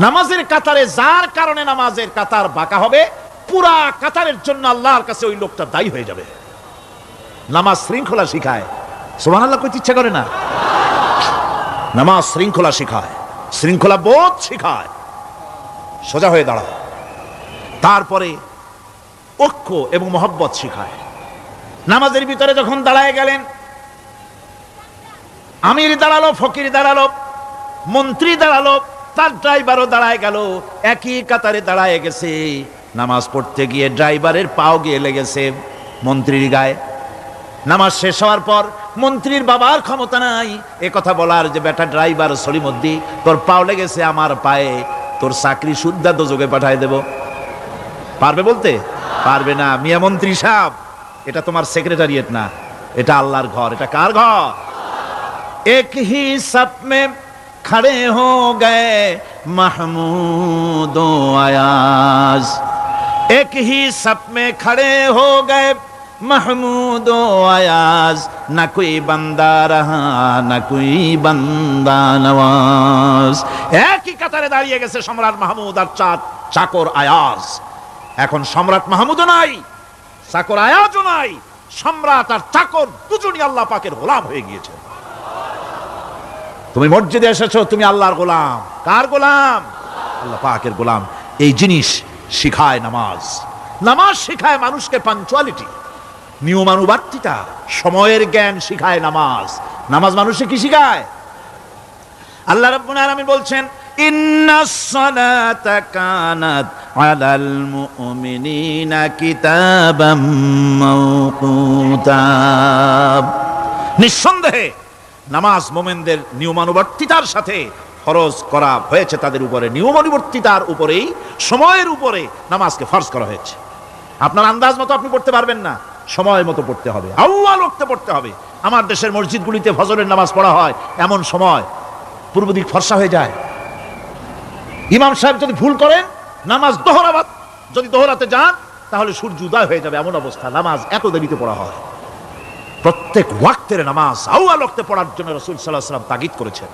নামাজের কাতারে যার কারণে নামাজের কাতার বাঁকা হবে, পুরা কাতারের জন্য আল্লাহর কাছে ওই লোকটা দায়ী হয়ে যাবে। নামাজ শৃঙ্খলা শিখায়। সুবহানাল্লাহ কইতে ইচ্ছা করে না? নামাজ শৃঙ্খলা শিখায়, শৃঙ্খলা বোধ শিখায়, সোজা হয়ে দাঁড়ায়। তারপরে ঐক্য এবং মহব্বত শিখায়। নামাজের ভিতরে যখন দাঁড়ায় গেলেন, আমির দাঁড়ালো, ফকির দাঁড়ালো, মন্ত্রী দাঁড়ালো, তার ড্রাইভারও দাঁড়ায় গেল, একই কাতারে দাঁড়ায় গেছে। নামাজ পড়তে গিয়ে ড্রাইভারের পাও গিয়ে লেগেছে মন্ত্রীর গায়ে, নামাজ শেষ হওয়ার পর মন্ত্রীর বাবার ক্ষমতা নাই এ কথা বলার যে বেটা ড্রাইভার সলিমুদ্দি, তোর পাও লেগেছে আমার পায়ে, তোর চাকরি শুদ্ধা দোজকে পাঠায় দেব। পারবে বলতে? পারবে না। মিয়া মন্ত্রী সাহেব, এটা তোমার সেক্রেটারিয়েট না, এটা আল্লাহর ঘর। এটা কার ঘর? এক হি সব মে খড়ে হো গয়ে মাহমুদ ও আয়াজ, এক হি সব মে খড়ে হো গয়ে महमूद आयाज, न कोई बंदा रहा न कोई बंदा नवाज। একই কাতারে দাঁড়িয়ে গেছে সম্রাট মাহমুদ আর চাকর আয়াজ। এখন সম্রাট মাহমুদও নাই, চাকর আয়াজও নাই, সম্রাট আর চাকর দুজনই আল্লাহ পাকের গোলাম হয়ে গিয়েছে। তুমি মসজিদে এসেছো, তুমি আল্লাহর গোলাম। কার গোলাম? আল্লাহ পাকের গোলাম। এই জিনিস শিখায় নামাজ। নামাজ শিখায় মানুষকে পাঞ্চুয়ালিটি, নিয়মানুবর্তিতা, সময়ের জ্ঞান শিখায় নামাজ। নামাজ মানুষকে কি শিখায়? আল্লাহ রাব্বুল আলামিন বলছেন, ইন্নাস সালাতা কানাত আলাল মুমিনিনা কিতাবাম মাওকুতা। নিঃসন্দেহে নামাজ মুমিনদের নিয়মানুবর্তিতার সাথে ফরজ করা হয়েছে, তাদের উপরে নিয়মানুবর্তিতার উপরেই, সময়ের উপরে নামাজকে ফরজ করা হয়েছে। আপনার আন্দাজ মতো আপনি পড়তে পারবেন না, সময় মতো পড়তে হবে, আল্লাহ লোকতে পড়তে হবে। আমার দেশের মসজিদগুলিতে ফজরের নামাজ পড়া হয় এমন সময় পূর্ব দিক ফর্সা হয়ে যায়। ইমাম সাহেব যদি ভুল করেন, নামাজ যদি দোহরাতে যান, তাহলে সূর্য উদয় হয়ে যাবে, এমন অবস্থা। নামাজ এত দেরিতে পড়া হয়। প্রত্যেক ওয়াক্তের নামাজ আল্লাহ লোকতে পড়ার জন্য রাসূল সাল্লাল্লাহু আলাইহি ওয়াসাল্লাম তাগিদ করেছেন।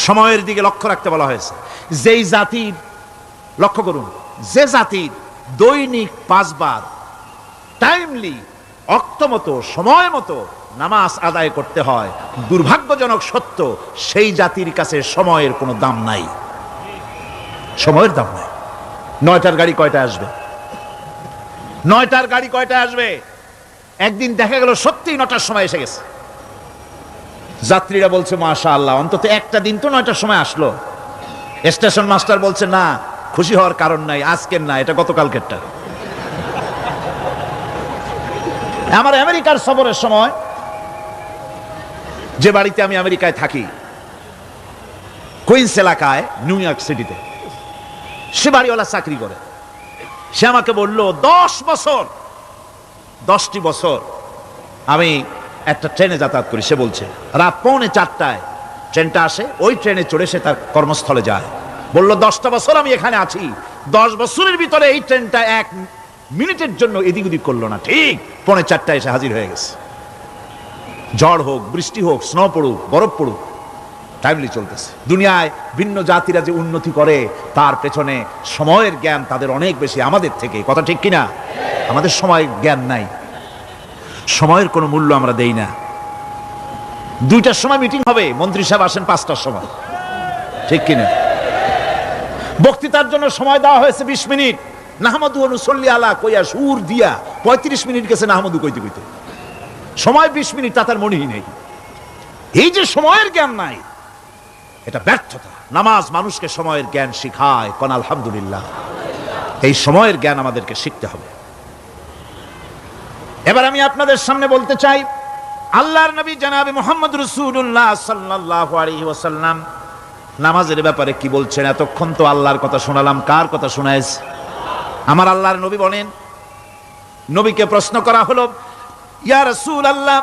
সময়ের দিকে লক্ষ্য রাখতে বলা হয়েছে। যেই জাতির, লক্ষ্য করুন, যে জাতির দৈনিক 5 বার টাইমলি, অক্তমতো, সময় মতো নামাজ আদায় করতে হয়, দুর্ভাগ্যজনক সত্য, সেই জাতির কাছে সময়ের কোনো দাম নাই। সময়ের দাম নাই। 9টার গাড়ি কয়টায় আসবে? 9টার গাড়ি কয়টায় আসবে? একদিন দেখা গেল সত্যি 9টার সময় এসে গেছে। যাত্রীরা বলছে মাশাআল্লাহ, অন্তত একটা দিন তো 9টার সময় আসলো। স্টেশন মাস্টার বলছে না, খুশি হওয়ার কারণ নাই, আজকের না, এটা গতকালকেরটা। আমার আমেরিকার সফরের সময়, যে বাড়িতে আমি আমেরিকায় থাকি, কুইন্স এলাকায়, নিউ ইয়র্ক সিটিতে, সে বাড়িওয়ালা চাকরি করে। সে আমাকে বলল, 10টি বছর আমি একটা ট্রেনে যাতায়াত করি। সে বলছে রাত 3:45 ট্রেনটা আসে, ওই ট্রেনে চড়ে সে তার কর্মস্থলে যায়। বলল 10টা বছর আমি এখানে আছি, 10 বছরের ভিতরে এই ট্রেনটা 1 মিনিটের জন্য এদিক ওদিক করলো না, ঠিক 3:45 এসে হাজির হয়ে গেছে। ঝড় হোক, বৃষ্টি হোক, স্নো পড়ুক, বরফ পড়ুক, টাইমলি চলতেছে। দুনিয়ায় ভিন্ন জাতিরা যে উন্নতি করে, তার পেছনে সময়ের জ্ঞান তাদের অনেক বেশি আমাদের থেকে। কথা ঠিক কিনা? আমাদের সময়ের জ্ঞান নাই, সময়ের কোনো মূল্য আমরা দেই না। 2টার সময় মিটিং হবে, মন্ত্রী সাহেব আসেন 5টার সময়, ঠিক কিনা? বক্তৃতার জন্য সময় দেওয়া হয়েছে 20 মিনিট, নাহমাদু ওয়া নুসাল্লি আলা কইয়া সুর দিয়া 35 মিনিট গেছে নাহমাদু কইতে কইতে। সময় 20 মিনিট, তার মনেই নেই। এই যে সময়ের জ্ঞান নাই, এটা ব্যর্থতা। নামাজ মানুষকে সময়ের জ্ঞান শিখায়। কোন আলহামদুলিল্লাহ। এই সময়ের জ্ঞান আমাদেরকে শিখতে হবে। এবার আমি আপনাদের সামনে বলতে চাই, আল্লাহর নবী জনাবে মুহাম্মদ রাসূলুল্লাহ সাল্লাল্লাহু আলাইহি ওয়াসাল্লাম নামাজের ব্যাপারে কি বলছেন। এতক্ষণ তো আল্লাহর কথা শোনালাম, কার কথা শোনাইছে? আমার আল্লাহর নবী বলেন, নবীকে প্রশ্ন করা হলো, ইয়া রাসূলুল্লাহ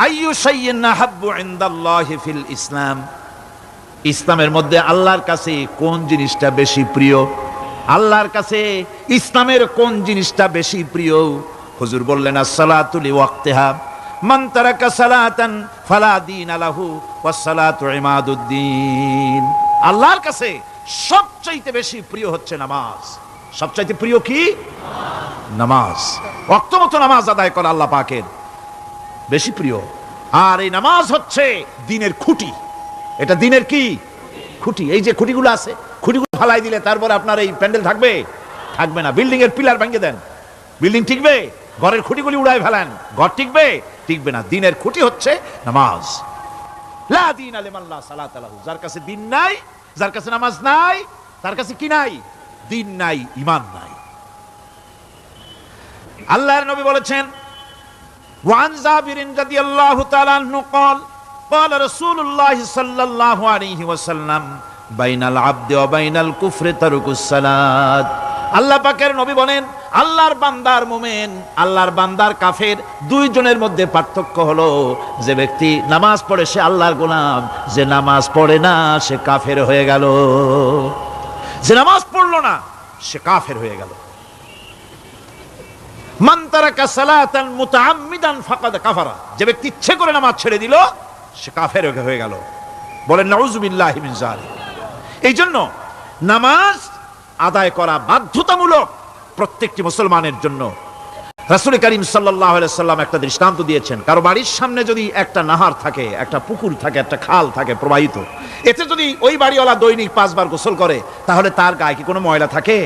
আইয়ু শাইইন আহাব্বু ইনদাল্লাহি ফিল ইসলাম, ইসলামের মধ্যে আল্লাহর কাছে কোন জিনিসটা বেশি প্রিয়? আল্লাহর কাছে ইসলামের কোন জিনিসটা বেশি প্রিয়? হুজুর বললেন, as-সালাতু লিওয়াক্তিহা, মান তারাকা সালাতান ফালা দীনা লাহু ওয়াস-সালাতু ইমাদুদ্দিন। আল্লাহর কাছে সবচাইতে বেশি প্রিয় হচ্ছে নামাজ। সবচাইতে প্রিয় কি? নামাজ। ওয়াক্তমতো নামাজ আদায় করা আল্লাহ পাকের বেশি প্রিয়। আর এই নামাজ হচ্ছে দ্বীনের খুঁটি। এটা দ্বীনের কি? খুঁটি। এই যে খুঁটিগুলো আছে, খুঁটিগুলো ফালাই দিলে তারপরে আপনার এই প্যান্ডেল থাকবে? থাকবে না। বিল্ডিং এর পিলার ভেঙে দেন, বিল্ডিং টিকবে? ঘরের খুঁটিগুলি উড়াই ফেলেন, ঘর টিকবে? টিকবে না। দ্বীনের খুঁটি হচ্ছে নামাজ। লা দীনা লিমান লা সালাতা লাহু, যার কাছে দ্বীন নাই, যার কাছে নামাজ নাই, তার কাছে কি নাই? দ্বীন নাই, ঈমান নাই। আল্লাহর নবী বলেছেন, وعن جابر رضي الله تعالى عنه قال قال رسول الله صلى الله عليه وسلم بين العبد وبين الكفر ترك الصلاة আল্লাহ পাকের নবী বলেন আল্লাহর বান্দার মুমিন আল্লাহর বান্দার কাফের দুইজনের মধ্যে পার্থক্য হলো যে ব্যক্তি নামাজ পড়ে সে আল্লাহর গোলাম, যে নামাজ পড়ে না সে কাফের হয়ে গেল। যে নামাজ পড়লো না সে কাফের হয়ে গেল। মান তারাকা সালাতান মুতাআম্মিদান ফাকাদ কাফারা, যে ব্যক্তি ইচ্ছে করে নামাজ ছেড়ে দিল সে কাফের হয়ে গেল। বলেন নাউযুবিল্লাহি মিন যালিক। এই জন্য নামাজ আদায় করা বাধ্যতামূলক প্রত্যেকটি মুসলমানের জন্য। রাসূল করিম সাল্লাল্লাহু আলাইহি সাল্লাম একটা দৃষ্টান্ত দিয়েছেন, কারো বাড়ির সামনে যদি একটা নাহার থাকে, একটা পুকুর থাকে, একটা খাল থাকে প্রবাহিত, এতে যদি ওই বাড়িওয়ালা দৈনিক 5 বার গোসল করে তাহলে তার গায়ে কি কোনো ময়লা থাকে?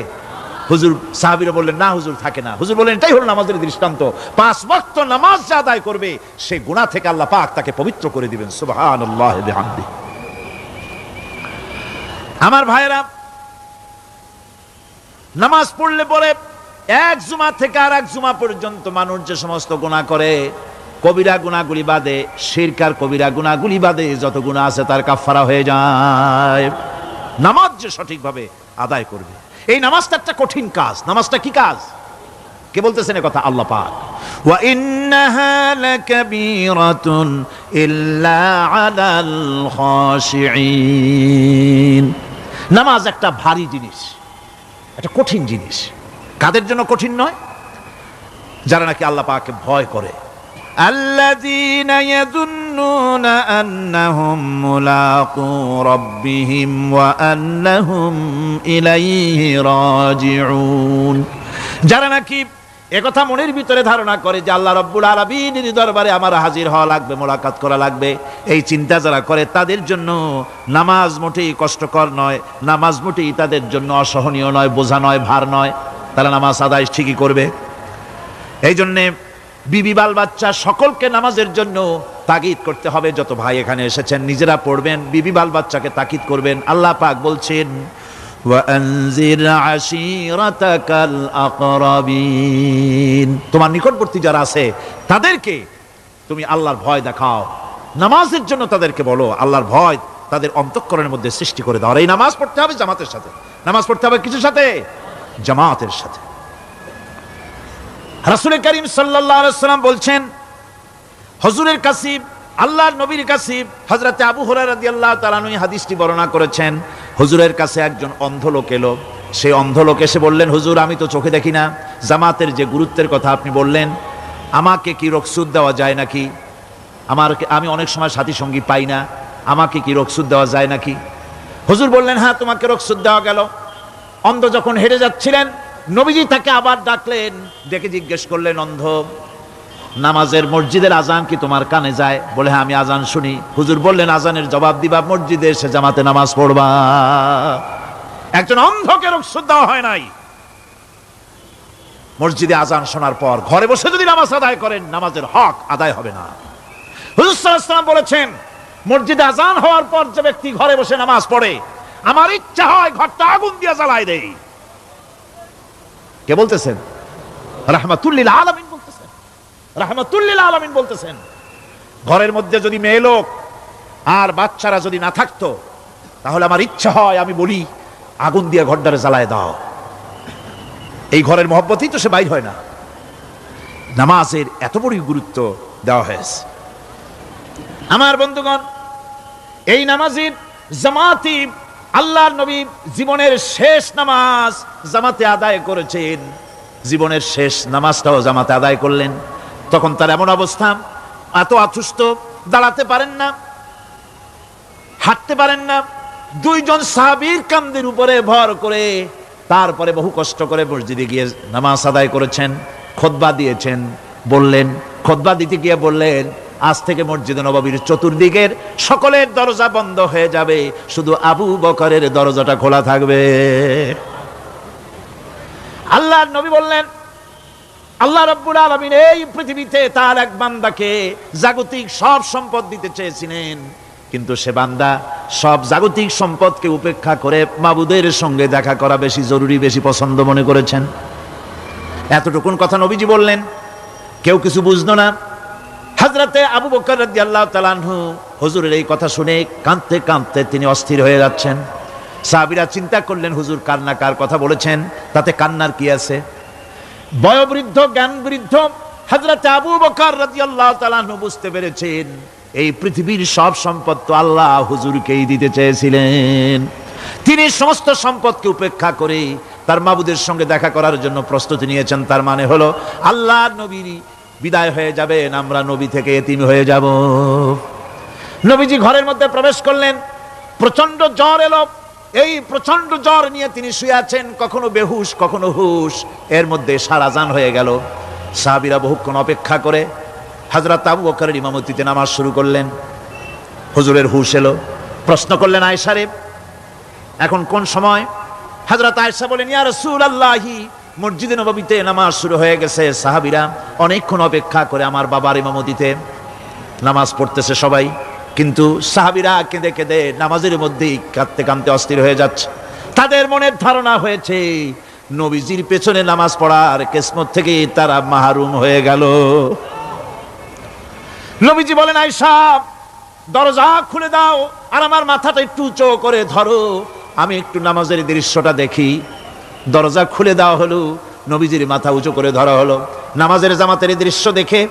হুজুর, সাহাবীরা বললেন না হুজুর থাকে না। হুজুর বললেন এটাই হলো নামাজের দৃষ্টান্ত। 5 ওয়াক্ত নামাজ যে আদায় করবে সেই গুনাহ থেকে আল্লাহ পাক তাকে পবিত্র করে দিবেন। সুবহানাল্লাহি বিহামদিহি। আমার ভাইরা, নামাজ পড়লে পরে এক জুমা থেকে আর এক জুমা পর্যন্ত মানুষ যে সমস্ত গুনাহ করে, কবিরা গুনাহগুলি বাদে, শিরক আর কবিরা গুনাহগুলি বাদে যত গুনাহ আছে তার কাফারা হয়ে যায়। নামাজ যে সঠিকভাবে আদায় করবে, এই নামাজটা একটা কঠিন কাজ। নামাজটা কি কাজ? কে বলতেছেন এই কথা? আল্লাহ পাক। ওয়া ইন্নাহা লাকাবীরাতুন ইল্লা আলাল খাশিঈন। নামাজ একটা ভারী জিনিস, একটা কঠিন জিনিস। কাদের জন্য কঠিন নয়? যারা নাকি আল্লাহ পাককে ভয় করে। আল্লাযীনা ইয়াযুন্নুনা আন্নাহুম মুলাকু রাব্বিহিম ওয়া আন্নাহুম ইলাইহি রাজিউন। যারা নাকি একথা মনের ভিতরে ধারণা করে যে আল্লাহ রাব্বুল আলামিনের দরবারে আমার হাজির হওয়া লাগবে, মোলাকাত করা লাগবে, এই চিন্তা যারা করে তাদের জন্য নামাজ মোটেই কষ্টকর নয়, নামাজ মোটেই তাদের জন্য অসহনীয় নয়, বোঝা নয়, ভার নয়। তারা নামাজ আদায় ঠিকই করবে। এই জন্যে বিবি বাল বাচ্চা সকলকে নামাজের জন্য তাগিদ করতে হবে। যত ভাই এখানে এসেছেন নিজেরা পড়বেন, বিবি বাল বাচ্চাকে তাকিদ করবেন। আল্লাহ পাক বলছেন ওয়ানজির আশীরাতাকাল আকরাবিন, তোমার নিকটবর্তী যারা আছে তাদেরকে তুমি আল্লাহর ভয় দেখাও। নামাজের জন্য তাদেরকে বলো, আল্লাহর ভয় তাদের অন্তঃকরণের মধ্যে সৃষ্টি করে দাও। আর এই নামাজ পড়তে হবে জামাতের সাথে। নামাজ পড়তে হবে কিসের সাথে? জামাতের সাথে। রাসূল করিম সাল্লাল্লাহু আলাইহি ওয়াসাল্লাম বলছেন, হুজুরের কাছে, আল্লাহর নবীর কাছে, হযরত আবু হুরায়রা রাদিয়াল্লাহু তাআলা আনহু হাদিসটি বর্ণনা করেছেন। হুজুরের কাছে একজন অন্ধ লোক এলো। সেই অন্ধ লোক এসে বললেন, হুজুর আমি তো চোখে দেখি না, জামাতের যে গুরুত্বের কথা আপনি বললেন, আমাকে কি রুখসুত দেওয়া যায় নাকি? আমি অনেক সময় সাথী সঙ্গী পাই না, আমাকে কি রুখসুত দেওয়া যায় নাকি? হুজুর বললেন হ্যাঁ তোমাকে রুখসুত দেওয়া গেল। অন্ধ যখন হেঁটে যাচ্ছিলেন নবীজি তাকে আবার ডাকলেন, ডেকে জিজ্ঞেস করলেন, অন্ধ নামাজের মসজিদের আজান কি তোমার কানে যায়? বলে হ্যাঁ আমি আজান শুনি। হুজুর বললেন আজানের জবাব দিবা, মসজিদে এসে জামাতে নামাজ পড়বা। একজন অন্ধকে রুখসুত দেওয়া হয় নাই। মসজিদে আজান শোনার পর ঘরে বসে যদি নামাজ আদায় করেন নামাজের হক আদায় হবে না। হুজুর সাল্লাল্লাহু আলাইহি ওয়াসাল্লাম বলেছেন মসজিদে আজান হওয়ার পর যে ব্যক্তি ঘরে বসে নামাজ পড়ে আমার ইচ্ছা হয় ঘরটা আগুন দিয়ে জ্বালায় দেই। কে বলতেছেন? রাহমাতুল লিল আলামিন বলতেছেন। রাহমাতুল লিল আলামিন বলতেছেন ঘরের মধ্যে যদি মেয়ে লোক আর বাচ্চারা যদি না থাকতো তাহলে আমার ইচ্ছা হয় আমি বলি আগুন দিয়ে ঘরটারে জ্বালায় দাও। এই ঘরের মহব্বতই তো সে বাইর হয় না। নামাজের এত বড় গুরুত্ব দেওয়া হয়েছে। আমার বন্ধুগণ, এই নামাজের জামাতি আল্লাহর নবী জীবনের শেষ নামাজ জামাতে আদায় করেছেন। জীবনের শেষ নামাজটাও জামাতে আদায় করলেন। তখন তার এমন অবস্থা, এত অসুস্থ, দাঁড়াতে পারেন না, হাঁটতে পারেন না। দুইজন সাহাবীর কাঁধের উপরে ভর করে তারপরে বহু কষ্ট করে মসজিদে গিয়ে নামাজ আদায় করেছেন। খুতবা দিয়েছেন। বললেন, খুতবা দিতে গিয়ে বললেন আজ থেকে মসজিদে নববীর চতুর্দিকের সকলের দরজা বন্ধ হয়ে যাবে, শুধু আবু বকরের দরজাটা খোলা থাকবে। আল্লাহর নবী বললেন আল্লাহ রাব্বুল আলামিন এই পৃথিবীতে তার এক বান্দাকে জাগতিক সব সম্পদ দিতে চেয়েছিলেন, কিন্তু সে বান্দা সব জাগতিক সম্পদকে উপেক্ষা করে মাবুদের সঙ্গে দেখা করা বেশি জরুরি, বেশি পছন্দ মনে করেছেন। এতটুকুন কথা নবীজি বললেন। কেউ কিছু বুঝলো না। হযরতে আবু বকর রাদিয়াল্লাহু তাআলা আনহু হুজুরের এই কথা শুনে কাঁদতে কাঁদতে তিনি অস্থির হয়ে যাচ্ছেন। সাহাবীরা চিন্তা করলেন, হুজুর কান্না কার কথা বলেছেন, তাতে কান্নার কি আছে? বয়োবৃদ্ধ জ্ঞান বৃদ্ধ হযরতে আবু বকর রাদিয়াল্লাহু তাআলা আনহু বুঝতে পেরেছেন এই পৃথিবীর সব সম্পদ তো আল্লাহ হুজুরকেই দিতে চেয়েছিলেন। তিনি সমস্ত সম্পদকে উপেক্ষা করে তার মাবুদের সঙ্গে দেখা করার জন্য প্রস্তুতি নিয়েছেন। তার মানে হলো আল্লাহর নবী বিদায় হয়ে যাবেন, আমরা নবী থেকে এতিম হয়ে যাব। নবীজি ঘরের মধ্যে প্রবেশ করলেন, প্রচন্ড জ্বর এলো। এই প্রচন্ড জ্বর নিয়ে তিনি শুয়ে আছেন, কখনো বেহুশ কখনো হুশ, এর মধ্যে সারাজান হয়ে গেল। সাহাবীরা বহুক্ষণ অপেক্ষা করে হযরত আবু বকরের ইমামতিতে নামাজ শুরু করলেন। হুজুরের হুশ এলো, প্রশ্ন করলেন, আয়েশা রে এখন কোন সময়? হযরত আয়েশা বলেন, ইয়া রাসূলুল্লাহি মসজিদে নববীতে নামাজ শুরু হয়ে গেছে। সাহাবীরা অনেকক্ষণ অপেক্ষা করে আমার বাবার ইমামতিতে নামাজ পড়তেছে সবাই, কিন্তু সাহাবীরা কেঁদে কেঁদে নামাজের মধ্যেই কাঁদতে কাঁদতে অস্থির হয়ে যাচ্ছে। তাদের মনের ধারণা হয়েছে নবীজির পেছনে নামাজ পড়ার কিসমত থেকে তারা মাহরুম হয়ে গেল। নবীজি বলেন, আয়েশা দরজা খুলে দাও আর আমার মাথাটা একটু উঁচু করে ধরো, আমি একটু নামাজের দৃশ্যটা দেখি। দরজা খুলে দেওয়া হলো, নবীজির মাথা উঁচু করে ধরা হলো। নামাজের জামাতের দৃশ্য দেখে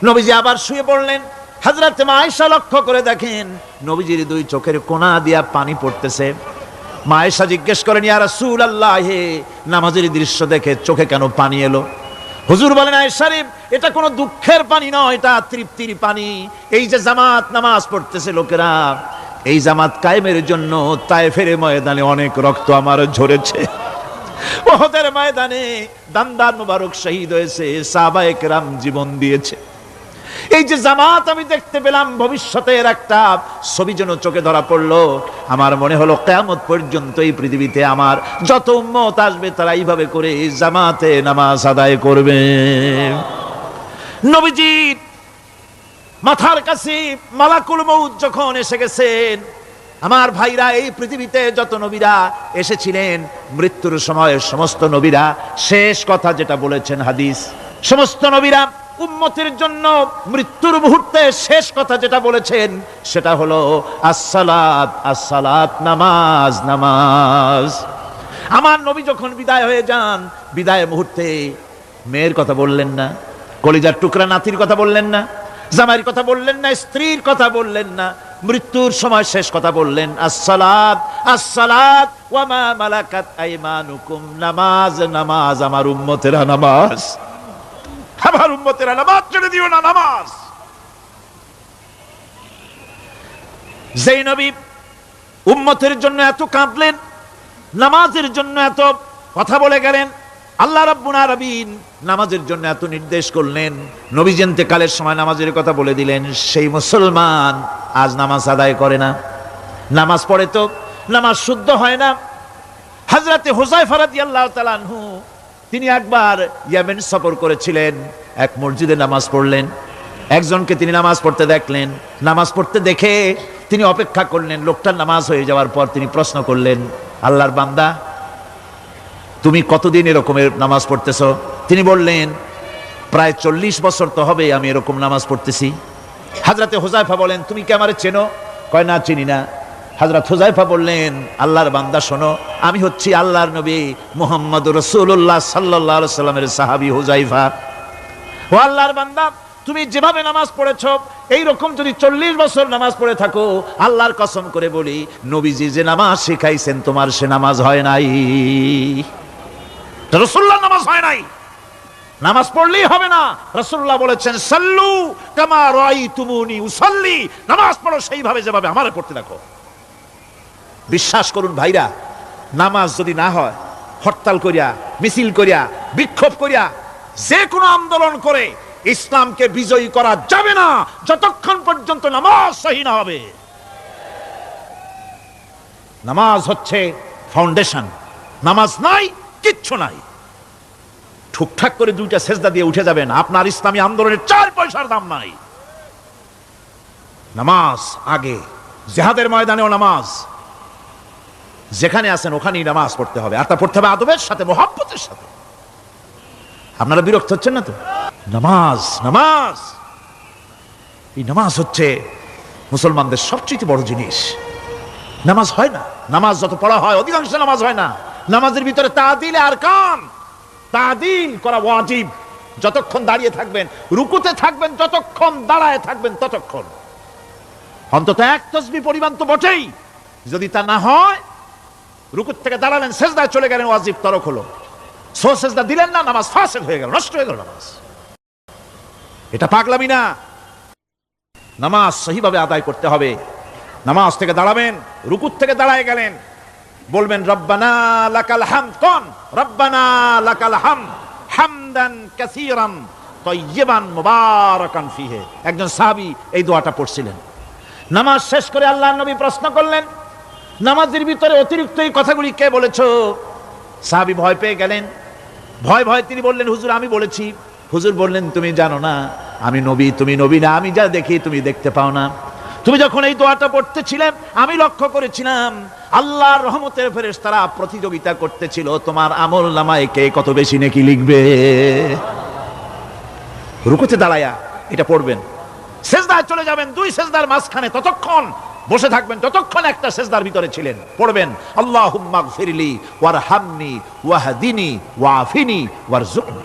নবীজি আবার শুয়ে পড়লেন। হযরত মা আয়েশা লক্ষ্য করে দেখেন নবীজির দুই চোখের কোণা দিয়া পানি পড়তেছে। মা আয়েশা জিজ্ঞেস করেন, ইয়া রাসূলুল্লাহ হে নামাজের দৃশ্য দেখে চোখে কেন পানি এলো? হুজুর বলেন, আয়েশা রে এটা কোনো দুঃখের পানি নয়, এটা তৃপ্তির পানি। এই যে জামাত নামাজ পড়তেছে লোকেরা, এই জামাত কায়েমের জন্য তায়েফের ময়দানে অনেক রক্ত আমার ঝরেছে। উহুদের ময়দানে দান্দার মুবারক শহীদ হয়েছে, সাহাবায়ে কেরাম জীবন দিয়েছে। এই যে জামাত আমি দেখতে পেলাম, ভবিষ্যতের একটা ছবি যেন চোখে ধরা পড়লো। আমার মনে হলো কিয়ামত পর্যন্ত এই পৃথিবীতে আমার যত উম্মত আসবে তারা এইভাবে করে জামাতে নামাজ আদায় করবে। নবীজি মাথার কাছে মালাকুল মউত যখন এসে গেছেন, আমার ভাইরা এই পৃথিবীতে যত নবীরা এসেছিলেন মৃত্যুর সময় সমস্ত নবীরা শেষ কথা যেটা বলেছেন হাদিস, সমস্ত নবীরা উম্মতের জন্য মৃত্যুর মুহূর্তে শেষ কথা যেটা বলেছেন সেটা হলো আসসালাত আসসালাত, নামাজ নামাজ। আমার নবী যখন বিদায় হয়ে যান, বিদায় মুহূর্তে মেয়ের কথা বললেন না, কলিজার টুকরা নাতির কথা বললেন না, জামাইয়ের কথা বললেন না, স্ত্রীর কথা বললেন না, মৃত্যুর সময় শেষ কথা বললেন আসসালাত আসসালাত ওয়া মা মালাকাত আইমানুকুম, নামাজ নামাজ, আমার উম্মতেরা নামাজ, আমার উম্মতেরা নামাজ ছেড়ে দিও না, নামাজ। যেই নবী উম্মতের জন্য এত কাঁদলেন, নামাজের জন্য এত কথা বলে গেলেন, আল্লাহ রাব্বুল আলামিন নামাজের জন্য এত নির্দেশ করলেন, নবীজি ইন্তেকালের সময় নামাজের কথা বলে দিলেন, সেই মুসলমান আজ নামাজ আদায় করে না। নামাজ পড়ে তো নামাজ শুদ্ধ হয় না। হযরতে হুযায়ফা রাদিয়াল্লাহু তাআলা আনহু তিনি একবার ইয়েমেন সফর করেছিলেন, এক মসজিদে নামাজ পড়লেন। একজনকে তিনি নামাজ পড়তে দেখলেন, নামাজ পড়তে দেখে তিনি অপেক্ষা করলেন। লোকটার নামাজ হয়ে যাওয়ার পর তিনি প্রশ্ন করলেন, আল্লাহর বান্দা তুমি কতদিন এরকমের নামাজ পড়তেছো? তিনি বললেন, প্রায় 40 বছর তো হবে আমি এরকম নামাজ পড়তেছি। হযরতে হুযায়ফা বলেন, তুমি কি আমারে চেনো? কয় না, চিনি না। হযরত হুযায়ফা বললেন, আল্লাহর বান্দা শোনো, আমি হচ্ছি আল্লাহর নবী মুহাম্মদুর রাসূলুল্লাহ সাল্লাল্লাহু আলাইহি সাল্লামের সাহাবী হুযায়ফা। ও আল্লাহর বান্দা, তুমি যেভাবে নামাজ পড়েছো এই রকম যদি 40 বছর নামাজ পড়ে থাকো, আল্লাহর কসম করে বলি নবীজি যে নামাজ শিখাইছেন তোমার সে নামাজ হয় নাই, রাসূলুল্লাহ নামাজ হয় নাই। নামাজ পড়লেই হবে না, রাসূলুল্লাহ বলেছেন সাল্লু কামা রাআইতুমুনি উসাল্লি, নামাজ পড়ো সেইভাবে যেভাবে আমারে পড়তে দেখো। বিশ্বাস করুন ভাইরা, নামাজ যদি না হয়, হরতাল করিয়া, মিছিল করিয়া, বিক্ষোভ করিয়া, যে কোনো আন্দোলন করে ইসলামকে বিজয়ী করা যাবে না যতক্ষণ পর্যন্ত নামাজ সহি না হবে। নামাজ হচ্ছে ফাউন্ডেশন, নামাজ নাই কিচ্ছু নাই। ঠুকঠাক করে দুইটা সেজদা দিয়ে উঠে যাবেন, আপনার ইসলামী আন্দোলনের 4 পয়সার দাম নাই। নামাজ আগে, জিহাদের ময়দানেও নামাজ, যেখানে আছেন ওখানেই নামাজ পড়তে হবে, আর তা পড়তে হবে আদবের সাথে, মুহাব্বতের সাথে। আপনারা বিরক্ত হচ্ছেন না তো? নামাজ নামাজ এই নামাজ হচ্ছে মুসলমানদের সবচেয়ে বড় জিনিস। নামাজ হয় না, নামাজ যত পড়া হয় অধিকাংশ নামাজ হয় না। নামাজের ভিতরে তাদিল আর কান, তাদিল করা ওয়াজিব। যতক্ষণ দাঁড়িয়ে থাকবেন, রুকুতে থাকবেন, যতক্ষণ দাঁড়ায় থাকবেন ততক্ষণ অন্তত এক তাসবিহ পরিমাণ তো বটেই। যদি তা না হয়, রুকুত থেকে দাঁড়ালেন, সেজদায় চলে গেলেন, ওয়াজিব তরক হলো, সো সেজদা দিলেন না, নামাজ ফাসিদ হয়ে গেল, নষ্ট হয়ে গেল নামাজ। এটা পাগলামি না। নামাজ সহিভাবে আদায় করতে হবে। নামাজ থেকে দাঁড়াবেন, রুকুত থেকে দাঁড়ায় গেলেন, বলবেন রব্বানা লাকাল হামদ। কোন রব্বানা লাকাল হামদ হামদান কাসীরান তাইয়িবান মুবারাকান ফিহি। একজন সাহাবী এই দোয়াটা পড়ছিলেন। নামাজ শেষ করে আল্লাহর নবী প্রশ্ন করলেন, নামাজের ভিতরে অতিরিক্ত এই কথাগুলি কে বলেছো? সাহাবী ভয় পেয়ে গেলেন। ভয় ভয় তিনি বললেন, হুজুর আমি বলেছি। হুজুর বললেন, তুমি জানো না আমি নবী, তুমি নবী না। আমি যা দেখি তুমি দেখতে পাও না। তুমি যখন এই দোয়াটা পড়তেছিলে আমি লক্ষ্য করেছিলাম আল্লাহর রহমতের ফেরেশতারা প্রতিযোগিতা করতেছিল তোমার আমল নামায় কে কত বেশি নেকি লিখবে। রুকুতে দাঁড়ায়া এটা পড়বেন, সেজদায় চলে যাবেন, দুই সেজদার মাঝখানে ততক্ষণ বসে থাকবেন যতক্ষণ একটা সেজদার ভিতরে ছিলেন। পড়বেন আল্লাহুম্মা গফিরলি ওয়ারহামনি ওয়াহদিনি ওয়াআফিনি ওয়ারযুকনি।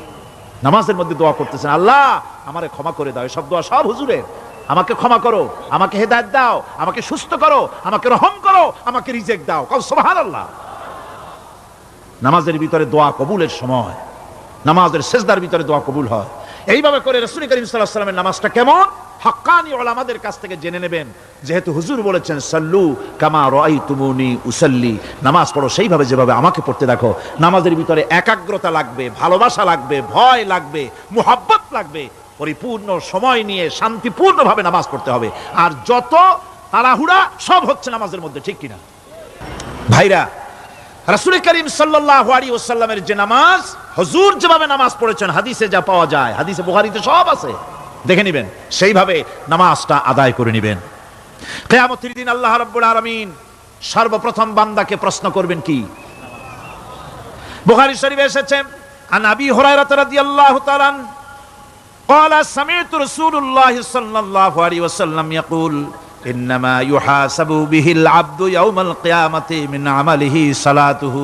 নামাজের মধ্যে দোয়া করতেছেন, আল্লাহ আমারে ক্ষমা করে দাও। সব দোয়া সব হুজুরের। আমাকে ক্ষমা করো, আমাকে হেদায়েত দাও, আমাকে সুস্থ করো, আমাকে রহম করো, আমাকে রিজিক দাও। কও সুবহানাল্লাহ। নামাজের ভিতরে দোয়া কবুলের সময়, নামাজের সেজদার ভিতরে দোয়া কবুল হয়। এইভাবে করে রাসূল করিম সাল্লাল্লাহু আলাইহি ওয়াসাল্লামের নামাজটা কেমন হাক্কানি উলামাদের কাছ থেকে জেনে নেবেন। যেহেতু হুজুর বলেছেন সাল্লু কামা রাআইতুমুনি উসাল্লি, নামাজ পড়ো সেইভাবে যেভাবে আমাকে পড়তে দেখো। নামাজের ভিতরে একাগ্রতা লাগবে, ভালোবাসা লাগবে, ভয় লাগবে, মুহাব্বত লাগবে। পরিপূর্ণ সময় নিয়ে শান্তিপূর্ণভাবে নামাজ পড়তে হবে। আর যত তাড়াহুড়া সব হচ্ছে নামাজের মধ্যে, ঠিক কিনা ভাইরা? রাসূল করিম সাল্লাল্লাহু আলাইহি ওয়াসাল্লামের যে নামাজ, হুজুর যেভাবে নামাজ পড়েছেন হাদিসে যা পাওয়া যায়, হাদিসে বুখারীতে সব আছে, দেখে নেবেন, সেইভাবে নামাজটা আদায় করে নেবেন। কিয়ামতের দিন আল্লাহ রাব্বুল আলামিন সর্বপ্রথম বান্দাকে প্রশ্ন করবেন কি? বুখারী শরীফে এসেছে, আন আবি হুরায়রা রাদিয়াল্লাহু তাআলা قال سمعت رسول الله صلى الله عليه وسلم يقول انما يحاسب به العبد يوم القيامه من عمله صلاته।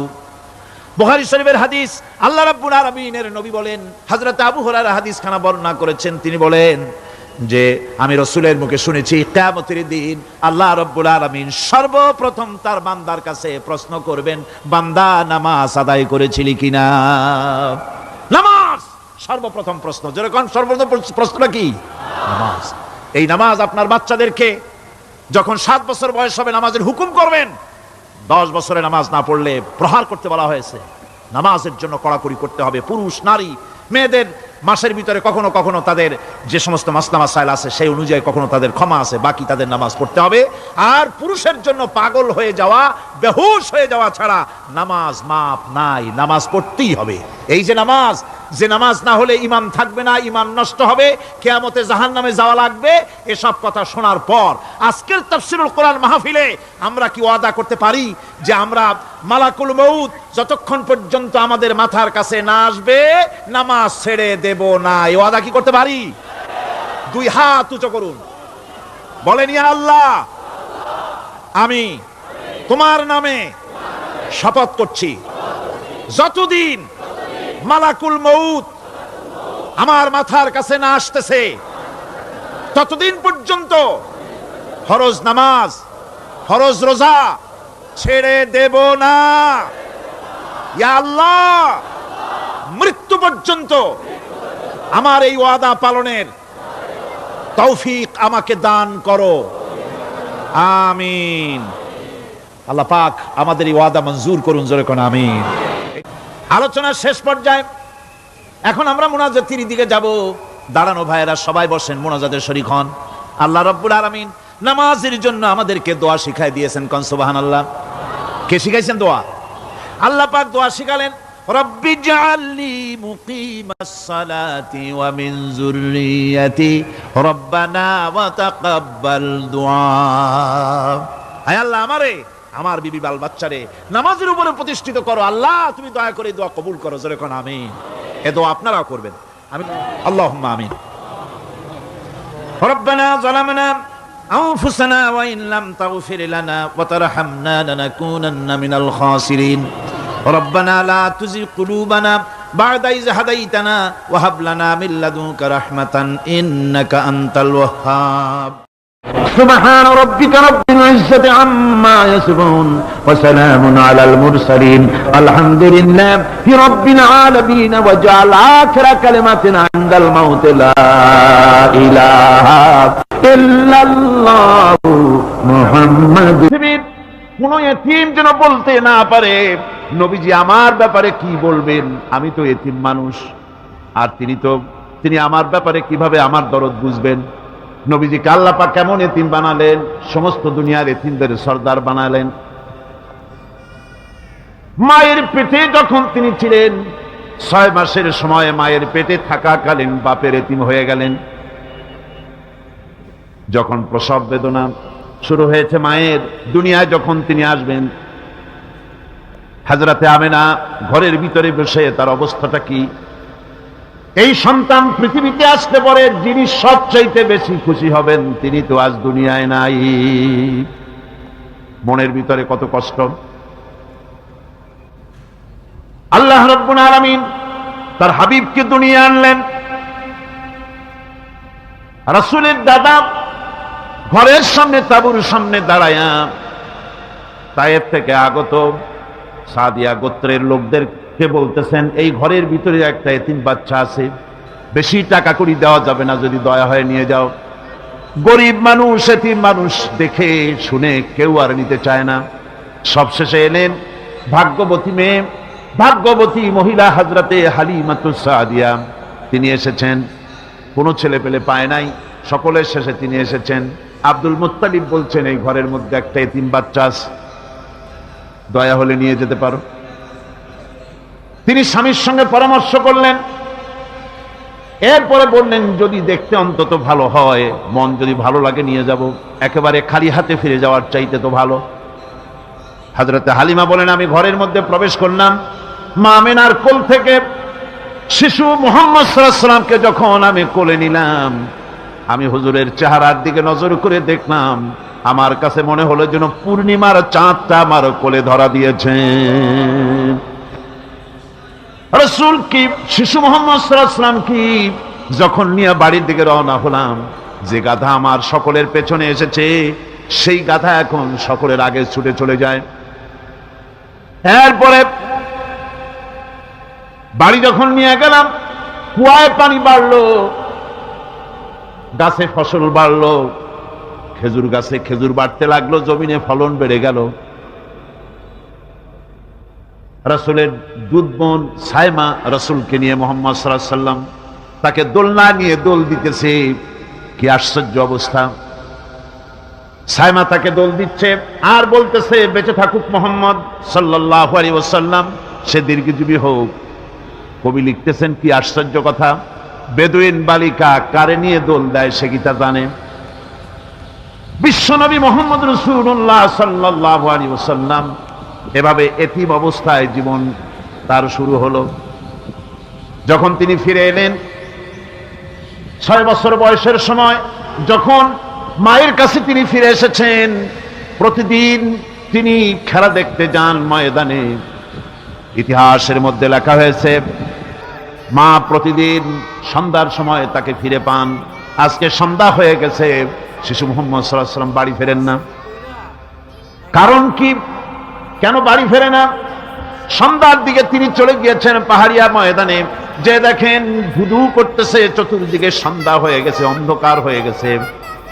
বুখারী শরীফের হাদিস। আল্লাহ রাব্বুল আলামিনের নবী বলেন, হযরত আবু হুরায়রা হাদিস খানা বর্ণনা করেছেন, তিনি বলেন যে আমি রাসূলের মুখে শুনেছি কিয়ামতের দিন আল্লাহ রাব্বুল আলামিন সর্বপ্রথম তার বান্দার কাছে প্রশ্ন করবেন, বান্দা নামাজ আদায় করেছিলি কিনা? নামাজ সর্বপ্রথম প্রশ্ন। যেরকম সর্বপ্রথম প্রশ্নটা কি? নামাজ। এই নামাজ আপনার বাচ্চাদেরকে যখন 7 বছর বয়স হবে নামাজের হুকুম করবেন। 10 বছরে নামাজ না পড়লে প্রহার করতে বলা হয়েছে। নামাজের জন্য কড়াকড়ি করতে হবে। পুরুষ নারী মেয়েদের মাসের ভিতরে কখনো কখনো তাদের যে সমস্ত মাসলা মাসাইল আছে সেই অনুযায়ী কখনো তাদের ক্ষমা আছে, বাকি তাদের নামাজ পড়তে হবে। আর পুরুষের জন্য পাগল হয়ে যাওয়া, বেহুশ হয়ে যাওয়া ছাড়া নামাজ মাপ নাই, নামাজ পড়তেই হবে। এই যে নামাজ, যে নামাজ না হলে ঈমান থাকবে না, ঈমান নষ্ট হবে, কিয়ামতে জাহান্নামে যাওয়া লাগবে, এসব কথা শোনার পর আজকের তাফসীরুল কোরআন মাহফিলে আমরা কি ওয়াদা করতে পারি যে আমরা মালাকুল মউত যতক্ষণ পর্যন্ত আমাদের মাথার কাছে না আসবে নামাজ ছেড়ে দেব না? এই ওয়াদা কি করতে পারি? দুই হাত উঁচু করুন, বলেন ইয়া আল্লাহ, আমি তোমার নামে শপথ করছি যতদিন মালাকুল মউত আমার মাথার কাছে না আসতেছে ততদিন পর্যন্ত ফরজ নামাজ, ফরজ রোজা ছেড়ে দেব না। ইয়া আল্লাহ, মৃত্যু পর্যন্ত আমার এই ওয়াদা পালনের তৌফিক আমাকে দান করো, আমিন। আল্লাহ পাক আমাদের এই ওয়াদা মঞ্জুর করুন, জোরে কোন আমিন। আলোচনার শেষ পর্যায়ে এখন আমরা মুনাজাতের দিকে যাব। দাঁড়ানো ভাইয়েরা সবাই বসেন, মুনাজাতের শরীক হন। আল্লাহ রাব্বুল আলামিন নামাজের জন্য আমাদেরকে দোয়া শিখাই দিয়েছেন, কোন সুবহানাল্লাহ। কে শিখাইছেন দোয়া? আল্লাহ পাক দোয়া শিখালেন, রব্বি জাআলনি মুকিমাস সালাতি ওয়া মিন যুররিয়াতি রব্বানা ওয়া তাকাব্বাল দুআ। আয় আল্লাহ, আমারে আমার বিবি বাল বাচ্চারে নামাজের উপরে প্রতিষ্ঠিত করো। আল্লাহ তুমি দয়া করে দোয়া কবুল করো, জোরে কোন আমিন। এ দোয়া আপনারাও করবেন, আমিন, আল্লাহুম্মা আমিন। ربنا ظلمنا أنفسنا وإن لم تغفر لنا وترحمنا لنكونن من الخاسرين ربنا لا تزغ قلوبنا بعد إذ هديتنا وهب لنا من لدنك رحمة إنك أنت الوهاب سبحان ربك رب العزة عما يصفون وسلام على المرسلين الحمد لله رب العالمين وجعل آخر كلمتنا عند الموت لا إله إلا الله محمد কোন এতিম যেন বলতে না পারে নবীজি আমার ব্যাপারে কি বলবেন, আমি তো এতিম মানুষ, আর তিনি আমার ব্যাপারে কিভাবে আমার দরদ বুঝবেন। নবীজিকে আল্লাহ পাক কেমন এতিম বানালেন, সমস্ত দুনিয়ার এতিমদের সর্দার বানালেন। মায়ের পেটে যখন তিনি ছিলেন 6 মাসের সময় মায়ের পেটে থাকাকালীন বাপের এতিম হয়ে গেলেন। যখন প্রসব বেদনা শুরু হয়েছে মায়ের, দুনিয়ায় যখন তিনি আসবেন, হযরতে আমেনা ঘরের ভিতরে বসে তার অবস্থাটা কি, এই সন্তান পৃথিবীতে আসতে পরে যিনি সবচাইতে বেশি খুশি হবেন তিনি তো আজ দুনিয়ায় নাই। মনের ভিতরে কত কষ্ট। আল্লাহ রাব্বুল আলামিন তার হাবিবকে দুনিয়া আনলেন। রাসূলের দাদা ঘরের সামনে তাঁবুর সামনে দাঁড়ায়া তায়েফ থেকে আগত সাদিয়া গোত্রের লোকদেরকে বলতেছেন, এই ঘরের ভিতরে একটা এতিম বাচ্চা আছে, বেশি টাকা করি দেওয়া যাবে না, যদি দয়া হয় নিয়ে যাও। গরিব মানুষ, এতিম মানুষ দেখে শুনে কেউ আর নিতে চায় না। সবশেষে এলেন ভাগ্যবতী মেয়ে, ভাগ্যবতী মহিলা হযরতে হালিমাতুস সাদিয়া, তিনি এসেছেন। কোনো ছেলে পেলে পায় নাই, সকলের শেষে তিনি এসেছেন। আব্দুল মুত্তালিব বলছেন, এই ঘরের মধ্যে একটা এতিম বাচ্চা আছে, দয়া হলে নিয়ে যেতে পারো। তিনি স্বামীর সঙ্গে পরামর্শ করলেন, এরপরে বললেন যদি দেখতে অন্তত ভালো হয়, মন যদি ভালো লাগে নিয়ে যাব, একেবারে খালি হাতে ফিরে যাওয়ার চাইতে তো ভালো। হযরতে হালিমা বলেন, আমি ঘরের মধ্যে প্রবেশ করলাম, মা আমেনার কোল থেকে শিশু মুহাম্মদ সাল্লাল্লাহু আলাইহি ওয়াসাল্লামকে যখন আমি কোলে নিলাম, আমি হুজুরের চেহারার দিকে নজর করে দেখলাম, আমার কাছে মনে হলো যেন পূর্ণিমার চাঁদটা আমার কোলে ধরা দিয়েছে। রাসূল কি শিশু মুহাম্মদ সাল্লাল্লাহু আলাইহি ওয়াসাল্লাম কি যখন নিয়ে বাড়ির দিকে রওনা হলাম, যে গাধা আমার সকলের পেছনে এসেছে সেই গাধা এখন সকলের আগে ছুটে চলে যায়। এরপরে বাড়ি যখন নিয়ে গেলাম, কুয়ায় পানি বাড়লো, গাছে ফসল বাড়লো, খেজুর গাছে খেজুর বাড়তে লাগলো, জমিনে ফলন বেড়ে গেল। রাসূলের দুধ বোন সাইমা রাসূলকে নিয়ে মুহাম্মদ সাল্লাল্লাহু আলাইহি ওয়াসাল্লাম তাকে দোলনা নিয়ে দোল দিতেছে। কি আশ্চর্য অবস্থা! সাইমা তাকে দোল দিচ্ছে আর বলতেছে, বেঁচে থাকুক মুহাম্মদ সাল্লাল্লাহু আলাইহি ওয়াসাল্লাম, সে দীর্ঘজীবী হোক। কবি লিখতেছেন, কি আশ্চর্য কথা, বেদুইন বালিকা কারে নিয়ে দোল দেয় সে কি তা জানে? বিশ্বনবী মুহাম্মদ রাসূলুল্লাহ সাল্লাল্লাহু আলাইহি ওয়াসাল্লাম এভাবে এতিম অবস্থায় জীবন তার শুরু হলো। যখন তিনি ফিরে এলেন 6 বছর বয়সের সময়, যখন মায়ের কাছে তিনি ফিরে এসেছেন, প্রতিদিন তিনি খেলা দেখতে যান ময়দানে। ইতিহাসের মধ্যে লেখা হয়েছে, মা প্রতিদিন সন্ধ্যার সময় তাকে ফিরে পান। আজকে সন্ধ্যা হয়ে গেছে, শিশু মুহাম্মদ সাল্লাল্লাহু আলাইহি ওয়াসাল্লাম বাড়ি ফেরেন না। কারণ কি, কেন বাড়ি ফেরে না? সন্ধ্যার দিকে তিনি চলে গিয়েছেন পাহাড়িয়া ময়দানে, যে দেখেন ধুধু করতেছে, চতুর্দিকে সন্ধ্যা হয়ে গেছে, অন্ধকার হয়ে গেছে,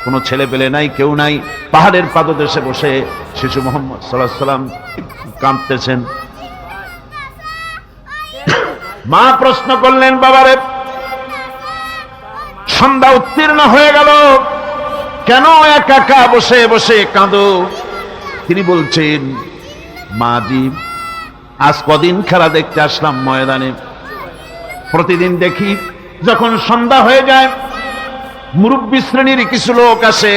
কোনো ছেলে পেলে নাই, কেউ নাই। পাহাড়ের পাদদেশে বসে শিশু মুহাম্মদ সাল্লাল্লাহু আলাইহি ওয়াসাল্লাম কাঁদতেছেন। মা প্রশ্ন করলেন, বাবারে সন্ধ্যা উত্তীর্ণ হয়ে গেল, কেন একা একা বসে বসে কাঁদো? তিনি বলছেন, মাজি আজ কদিন খেলা দেখতে আসলাম ময়দানে, প্রতিদিন দেখি যখন সন্ধ্যা হয়ে যায় মুরব্বী শ্রেণীর কিছু লোক আসে,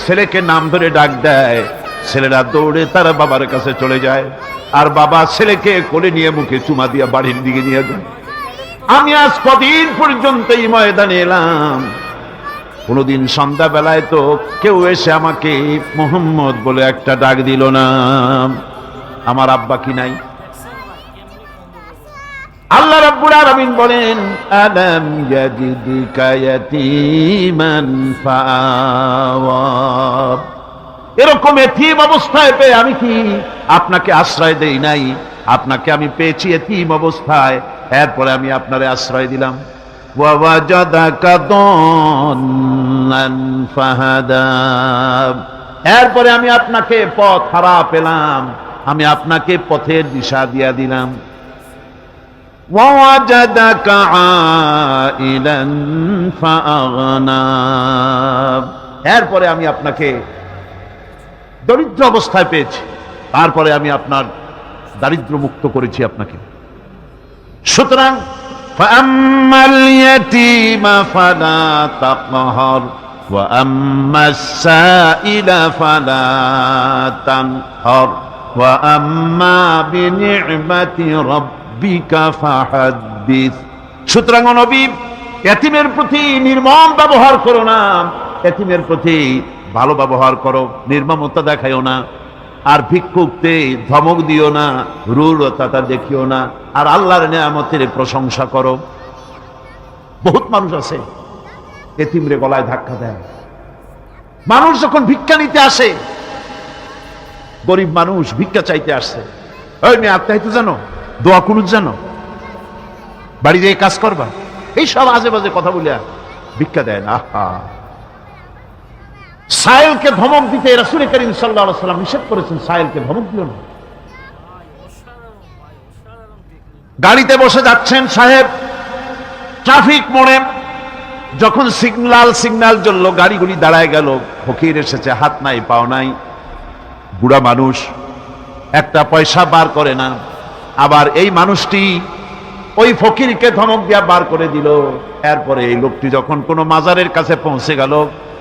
ছেলেকে নাম ধরে ডাক দেয়, ছেলেরা দৌড়ে তার বাবার কাছে চলে যায়, আর বাবা ছেলেকে কোলে নিয়ে মুখে চুমা দিয়ে বাড়ির দিকে নিয়ে যায়। আমি আজ কদিন পর্যন্ত এই ময়দানে এলাম, কোনোদিন সন্ধ্যাবেলায় তো কেউ এসে আমাকে মোহাম্মদ বলে একটা ডাক দিল না। আমার আব্বা কি নাই? আল্লাহ রাব্বুল আলামিন বলেন, আলাম ইয়াজিদকা ইয়াতীমান ফাআওয়া। এরকম এতিম অবস্থায় পেয়ে আমি কি আপনাকে আশ্রয় দেই নাই? আপনাকে আমি পেয়েছি এতিম অবস্থায়, এরপরে আমি আপনারে আশ্রয় দিলাম। ওয়া ওয়াজাদাকা দাল্লান ফাহাদা। এরপরে আমি আপনাকে পথ হারা পেলাম, আমি আপনাকে পথের দিশা দিয়া দিলাম। ওয়াজাদাকা আইলান ফাআগনা। এরপরে আমি আপনাকে দরিদ্র অবস্থায় পেয়েছি, তারপরে আমি আপনার দারিদ্র মুক্ত করেছি আপনাকে। সুতরাং ফাআম্মাল ইয়াতীমা ফালা তাকহার ওয়া আম্মাস সাইলা ফালা তানহার ওয়া আম্মা বিনি'মাতি রাব্বিকা ফাহাদ্দিস। সুতরাং নবী, এতিমের প্রতি নির্মম ব্যবহার করো না, এতিমের প্রতি ভালো ব্যবহার করো, নির্মমতা দেখাইও না। আর ভিক্ষুককে ধমক দিও না, রূঢ়তা দেখিও না। আর আল্লাহর নিয়ামতের প্রশংসা করো। বহুত মানুষ আছে এতিমরে গলায় ধাক্কা দেয়। মানুষ যখন ভিক্ষা নিতে আসে, গরিব মানুষ ভিক্ষা চাইতে আসছে, ওই মেয়ে আত্মাহিত জানো, দোয়া কুনুত জানো, বাড়ি যেয়ে কাজ করবা, এইসব আজে বাজে কথা বলিয়া ভিক্ষা দেয় না। আহা, সায়েলকে ধমক দিতে রাসূল করিম সাল্লাল্লাহু আলাইহি ওয়াসাল্লাম নিষেধ করেছেন, সায়েলকে ধমক দিও না। গাড়িতে বসে যাচ্ছেন সাহেব, ট্রাফিক মোড়ে যখন সিগন্যাল জ্বললো, গাড়িগুলি দাঁড়ায় গেল। ফকির এসেছে, হাত নাই পাও নাই, বুড়া মানুষ, একটা পয়সা বার করে না। আবার এই মানুষটি ওই ফকিরকে ধমক দিয়া বার করে দিল। এরপরে এই লোকটি যখন কোনো মাজারের কাছে পৌঁছে গেল,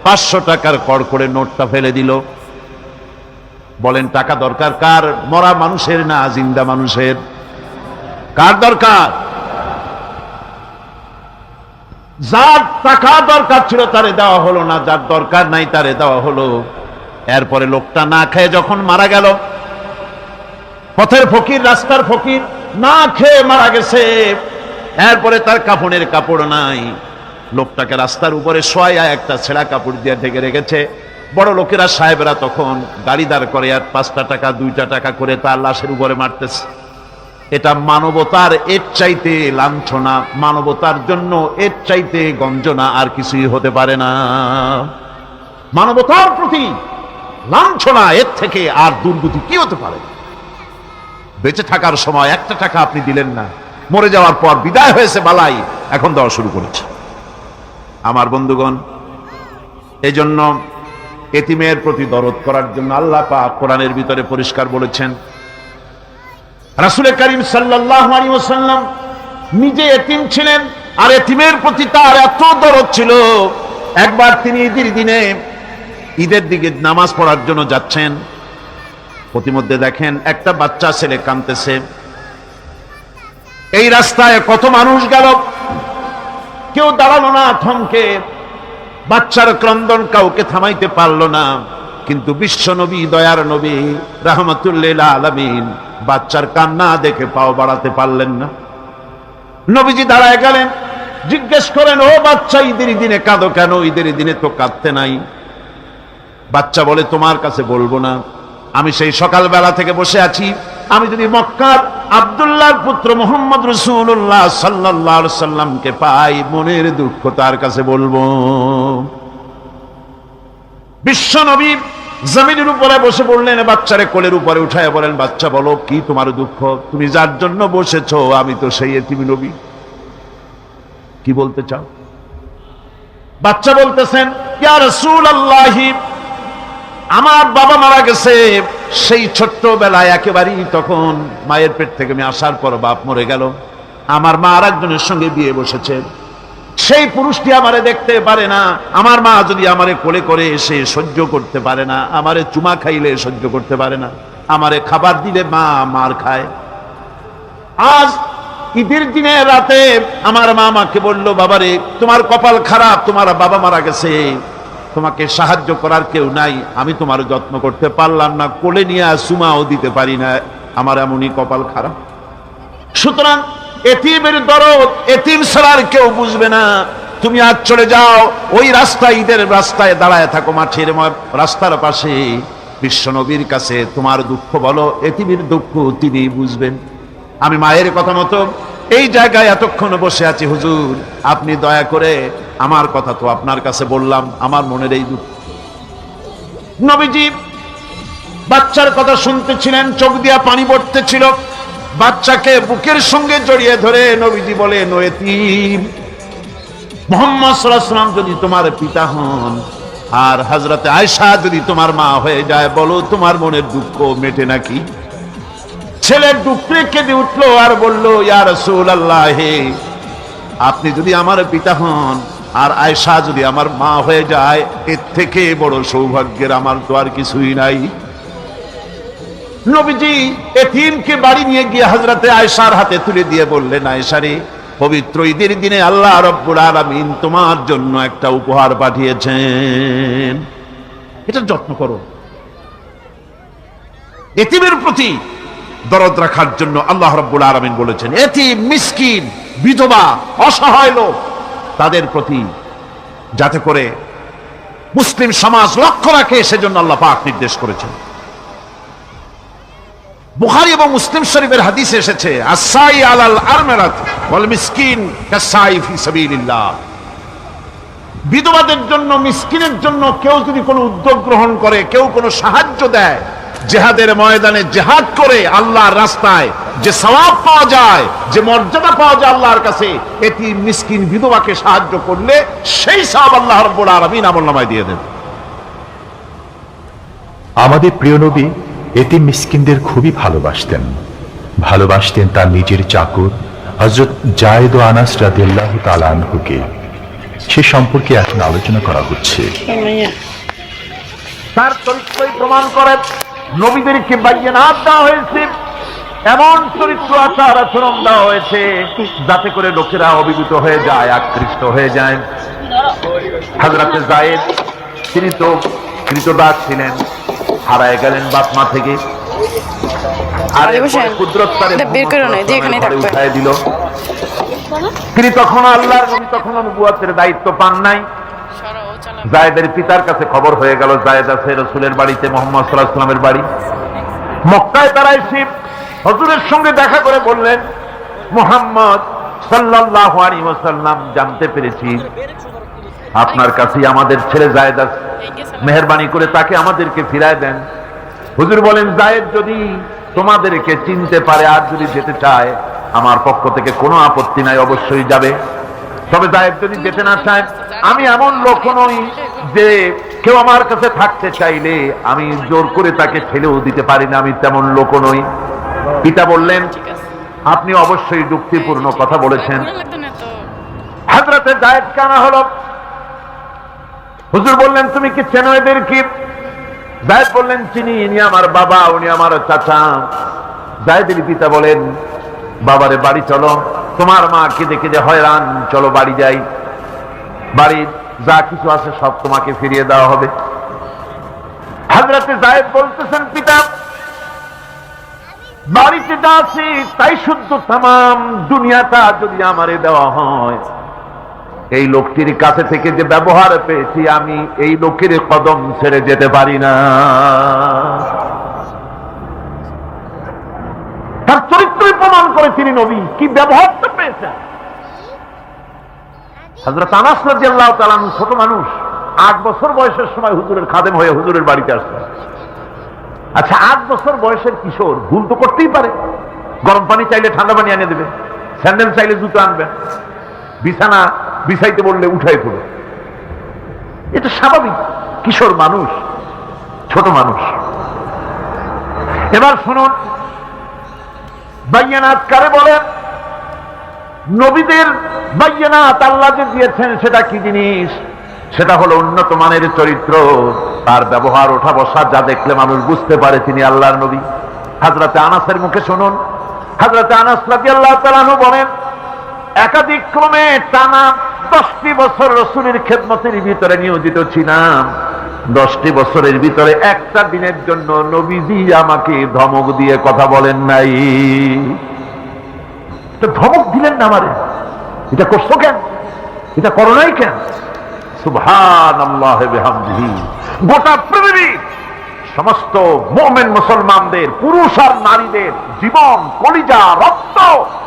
500 টাকার কড় করে নোটটা ফেলে দিল। বলেন টাকা দরকার কার? মরা মানুষের না জিন্দা মানুষের? কার দরকার? যার টাকা দরকার ছিল তারে দেওয়া হলো না, যার দরকার নাই তারে দেওয়া হলো। এরপরে লোকটা না খেয়ে যখন মারা গেল, পথের ফকির, রাস্তার ফকির, না খেয়ে মারা গেছে। এরপরে তার কাফনের কাপড় নাই, লোকটাকে রাস্তার উপরে শোয়া একটা ছেঁড়া কাপড় দিয়ে ঢেকে রেখেছে। বড় লোকেরা, সাহেবেরা তখন গাড়ি দাঁড় করে আর 5টা টাকা 2টা টাকা করে তার লাশের উপরে মারতেছে। এটা মানবতার এর চাইতে লাঞ্ছনা, মানবতার জন্য এর চাইতে গঞ্জনা আর কিছুই হতে পারে না। মানবতার প্রতি লাঞ্ছনা, এর থেকে আর দুর্গতি কি হতে পারে? বেঁচে থাকার সময় 1টা টাকা আপনি দিলেন না, মরে যাওয়ার পর বিদায় হয়েছে বালাই, এখন দেওয়া শুরু করেছে। আমার বন্ধুগণ, এই জন্য এতিমের প্রতি দরদ করার জন্য আল্লাহ পাক কোরআনের ভিতরে পরিষ্কার বলেছেন। রাসূল করিম সাল্লাল্লাহু আলাইহি ওয়াসাল্লাম নিজে এতিম ছিলেন, আর এতিমের প্রতি তার এত দরদ ছিল। একবার তিনি ঈদের দিকে নামাজ পড়ার জন্য যাচ্ছেন, প্রতিমধ্যে দেখেন একটা বাচ্চা ছেলে কাঁদতেছে। এই রাস্তায় কত মানুষ গেল, কেউ দাঁড়ালো না, থমকে। বাচ্চার ক্রন্দন কাউকে থামাইতে পারলো না। কিন্তু বিশ্ব নবী, দয়ার নবী, রাহমাতুল লিল আলামিন বাচ্চার কান্না দেখে পাও বাড়াতে পারলেন না। নবীজি দাঁড়ায় গেলেন, জিজ্ঞেস করেন, ও বাচ্চা, ঈদের দিনে কাঁদো কেন? ঈদের দিনে তো কাঁদতে নাই। বাচ্চা বলে, তোমার কাছে বলবো না, আমি সেই সকালবেলা থেকে বসে আছি। আমি যদি মক্কার আব্দুল্লাহর পুত্র মুহাম্মদ রাসূলুল্লাহ সাল্লাল্লাহু আলাইহি সাল্লামকে পাই, মনের দুঃখ তার কাছে বলবো। বিশ্ব নবী জমিনের উপরে বসে পড়লেন, বাচ্চারে কোলের উপরে উঠায় বলেন, বাচ্চা বলো কি তোমার দুঃখ? তুমি যার জন্য বসেছো আমি তো সেই এতিম নবী, কি বলতে চাও? বাচ্চা বলতেছেন, ইয়া রাসূলুল্লাহ, আমার বাবা মারা গেছে। সেই ছোট্টবেলায় একেবারেই তখন মায়ের পেট থেকে আমি আসার পর বাপ মরে গেল। আমার মা আর একজনের সঙ্গে বিয়ে বসেছে। সেই পুরুষটি আমারে দেখতে পারে না। আমার মা যদি আমারে কোলে করে এসে সহ্য করতে পারে না, আমারে চুমা খাইলে সহ্য করতে পারে না, আমারে খাবার দিলে মা মার খায়। আজ ঈদের দিনে রাতে আমার মা আমাকে বলল, বাবারে তোমার কপাল খারাপ, তোমার বাবা মারা গেছে, তোমাকে সাহায্য করার কেউ নাই, আমি তোমার যত্ন করতে পারলাম না, কোলে নিয়ে সুমাও দিতে পারি না, আমার এমনই কপাল খারাপ। সুতরাং এতিমের দরদ এতিম ছাড়া কেউ বুঝবে না। তুমি আজ চলে যাও ওই রাস্তায়, ঈদের রাস্তায় দাঁড়ায় থাকো, মাঠের রাস্তার পাশে, বিশ্ব নবীর কাছে তোমার দুঃখ বলো, এতিমের দুঃখ তিনি বুঝবেন। আমি মায়ের কথা মতো এই জায়গায় এতক্ষণ বসে আছি, হুজুর আপনি দয়া করে, আমার কথা তো আপনার কাছে বললাম, আমার মনের এই দুঃখ। নবীজি বাচ্চার কথা শুনতেছিলেন, চোখ দিয়া পানি পড়তেছিল, বাচ্চাকে বুকের সঙ্গে জড়িয়ে ধরে নবীজি বলেন, ও এতিম, মুহাম্মদ সাল্লাল্লাহু আলাইহি ওয়াসাল্লাম যদি তোমার পিতা হন আর হযরতে আয়েশা যদি তোমার মা হয়ে যায়, বলো তোমার মনের দুঃখ মেটে নাকি? ছেলে ডুকরে কেঁদে উঠলো আর বলল, ইয়া রাসূলুল্লাহ, আপনি যদি আমার পিতা হন আর আয়েশা যদি আমার মা হয়ে যায়, এর থেকে বড় সৌভাগ্যের আমার তো আর কিছুই নাই। নবীজি এতিমকে বাড়ি নিয়ে গিয়ে হযরতে আয়েশার হাতে তুলে দিয়ে বললেন, আয়েশা রে, পবিত্র ঈদের দিনে আল্লাহ রাব্বুল আলামিন তোমার জন্য একটা উপহার পাঠিয়েছেন, এটা যত্ন করো। এতিমের প্রতি দরদ রাখার জন্য আল্লাহ রাব্বুল আলামিন বলেছেন, এতিম, মিসকিন, বিধবা, অসহায় লোক, তাদের প্রতি যাতে করে মুসলিম সমাজ লক্ষ্য রাখে, সেজন্য আল্লাহ পাক নির্দেশ করেছেন। বুখারী এবং মুসলিম শরীফের হাদিসে এসেছে, আস-সাই আলাল আরমালাত ওয়াল মিসকিন কাস-সাই ফি সাবিলিল্লাহ। বিধবাদের জন্য, মিসকিনের জন্য কেউ যদি কোনো উদ্যোগ গ্রহণ করে, কেউ কোনো সাহায্য দেয়, জিহাদের ময়দানে জিহাদ করে আল্লাহর রাস্তায় যে সওয়াব পাওয়া যায়, যে মর্যাদা পাওয়া যায় আল্লাহর কাছে, এতিম, মিসকিন, বিধবাকে সাহায্য করলে সেই সওয়াব আল্লাহ রাব্বুল আলামিন আমলনামায় দিয়ে দেন। আমাদের প্রিয় নবী এতিম মিসকিনদের খুবই ভালোবাসতেন তার নিজের চাকর হযরত যায়েদ ও আনাস রাদিয়াল্লাহু তাআলা আনহুকে। সে সম্পর্কে এখন আলোচনা করা হচ্ছে। তার চরিত্রই প্রমাণ করে নবীদেরকে বায়নাত দেওয়া হয়েছে, এমন চরিত্র আচার আচরণ দেওয়া হয়েছে যাতে করে লোকেরা অভিভূত হয়ে যায়, আকৃষ্ট হয়ে যায়। হযরতে যায়েদ, তিনি তো কৃতদাস ছিলেন, হারায় গেলেন বাপ মা থেকে, আর কুদরত তারে উঠায় দিল। তিনি তখন আল্লাহর নবী, তখন নবুয়তের দায়িত্ব পান নাই। যায়েদের পিতার কাছে খবর হয়ে গেল, যায়েদ আছে রাসূলের বাড়িতে, মুহাম্মদ সাল্লাল্লাহু আলাইহি ওয়াসাল্লামের বাড়ি মক্কায়। তারা এসে হুজুরের সঙ্গে দেখা করে বললেন, মুহাম্মদ সাল্লাল্লাহু আলাইহি ওয়াসাল্লাম, জানতে পেরেছি আপনার কাছে আমাদের ছেলে যায়েদ আছে, মেহেরবানি করে তাকে আমাদেরকে ফিরায় দেন। হুজুর বলেন, যায়েদ যদি তোমাদেরকে চিনতে পারে আর যদি যেতে চায়, আমার পক্ষ থেকে কোনো আপত্তি নাই, অবশ্যই যাবে। তবে যায়েদ যদি যেতে না চায়, আমি এমন লোক নই যে কেউ আমার কাছে থাকতে চাইলে আমি জোর করে তাকে ছেড়েও দিতে পারি না, আমি তেমন লোক নই। পিতা বললেন, আপনি অবশ্যই যুক্তিপূর্ণ কথা বলেছেন। হযরতে যায়েদ কানা হলো। হুজুর বললেন, তুমি কি চেনো এদের? কি? যায়েদ বললেন, চিনি, ইনি আমার বাবা, উনি আমার চাচা। যায়েদের পিতা বলেন, বাবারে বাড়ি চলো, তোমার মা কেঁদে কেঁদে হয়রান, চলো বাড়ি যাই, বাড়ির যা কিছু আছে সব তোমাকে ফিরিয়ে দেওয়া হবে। হযরতে যায়েদ বলতেছেন, পিতা, বাড়িতে যা আছে তাই শুদ্ধ, তামাম দুনিয়াটা যদি আমারে দেওয়া হয়, এই লোকটির কাছে থেকে যে ব্যবহার পেয়েছি, আমি এই লোকের কদম ছেড়ে যেতে পারি না। তার চরিত্রই প্রমাণ করে তিনি নবী, কি ব্যবহারটা পেয়েছেন। হযরত আনাস রাদিয়াল্লাহু তাআলা আনহু ছোট মানুষ, 8 বছর বয়সের সময় হুজুরের খাদেম হয়ে হুজুরের বাড়িতে আসছেন। আচ্ছা, 8 বছর বয়সের কিশোর ভুল তো করতেই পারে, গরম পানি চাইলে ঠান্ডা পানি এনে দেবে, স্যান্ডেল চাইলে জুতো আনবে, বিছানা বিছাইতে বললে উঠাই দেবে, এটা স্বাভাবিক। কিশোর মানুষ, ছোট মানুষ। এবার শুনুন, বায়নাত কারে বলে? নবীদের বায়নাত আল্লাহ যে দিয়েছেন সেটা কি জিনিস? সেটা হলো উন্নত মানের চরিত্র, তার ব্যবহার, ওঠা বসা যা দেখলে মানুষ বুঝতে পারে তিনি আল্লাহর নবী। হযরতে আনাসের মুখে শুনুন, হযরত আনাস রাদিয়াল্লাহু তাআলা আনহু বলেন, একাধিক ক্রমে টানা 10টি বছর রাসূলের খেদমতের ভিতরে নিয়োজিত ছিলাম। 10টি বছরের ভিতরে একটা দিনের জন্য নবীজি আমাকে ধমক দিয়ে কথা বলেন নাই। তো ধমক দিলেন না আমারে, এটা করছো কেন, এটা করো নাই কেন? সুবহানাল্লাহ বিহামদিহি। গোটা পৃথিবী সমস্ত মুমিন মুসলমানদের, পুরুষ আর নারীদের জীবন, কলিজা, রক্ত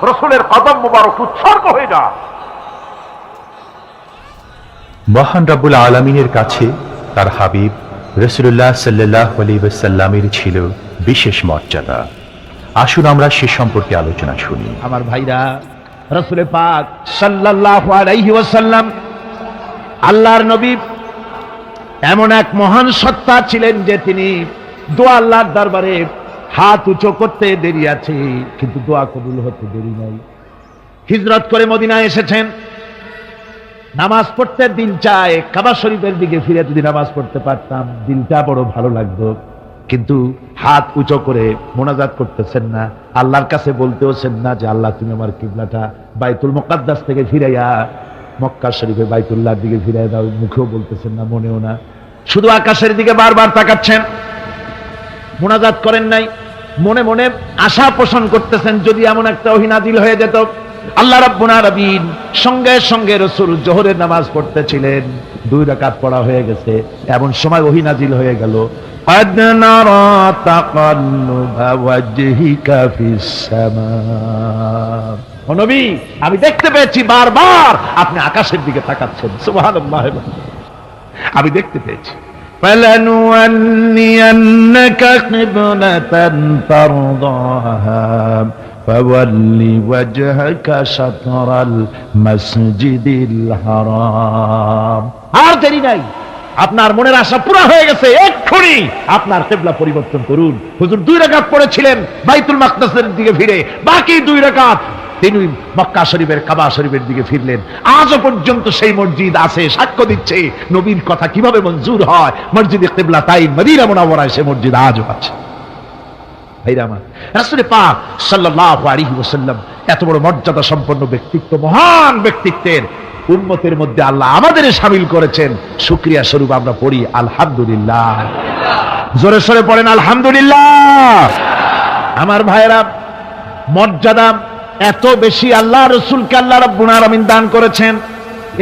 রাসূলের কদম মোবারক উৎসর্গ হয়ে যায়। মহান রব্বুল আলামিনের কাছে তার হাবিব রাসূলুল্লাহ সাল্লাল্লাহু আলাইহি ওয়াসাল্লামের ছিল বিশেষ মর্যাদা। আসুন আমরা সে সম্পর্কে আলোচনা শুনি। আমার ভাইরা, রাসূল পাক সাল্লাল্লাহু আলাইহি ওয়াসাল্লাম আল্লাহর নবী এমন এক মহান সত্তা ছিলেন যে তিনি দোয়া আল্লাহর দরবারে হাত উঁচু করতে দেরি আছে, কিন্তু দোয়া কবুল হতে দেরি নাই। হিজরত করে মদিনায় এসেছেন, নামাজ পড়তে দিল চায়, কাবা শরীফের দিকে ফিরে যদি নামাজ পড়তে পারতাম দিলটা বড় ভালো লাগতো, কিন্তু হাত উঁচু করে মোনাজাত করতেছেন না, আল্লাহর কাছে বলতেওছেন না যে আল্লাহ তুমি আমার কিবলাটা বাইতুল মুকাদ্দাস থেকে ফিরাইয়া মক্কা শরীফে বাইতুল্লাহর দিকে ফিরাইয়া দাও, মুখেও বলতেছেন না, মনেও না, শুধু আকাশের দিকে বারবার তাকাচ্ছেন, মোনাজাত করেন নাই, মনে মনে আশা পোষণ করতেছেন যদি এমন একটা ওহী নাজিল হয়ে যেত। আল্লাহ রাব্বুল আলামিন সঙ্গে সঙ্গে রাসূল যোহরের নামাজ পড়তেছিলেন, 2 রাকাত পড়া হয়ে গেছে, এমন সময় ওহী নাজিল হয়ে গেল, قد نرى تقلب وجهك في السماء। ও নবী, আমি দেখতে পেয়েছি বারবার আপনি আকাশের দিকে তাকাচ্ছেন। সুবহানাল্লাহ, আমি দেখতে পেয়েছি। فلنولينك قبلة ترضاها فول وجهك شطر المسجد الحرام। আর দেরি নাই, আপনার মনের আশা পুরো হয়ে গেছে, এক্ষুনি আপনার কিবলা পরিবর্তন করুন। হুজুর 2 রাকাত পড়েছিলেন বাইতুল মাকদাসের দিকে ফিরে, বাকি 2 রাকাত তিনি মক্কা শরীফের কাবা শরীফের দিকে ফিরলেন। আজও পর্যন্ত সেই মসজিদ আছে, সাক্ষ্য দিচ্ছে নবীর কথা কিভাবে মঞ্জুর হয়। মসজিদে কিবলাতাইন মদিনা মুনাওয়ারায় সে মসজিদ আজও আছে। ভাইরা আমার, রাসূল পাক সাল্লাল্লাহু আলাইহি ওয়াসাল্লাম এত বড় মর্যাদা সম্পন্ন ব্যক্তিত্ব, মহান ব্যক্তিত্বের উম্মতের মধ্যে আল্লাহ আমাদের শামিল করেছেন। শুকরিয়া স্বরূপ আমরা পড়ি আলহামদুলিল্লাহ। জোরে সোরে পড়েন আলহামদুলিল্লাহ। আমার ভাইরা, মর্যাদা এত বেশি আল্লাহ রাসূলকে আল্লাহ রাব্বুল আলামিন দান করেছেন।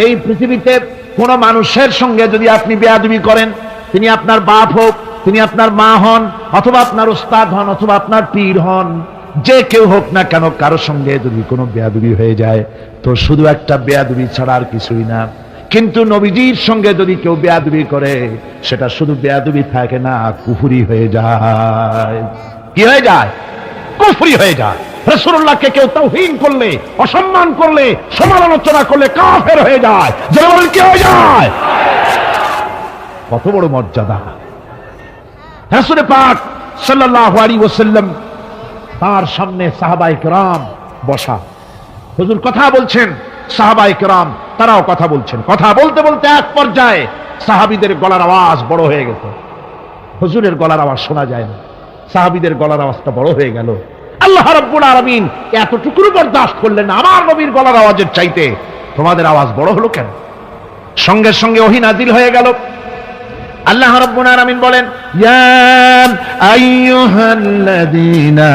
এই পৃথিবীতে কোন মানুষের সঙ্গে যদি আপনি বেয়াদবি করেন, তিনি আপনার বাপ হোক, তিনি আপনার মা হন, অথবা আপনার উস্তাদ হন, অথবা আপনার পীর হন, যে কেউ হোক না কেন, কারোর সঙ্গে যদি কোনো বেয়াদবি হয়ে যায় তো শুধু একটা বেয়াদবি ছাড়া আর কিছুই না। কিন্তু নবীজির সঙ্গে যদি কেউ বেয়াদবি করে, সেটা শুধু বেয়াদবি থাকে না, কুফরি হয়ে যায়। কি হয়ে যায়? কুফরি হয়ে যায়। রাসূলুল্লাহকে কেউ তাওহীন করলে, অসম্মান করলে, সমালোচনা করলে কাফের হয়ে যায়। যারা বলেন কি হয়ে যায়? কত বড় মর্যাদা! রাসূল পাক সাল্লাল্লাহু আলাইহি ওয়াসাল্লাম, তার সামনে সাহাবায়ে কেরাম বসা, হুজুর কথা বলছেন, সাহাবায়ে কেরাম তারাও কথা বলছেন। কথা বলতে বলতে এক পর্যায়ে সাহাবীদের গলার আওয়াজ বড় হয়ে গেছে, হুজুরের গলার আওয়াজ শোনা যায় না, সাহাবীদের গলার আওয়াজটা বড় হয়ে গেল। আল্লাহ রাব্বুল আলামিন এতটুকু বরদাস্ত করলেন না, আমার নবীর গলার আওয়াজের চাইতে তোমাদের আওয়াজ বড় হলো কেন? সঙ্গে সঙ্গে ওহী নাজিল হয়ে গেল। আল্লাহ রাব্বুল আলামিন বলেন, ইয়া আইয়ুহাল্লাযীনা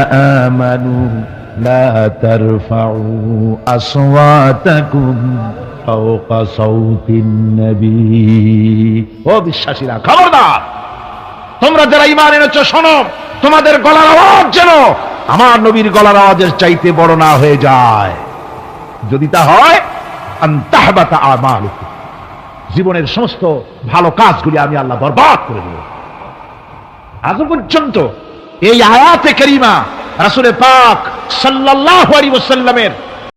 আমানু লা তারফাউ আসওয়াতাকুম ফাওকা সাওতিন নবী। ও বিশ্বাসীরা, খবরদার, তোমরা যারা ঈমান এনেছো শোনো, তোমাদের গলার আওয়াজ যেন আমার নবীর গলার আওয়াজের চাইতে বড় না হয়ে যায়। যদি তা হয়, আনতাহবাতা আমালুকুম, জীবনের সমস্ত ভালো কাজগুলি আমি আল্লাহ বরবাদ করে দেব। আজ পর্যন্ত এই আয়াতে কারিমা রাসূল পাক সাল্লাল্লাহু আলাইহি ওয়াসাল্লামের